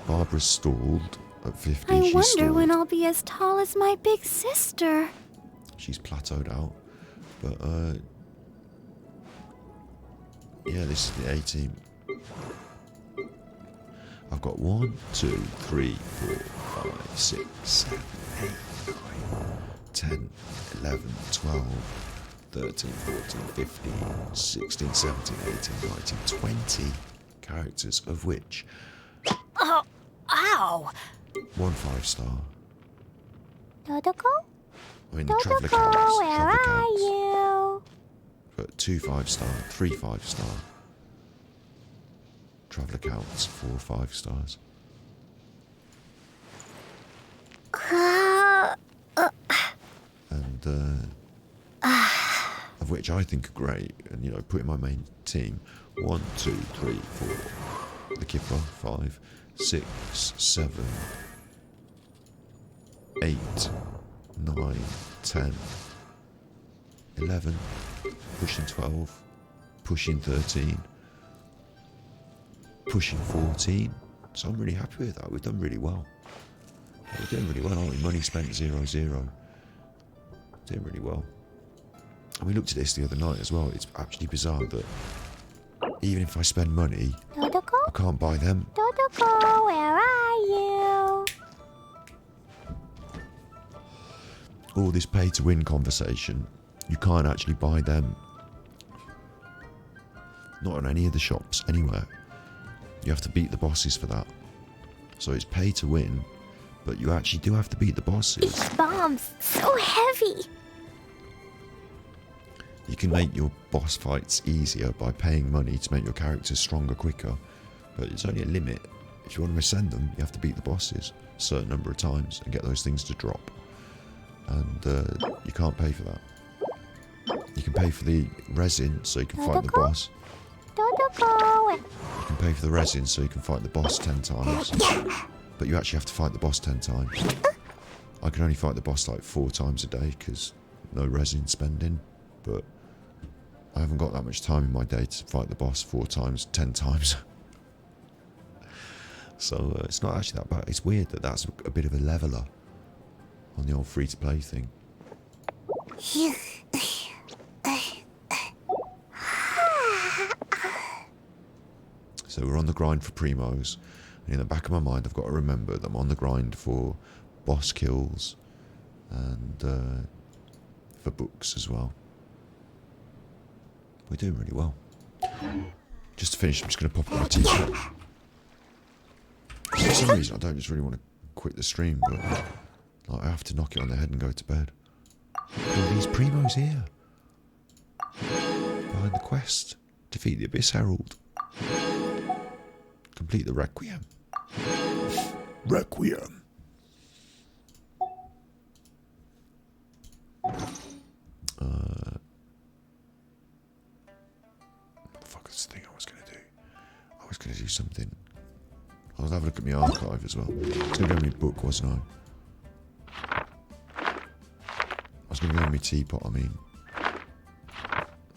Barbara's stalled at 50. I She's wonder stalled. when I'll be as tall as my big sister. She's plateaued out. But yeah, this is the A team. I've got 1, 2, 3, 4, 5, 6, 7, 8, 9, 10, 11, 12, 13, 14, 15, 16, 17, 18, 19, 20 characters, of which Oh, ow! 1 5-star. Dodoko? I mean, the Traveller Dodoko, counts. where Traveller are counts. you? But 2 5-star, 3 5-star. Traveller counts, 4 5-stars. And of which I think are great, and you know, put in my main team. 1, 2, 3, 4. The Kipper, 5, 6, 7, 8, 9, 10, 11, pushing 12, pushing 13, pushing 14. So I'm really happy with that. We've done really well. We're doing really well, aren't we? Money spent 0-0. Doing really well. And we looked at this the other night as well. It's actually bizarre that even if I spend money, Dodoko? I can't buy them. Dodoko, where are you? All this pay-to-win conversation, you can't actually buy them. Not on any of the shops, anywhere. You have to beat the bosses for that. So it's pay-to-win, but you actually do have to beat the bosses. These bombs, so heavy. You can make your boss fights easier by paying money to make your characters stronger quicker, but it's only a limit. If you want to ascend them, you have to beat the bosses a certain number of times and get those things to drop. And you can't pay for that. You can pay for the resin so you can fight the boss. Dodoko. You can pay for the resin so you can fight the boss 10 times. But you actually have to fight the boss 10 times. I can only fight the boss like 4 times a day because no resin spending. But I haven't got that much time in my day to fight the boss 4 times, 10 times. So it's not actually that bad. It's weird that that's a bit of a leveler on the old free-to-play thing. So we're on the grind for primos. And in the back of my mind, I've got to remember that I'm on the grind for boss kills and for books as well. We're doing really well. Just to finish, I'm just going to pop up my TV. For some reason, I don't just really want to quit the stream, but like, I have to knock it on the head and go to bed. All these primos here. Behind the quest. Defeat the Abyss Herald. Complete the Requiem. Requiem. Fuck, this thing I was going to do. I was going to do something. I was having a look at my archive as well. I was going to go in my book, wasn't I? I was going to go in my teapot, I mean.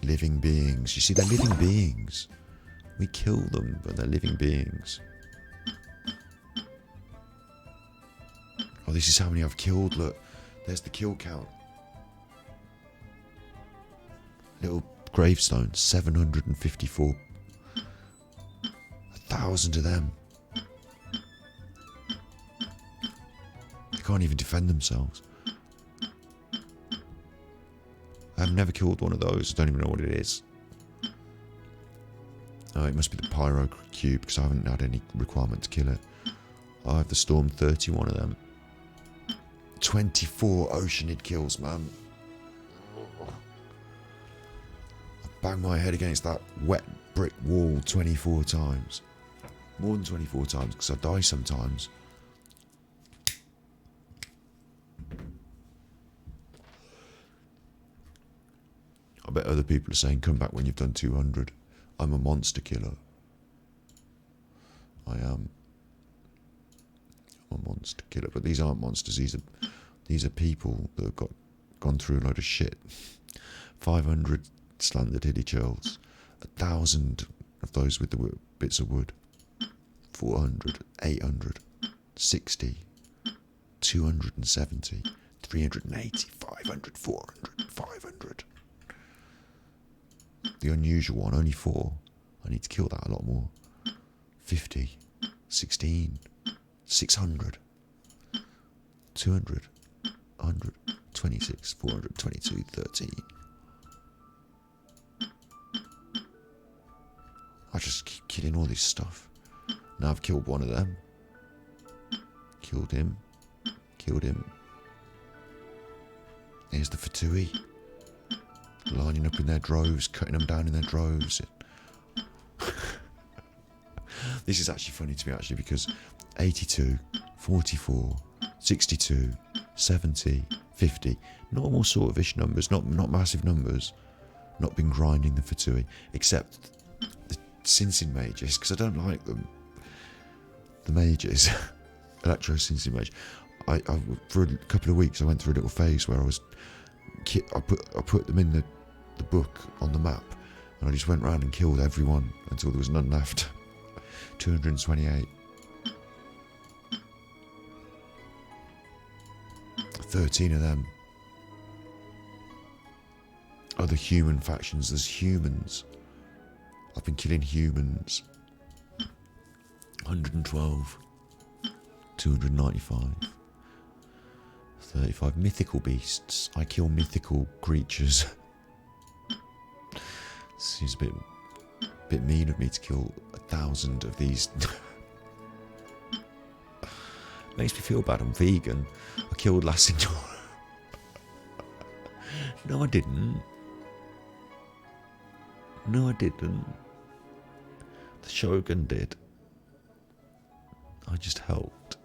Living beings. You see, they're living beings. We kill them, but they're living beings. Oh, this is how many I've killed. Look, there's the kill count. Little gravestone, 754. 1,000 of them. They can't even defend themselves. I've never killed one of those. I don't even know what it is. Oh, it must be the Pyro Cube because I haven't had any requirement to kill it. I have the Storm 31 of them. 24 Oceanid kills, man. I banged my head against that wet brick wall 24 times. More than 24 times because I die sometimes. I bet other people are saying, come back when you've done 200. I'm a monster killer. I am. I'm a monster killer. But these aren't monsters. These are people that have gone through a load of shit. 500 slandered hilly churls. 1,000 of those with the bits of wood. 400, 800, 60, 270, 380, 500, 400, 500. The unusual one, only 4. I need to kill that a lot more. 50, 16, 600, 200, 100, 26, 400, 22, 13. I just keep killing all this stuff. Now I've killed one of them. Killed him. Killed him. Here's the Fatui. Lining up in their droves, cutting them down in their droves. This is actually funny to me, actually, because 82, 44, 62, 70, 50, normal sort of ish numbers, not massive numbers, not been grinding the Fatui, except the Sinsin mages, because I don't like them. The mages, Electro Sinsin mage. I for a couple of weeks I went through a little phase where I put them in the book on the map, and I just went around and killed everyone until there was none left. 228. 13 of them. Other human factions. There's humans. I've been killing humans. 112. 295. 35 mythical beasts. I kill mythical creatures. Seems a bit mean of me to kill 1,000 of these. Makes me feel bad. I'm vegan. I killed Lassignon. No, I didn't. No, I didn't. The Shogun did. I just helped.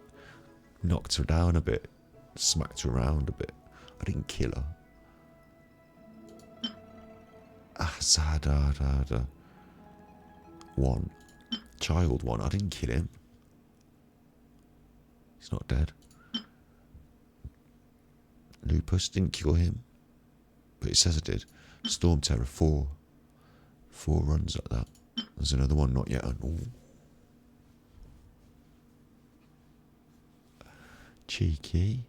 Knocked her down a bit. Smacked her around a bit. I didn't kill her. Zadada. 1. Child 1. I didn't kill him. He's not dead. Lupus didn't kill him. But it says I did. Storm Terror 4. 4 runs like that. There's another one not yet. Oh. Cheeky.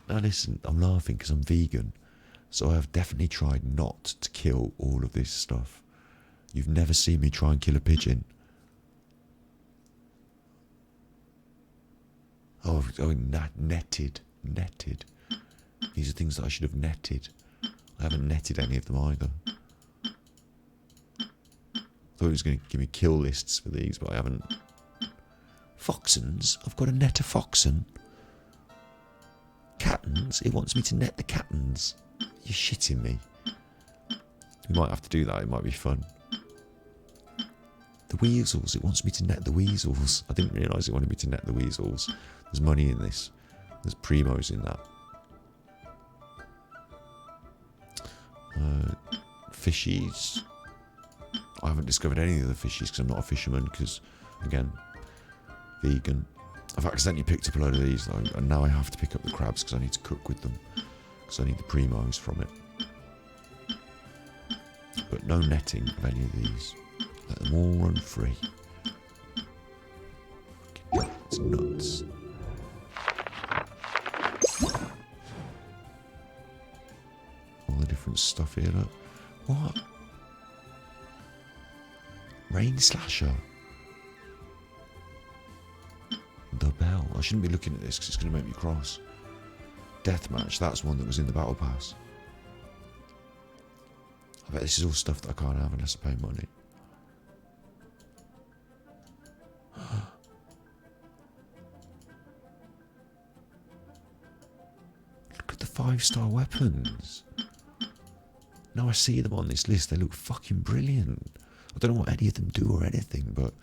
Now listen, I'm laughing because I'm vegan, so I have definitely tried not to kill all of this stuff. You've never seen me try and kill a pigeon. Oh, netted. Netted. These are things that I should have netted. I haven't netted any of them either. I thought he was going to give me kill lists for these, but I haven't. Foxens? I've got to net a foxen. Cattens? It wants me to net the cattens. You're shitting me. We might have to do that, it might be fun. The weasels, it wants me to net the weasels. I didn't realise it wanted me to net the weasels. There's money in this. There's primos in that. Fishies. I haven't discovered any of the fishies because I'm not a fisherman because, again, vegan. I've accidentally picked up a load of these though, and now I have to pick up the crabs because I need to cook with them. Because I need the primos from it. But no netting of any of these. Let them all run free. It's nuts. All the different stuff here, look. What? Rain Slasher. The Bell. I shouldn't be looking at this because it's going to make me cross. Deathmatch, that's one that was in the Battle Pass. I bet this is all stuff that I can't have unless I pay money. Look at the 5-star weapons. Now I see them on this list, they look fucking brilliant. I don't know what any of them do or anything, but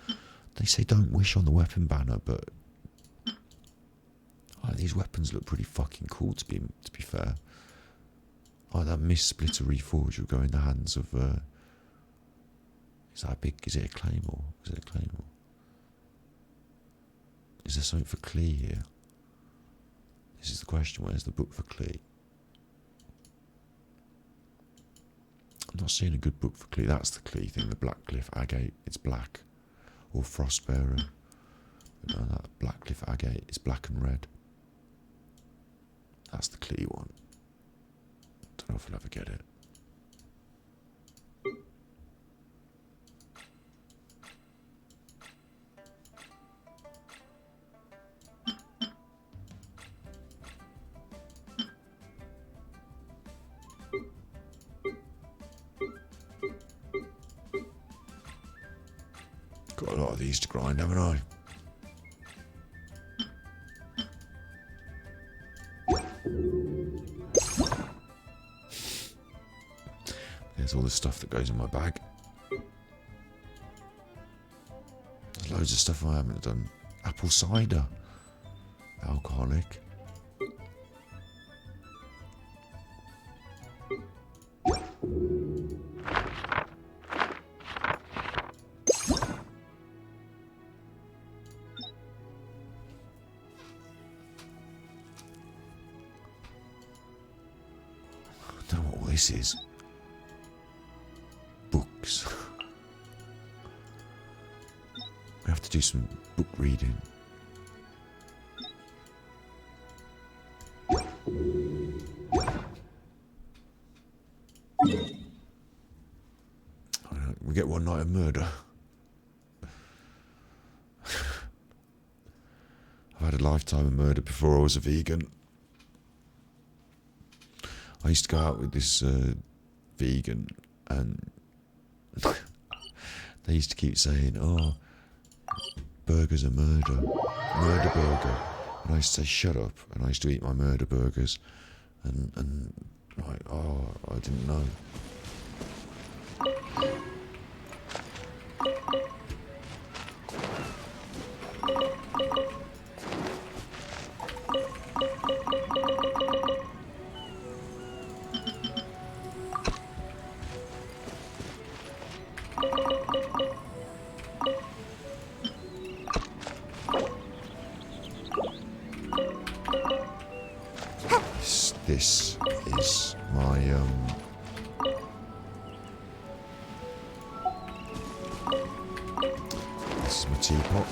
they say don't wish on the weapon banner, but oh, these weapons look pretty fucking cool to be fair. Oh, that Mist Splitter Reforge will go in the hands of is that a big, is it a claymore? Is it a claymore? Is there something for Klee here? This is the question, where's the book for Klee? I'm not seeing a good book for Klee. That's the Klee thing, the Blackcliff Agate, it's black. Or Frostbearer. No, that Blackcliff Agate is black and red. That's the Klee one. Don't know if I'll ever get it. Got a lot of these to grind, haven't I? There's all the stuff that goes in my bag. There's loads of stuff I haven't done. Apple cider. Alcoholic. I don't know what all this is. Books. We have to do some book reading. We get one night of murder. I've had a lifetime of murder before I was a vegan. I used to go out with this vegan, and they used to keep saying, "Oh, burgers are murder, murder burger," and I used to say, "Shut up," and I used to eat my murder burgers, and like, oh, I didn't know. This is my this is my teapot.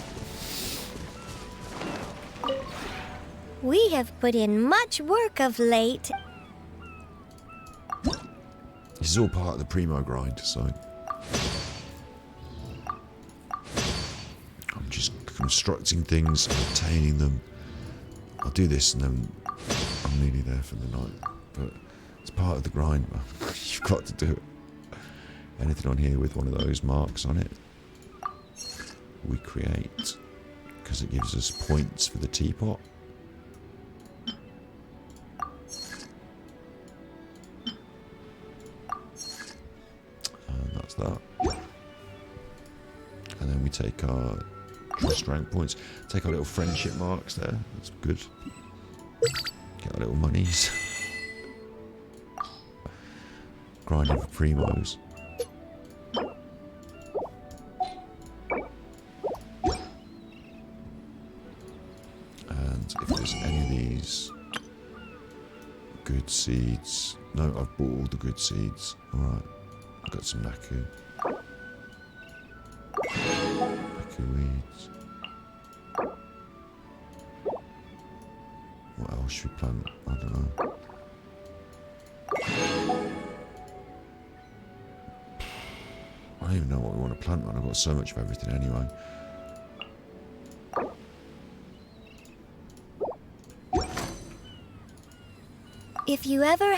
We have put in much work of late. This is all part of the primo grind, so I'm just constructing things, obtaining them, I'll do this and then I'm nearly there for the night. But it's part of the grind, man. You've got to do it. Anything on here with one of those marks on it, we create, because it gives us points for the teapot. And that's that. And then we take our trust rank points, take our little friendship marks there, that's good. Get our little monies. Grinding for primos. And if there's any of these good seeds, no, I've bought all the good seeds. Alright, I've got some Naku. Naku weeds. What else should we plant? I don't know. I don't even know what we want to plant, man. I've got so much of everything anyway. If you ever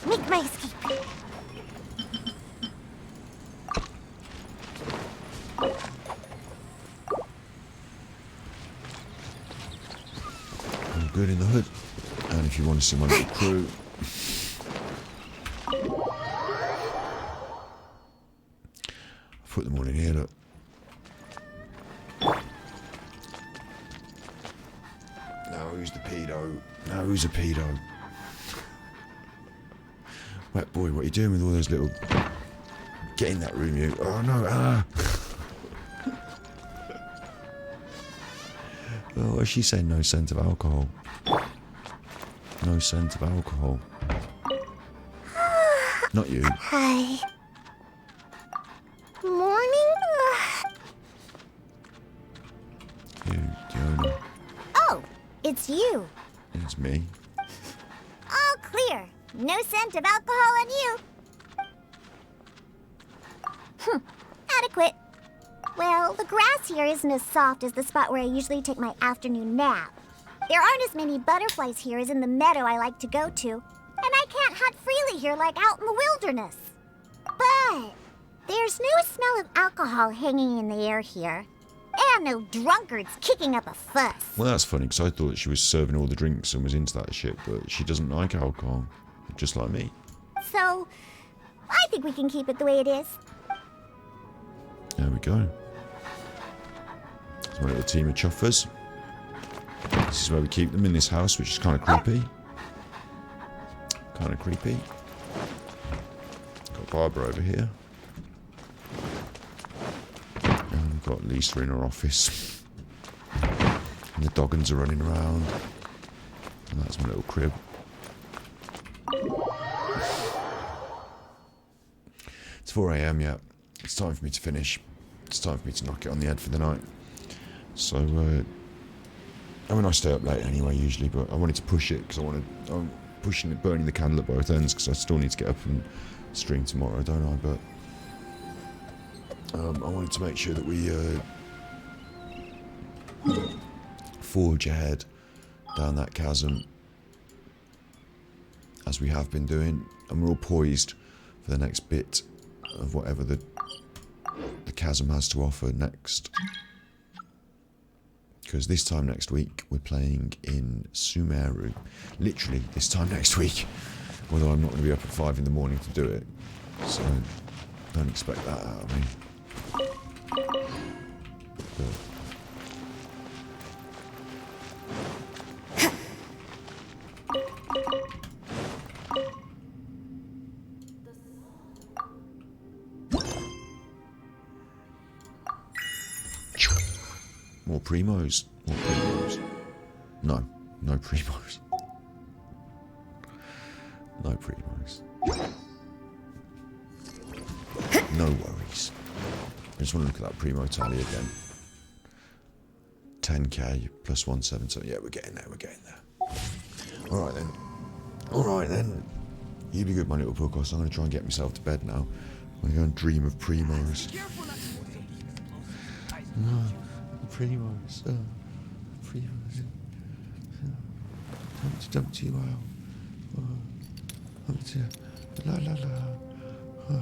Make my escape. I'm good in the hood. And if you want to see my little crew, I've put them all in here, look. Now who's the pedo? Now who's a pedo? Wet boy, what are you doing with all those little... Get in that room, you. Oh no, ah! Oh, what's she saying? No scent of alcohol. No scent of alcohol. Not you. Hi. Morning? You, Diona. Oh, it's you. It's me. All clear. No scent of alcohol on you. Adequate. Well, the grass here isn't as soft as the spot where I usually take my afternoon nap. There aren't as many butterflies here as in the meadow I like to go to, and I can't hunt freely here like out in the wilderness. But there's no smell of alcohol hanging in the air here, and no drunkards kicking up a fuss. Well, that's funny, because I thought she was serving all the drinks and was into that shit, but she doesn't like alcohol. Just like me. So, I think we can keep it the way it is. There we go. There's my little team of chuffers. This is where we keep them in this house, which is kind of creepy. Kind of creepy. Got Barbara over here. And we've got Lisa in her office. And the doggins are running around. And that's my little crib. It's 4 AM, yeah. It's time for me to finish. It's time for me to knock it on the head for the night. So, I mean, I stay up late anyway, usually, but I wanted to push it because I'm pushing it, burning the candle at both ends because I still need to get up and stream tomorrow, don't I? But I wanted to make sure that we forge ahead down that chasm as we have been doing, and we're all poised for the next bit of whatever the chasm has to offer next. Because this time next week we're playing in Sumeru. Literally this time next week. Although I'm not going to be up at 5 in the morning to do it. So don't expect that out of me. But more primos. More primos. No. No primos. No primos. No worries. I just want to look at that primo tally again. 10k plus 170. Yeah, we're getting there. We're getting there. All right then. All right then. You be good, my little podcast. I'm going to try and get myself to bed now. I'm going to go and dream of primos. Primos. Primos. Dumpty wow. La la la.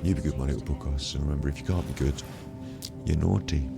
You be good, my little podcast. And remember, if you can't be good, you're naughty.